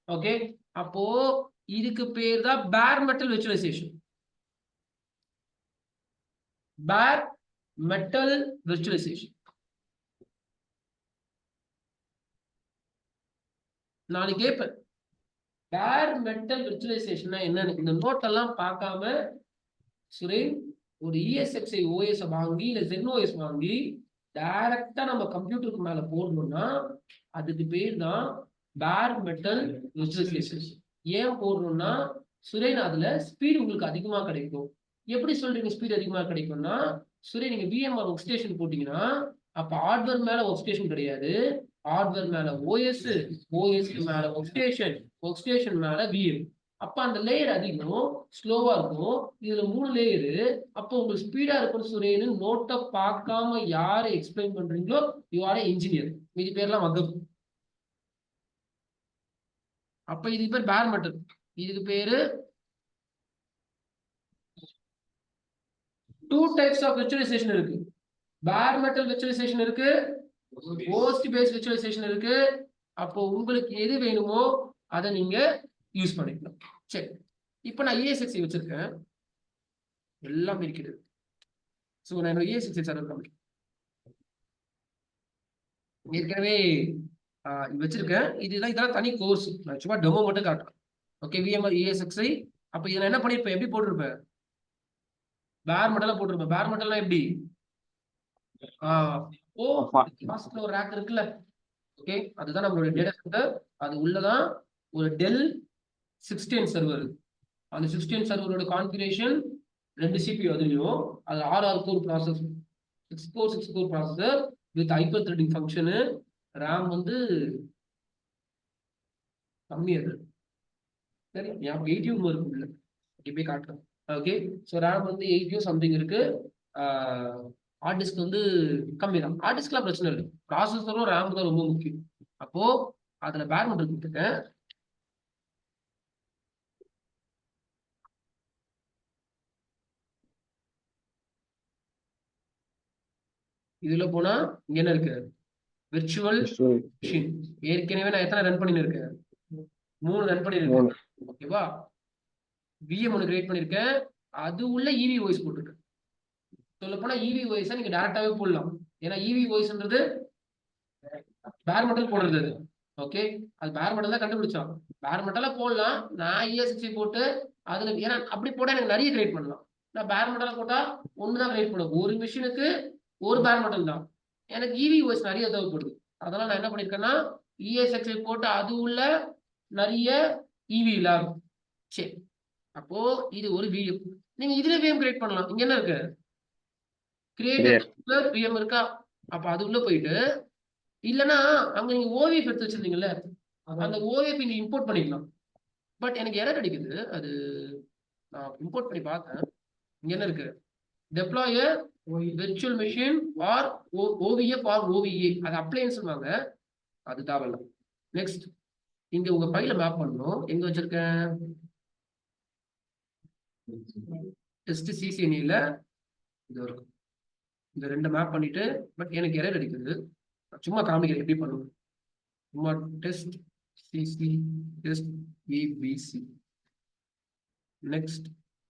ஓகே, அப்போ இதுக்கு பேர் தான் பேர் மெட்டல் விர்ச்சுவலைசேஷன். பேர் மெட்டல் விர்ச்சுவலைசேஷன். நான் கேட்பேன், பேர் மெட்டல் விர்ச்சுவலைசேஷன் என்னன்னு. இந்த நோட் எல்லாம் பார்க்காம சுரேன் ஒரு ESXஐ OS வாங்கி இல்ல ZenOS வாங்கி டைரக்டா நம்ம கம்ப்யூட்டருக்கு மேல போடணும்னா அதுக்கு பேர் தான் பேர் மெட்டல் விர்ச்சுவலைசேஷன். ஏன் போடணும்னா சுரேன் அதுல ஸ்பீட் உங்களுக்கு அதிகமா கிடைக்கும். எப்படி சொல்றீங்க ஸ்பீட் அதிகமா கிடைக்கும்னா, சுரேன் நீங்க VMware ஒர்க் ஸ்டேஷன் போட்டீங்கன்னா அப்ப ஹார்ட்வேர் மேல ஒர்க் ஸ்டேஷன் கிடையாது, ஹார்ட்வேர் மேல ஓஎஸ், ஓஎஸ் மேல ஒர்க் ஸ்டேஷன் மேல விஎம். அப்ப அந்த லேயர் அதிகம் ஸ்லோவா இருக்கும். இதுல 3 லேயரு. அப்போ உங்களுக்கு ஸ்பீடா இருக்கும். சுரேன்னு நோட்டை பார்க்காம யாரை எக்ஸ்பிளைன் பண்றீங்களோ யூ ஆர் இன்ஜினியர். இது பேர்லாம் வகுப்பு. அப்ப இதுக்கு பேர் பேர் மெட்டல். இதுக்கு பேரு 2 டைப்ஸ் ஆஃப் விர்ச்சுவலைசேஷன் இருக்கு. பேர் மெட்டல் விர்ச்சுவலைசேஷன் இருக்கு, ஹோஸ்ட் பேஸ்ட் விர்ச்சுவலைசேஷன் இருக்கு. அப்போ உங்களுக்கு எது வேணுமோ அதை நீங்க யூஸ் பண்ணிக்கலாம். சரி, இப்போ நான் ESXஐ வச்சிருக்கேன், எல்லாம் இருக்கிறது. ஸோ நான் என்னோட ESXஐ சர்வர் காமிக்கிறேன். ஏற்கனவே வச்சிருக்கேன். இதெல்லாம் தனி கோர்ஸ், நான் சும்மா டெமோ மட்டும் காட்டுறேன். Okay, VMware ESXஐ. அப்போ இதை நான் என்ன பண்ணிருப்பேன், எப்படி போட்டிருப்பேன்? பேர் மெட்டலா போட்டிருப்பேன். பேர் மெட்டல்னா எப்படி? ஒரு ரேக் இருக்குல்ல, ஓகே, அதுதான் நம்மளோட டேட்டா சென்டர். அது உள்ளதான் ஒரு டெல் 16 சர்வர். அந்த 16 சர்வரோட கான்ஃபிகரேஷன் 2 CPU அதுலயும், அது 6 core process, 6 core processor with hyper threading function. RAM வந்து கம்மியா இருக்கு, சரி, 80 இருக்கும் இல்லை, போய் காட்டுறேன். ஓகே, ஸோ ரேம் வந்து 80 சம்திங் இருக்கு. ஹார்ட் டிஸ்க் வந்து கம்மி தான். ஹார்ட் டிஸ்க்லாம் பிரச்சனை இல்லை, ப்ராசஸரும் ரேம் தான் ரொம்ப முக்கியம். அப்போ அதுல பேர் மெட்டல் கொடுத்துருக்கேன். இதுல போனா இங்க என்ன இருக்கு? Virtual machine. ஏற்கனவே நான் எத்தனை ரன் பண்ணிருக்கேன்? 3 ரன் பண்ணிருக்கேன். ஓகேவா? விஎம் ஒன்று கிரியேட் பண்ணிருக்கேன், அது உள்ள இவி வாய்ஸ் போட்டிருக்கேன். சொல்ல போனா இவி வாய்ஸை நீங்க டைரக்டாவே போடலாம். ஏன்னா இவி வாய்ஸ்ன்றது பேர் மெட்டல் போடுறது. ஓகே, அது பேர் மெட்டல் தான் கண்டுபிடிச்சோம். பேர் மெட்டலா போடலாம். நான் ESXஐ போட்டு அதுல, ஏன்னா அப்படி போட்டா எனக்கு நிறைய கிரியேட் பண்ணலாம். நான் பேர் மெட்டலா போட்டா ஒண்ணுதான் கிரியேட் பண்ணுவேன். ஒரு மிஷினுக்கு ஒரு பேர் மெட்டல் தான். எனக்கு இவி வாய்ஸ் நிறைய தேவைப்படுது. அதெல்லாம் நான் என்ன பண்ணிருக்கேன்னா ESXஐ போட்டு அது உள்ள நிறைய இவி லேப். சரி, அப்போ இது ஒரு விஎம். நீங்க இதுல விஎம் கிரியேட் பண்ணலாம். இங்க என்ன இருக்கு? கிரியேட் விஎம் இருக்கா? அப்ப அது உள்ள போயிட்டு, இல்லைன்னா அங்க நீங்க OVF எடுத்து வச்சிருந்தீங்கல்ல, அந்த OVF நீங்க இம்போர்ட் பண்ணிக்கலாம். பட் எனக்கு எரர் அடிக்குது. அது நான் இம்போர்ட் பண்ணி பார்த்தேன். இங்க என்ன இருக்கு? Deploy virtual machine or OVF or OVA. அது அப்ளையன்ஸ் வாங்க, அது தேவையில்ல. நெக்ஸ்ட் இங்க உங்க ஃபைல மேப் பண்ணணும். எங்க வச்சிருக்கேன்? டெஸ்ட் சிசிஎன்இல இது இருக்கும். இந்த 2 மேப் பண்ணிட்டு, பட் எனக்கு எரர் அடிக்குது. சும்மா காமிக்கிறேன் எப்படி பண்ணணும். சும்மா test CC test ABC next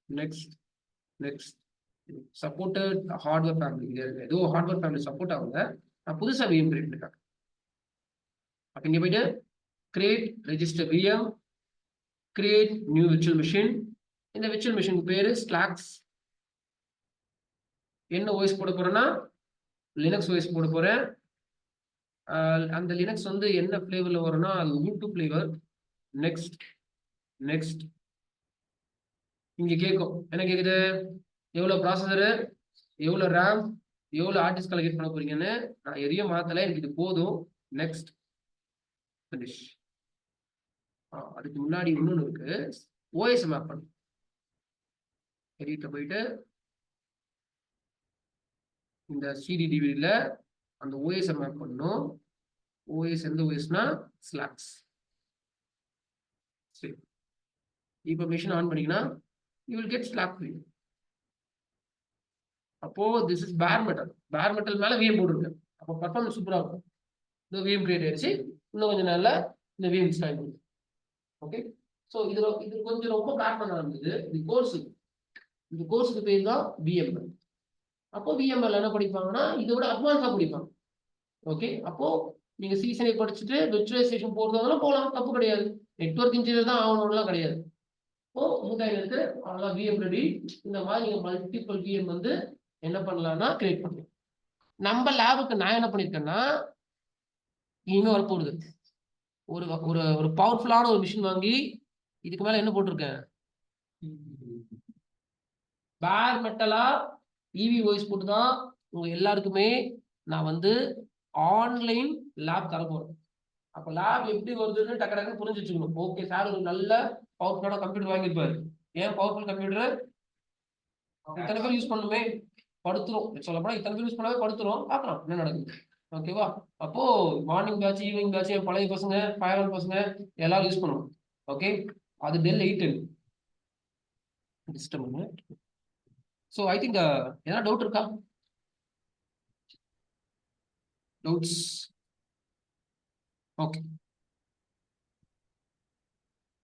next next supported hardware family. ஏதோ ஹார்ட்வேர் ஃபேமிலி சப்போர்ட் ஆகல. நான் புதுசா விஎம் கிரியேட் பண்ணிருக்கேன். அப்ப இங்க போயிட்டு create register VM, create new virtual machine. இந்த விர்ச்சுவல் மிஷின் பேரு ஸ்லாக்ஸ். என்ன ஓஎஸ் போட போறேன்னா லினக்ஸ் ஓஎஸ் போட போறேன். அந்த லினக்ஸ் வந்து என்ன ஃபிளேவர்ல வரும்னா அது ubuntu ஃபிளேவர். நெக்ஸ்ட் நெக்ஸ்ட் இங்க கேட்கும். என்ன கேக்குது? எவ்வளவு ப்ராசஸரு, எவ்வளவு ரேம், எவ்வளவு ஆர்டிஸ்ட் கலெக்ட் பண்ண போறீங்கன்னு. நான் எதையும் மாத்தல, எனக்கு இது போதும். Next finish. அதுக்கு முன்னாடி இன்னொன்னு இருக்கு. ஓஎஸ் மேப் பண்ணு. எடிட்ட போயிட்டு இந்த சிடி டிவிடில அந்த ஓஎஸ் மேப் பண்ணணும். ஓஎஸ் எந்த ஓஎஸ்னா ஸ்லாக்ஸ். சரி, இப்போ மிஷின் ஆன் பண்ணீங்கன்னா you will get slack free. அப்போ திஸ் இஸ் பேர் மெட்டல். பேர் மெட்டல் மேல விஎம் போட்டுருக்கேன். அப்போ பர்ஃபார்மன்ஸ் சூப்பரா இருக்கும். இந்த விஎம் கிரியேட் ஆயிடுச்சு. இன்னும் கொஞ்சம் நாள்ல இந்த விஎம் இன்ஸ்டால் பண்ணுது. ஓகே, ஸோ இது கொஞ்சம் ரொம்ப பேக் பண்ண இருந்தது. இது கோர்ஸ், இந்த கோர்ஸுக்கு பேர் தான் விஎம்எல். அப்போ விஎம்எல் என்ன படிப்பாங்கன்னா இதை விட அட்வான்ஸா படிப்பாங்க. ஓகே, அப்போ நீங்க சிசிஎன்ஏ படிச்சுட்டு விர்ச்சுவலைசேஷன் போறதுனால போகலாம், தப்பு கிடையாது. நெட்வொர்க் இன்ஜினியர் தான் ஆகணும்லாம் கிடையாது. இப்போ உங்ககிட்ட இருக்கு அவ்வளோதான் விஎம் ரெடி. இந்த மாதிரி நீங்க மல்டிபிள் விஎம் வந்து என்ன பண்ணலாம்னா கிரியேட் பண்ணலாம். நம்ம லேபுக்கு நான் என்ன பண்ணிருக்கேன்னா இனிமே வரப்போகுது ஒரு ஒரு ஒரு பவர்ஃபுல்லான ஒரு மிஷின் வாங்கி இதுக்கு மேல என்ன போட்டிருக்கேன்? பேர் மெட்டலா இவி வாய்ஸ் போட்டு தான் உங்க எல்லாருக்குமே நான் வந்து ஆன்லைன் லேப் தர போறேன். அப்ப லேப் எப்படி வருதுன்னு டக்கு டக்கு புரிஞ்சு வச்சுக்கணும். ஓகே சார், ஒரு நல்ல பவர்ஃபுல்லான கம்ப்யூட்டர் வாங்கியிருப்பாரு. ஏன் பவர்ஃபுல் கம்ப்யூட்டர் இத்தனை பேர் யூஸ் பண்ணுமே, படுத்துரும். சொல்லப்போனா இத்தனை பேர் யூஸ் பண்ணாவே படுத்துரும். பார்க்கலாம் என்ன நடக்குது. ஓகேவா? அப்போ மார்னிங் பேட்ச், ஈவினிங் பேட்ச், என் பழைய பசங்க, ஃபயர்மேன் பசங்க எல்லாரும் யூஸ் பண்ணுவோம். ஓகே, அது Dell 810 system. So I think ஏதாவது டவுட் இருக்கா? டவுட்ஸ்? ஓகே.